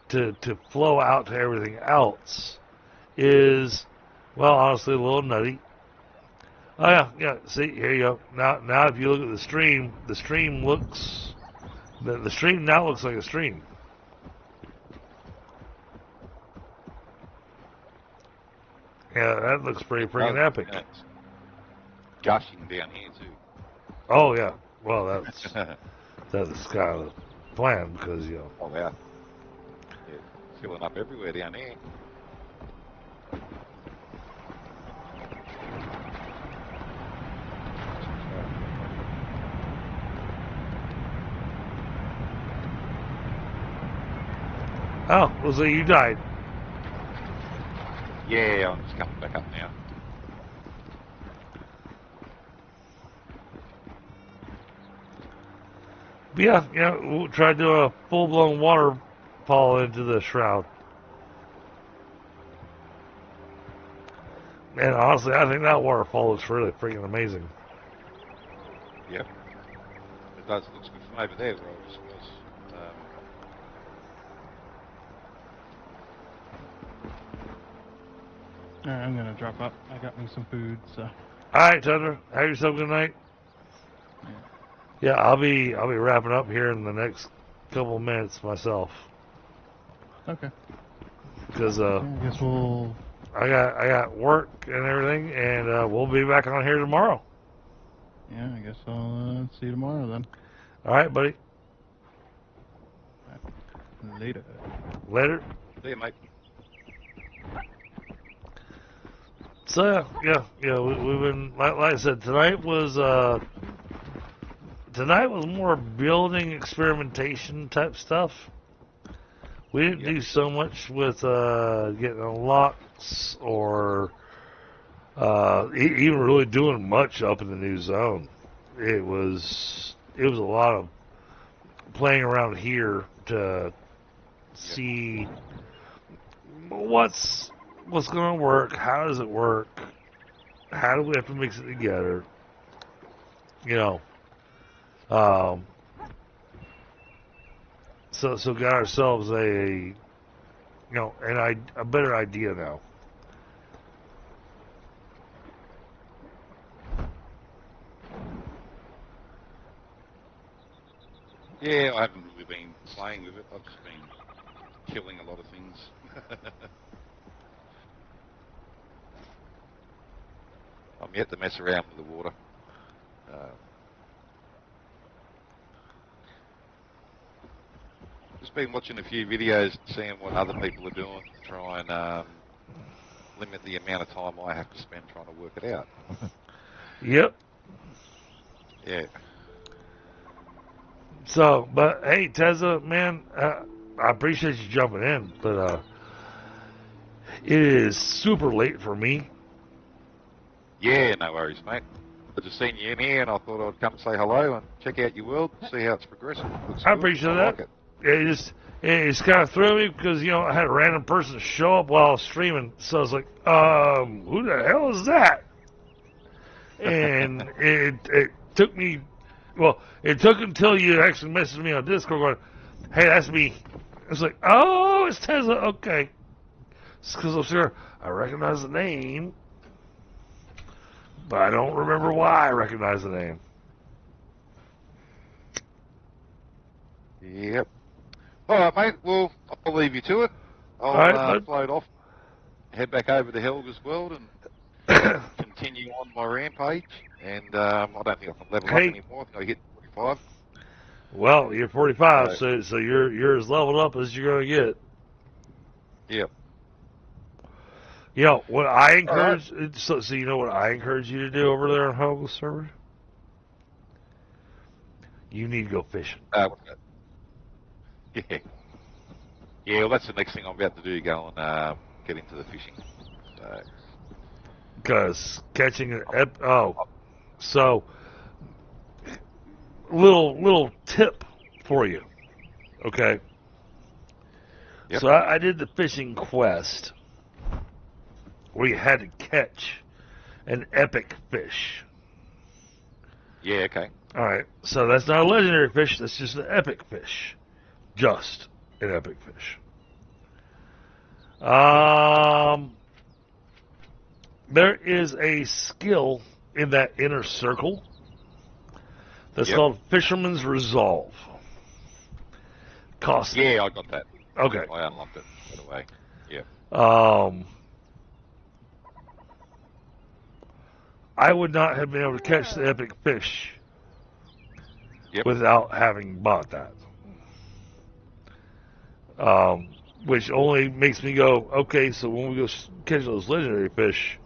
to flow out to everything else is, well, honestly, a little nutty. Oh yeah. See, here you go. Now, if you look at the stream looks, the stream now looks like a stream. Yeah, that looks pretty freaking epic. Yeah, it's gushing down here too. Oh yeah. Well, that's kind of the plan because you know. Oh yeah. Yeah, filling up everywhere down there. Oh, well, so you died. Yeah, I'm just coming back up now. But yeah, we'll try to do a full-blown waterfall into the shroud. And honestly, I think that waterfall looks really freaking amazing. Yep. It does. It looks good from over there where I just was. Alright, I'm gonna drop up. I got me some food, so. Alright, Tundra, have yourself a good night. Yeah, I'll be wrapping up here in the next couple of minutes myself. Okay. Because Yeah, I guess we'll. I got work and everything, and we'll be back on here tomorrow. Yeah, I guess I'll see you tomorrow then. All right, buddy. Later. Later. See you, mate. So yeah, we've been like I said, tonight was more building experimentation type stuff. We didn't do so much with getting unlocks or even really doing much up in the new zone. It was a lot of playing around here to see what's going to work, how does it work, how do we have to mix it together, you know. So got ourselves a better idea now. Yeah, I haven't really been playing with it. I've just been killing a lot of things. I'm yet to mess around with the water. Just been watching a few videos, seeing what other people are doing, to try and limit the amount of time I have to spend trying to work it out. Yep. Yeah. So, but hey, Tezza, man, I appreciate you jumping in, but it is super late for me. Yeah, no worries, mate. I just seen you in here, and I thought I'd come say hello and check out your world, see how it's progressing. Looks I good. appreciate I that. like it. It just kind of threw me because, you know, I had a random person show up while I was streaming. So I was like, who the hell is that? And it took me, well, it took until you actually messaged me on Discord going, hey, that's me. It's like, oh, it's Tesla. Okay. Because I'm sure I recognize the name, but I don't remember why I recognize the name. Yep. All right, mate. Well, I'll leave you to it. I'll All right, float off, head back over to Helga's world, and continue on my rampage. And I don't think I can level up Hey. anymore. I think I hit 45. Well, you're 45, so you're as leveled up as you're going to get. Yep. You know, what I encourage, so you know what I encourage you to do over there on Hogan's server? You need to go fishing. What's that? Yeah. Yeah, well, that's the next thing I'm about to do, go and get into the fishing. So. Because catching an so little tip for you, okay? Yep. So I did the fishing quest where you had to catch an epic fish. Yeah, okay. All right, so that's not a legendary fish. That's just an epic fish, just an epic fish. There is a skill in that inner circle that's called Fisherman's Resolve. Cost. Yeah, I got that. Okay. I unlocked it right away. Yeah. I would not have been able to catch the epic fish without having bought that. Which only makes me go, okay, so when we go catch those legendary fish,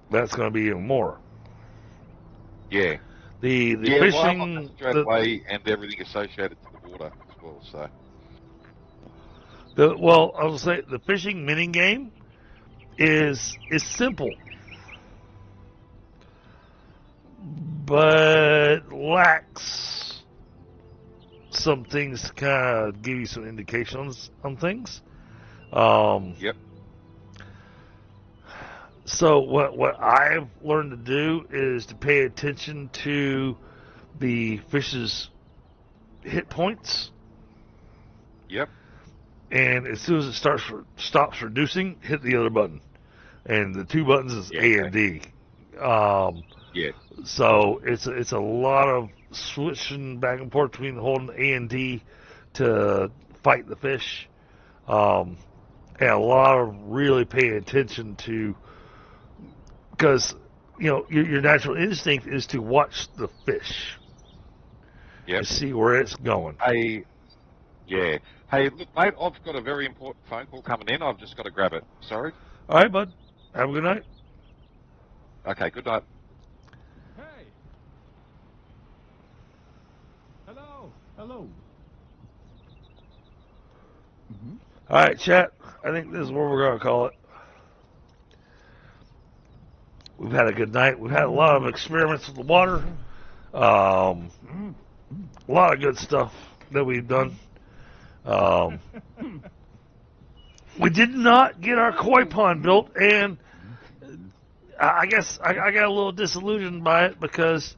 that's going to be even more. Yeah. The fishing, fishing straight away, and everything associated to the water as well. So. Well, I'll say the fishing mini game is simple, but lacks some things to kind of give you some indications on things. Yep. So what I've learned to do is to pay attention to the fish's hit points. Yep. And as soon as it stops reducing, hit the other button. And the two buttons is A and D. Yeah. So it's a lot of switching back and forth between holding A and D to fight the fish. And a lot of really paying attention to, because you know your natural instinct is to watch the fish. Yep. And see where it's going. Hey, look, mate, I've got a very important phone call coming in. I've just got to grab it. Sorry. All right, bud. Have a good night. Okay, good night. Hey. Hello. All right, chat. I think this is what we're going to call it. We've had a good night. We've had a lot of experiments with the water. A lot of good stuff that we've done. We did not get our koi pond built, and I guess I got a little disillusioned by it because,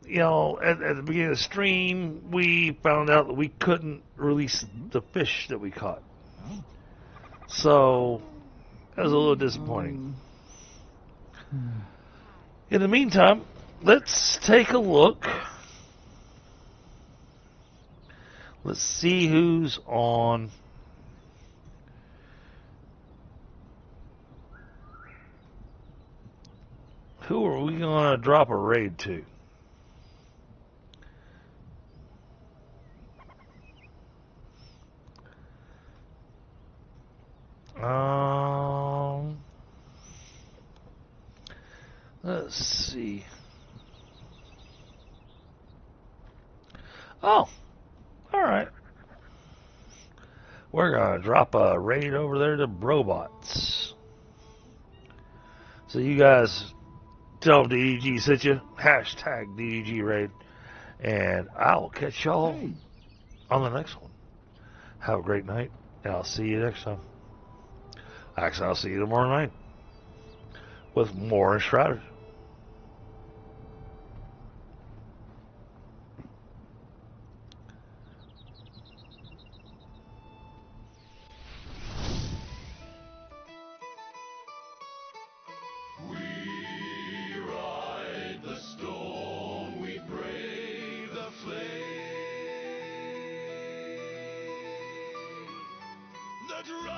you know, at the beginning of the stream, we found out that we couldn't release the fish that we caught. So, that was a little disappointing. In the meantime, let's take a look. Let's see who's on. Who are we going to drop a raid to? Let's see. Oh, all right. We're going to drop a raid over there to Brobots. So you guys Tell them DEG sent you. Hashtag DEG raid. And I'll catch y'all on the next one. Have a great night. And I'll see you next time. Actually, I'll see you tomorrow night with more Enshrouded. The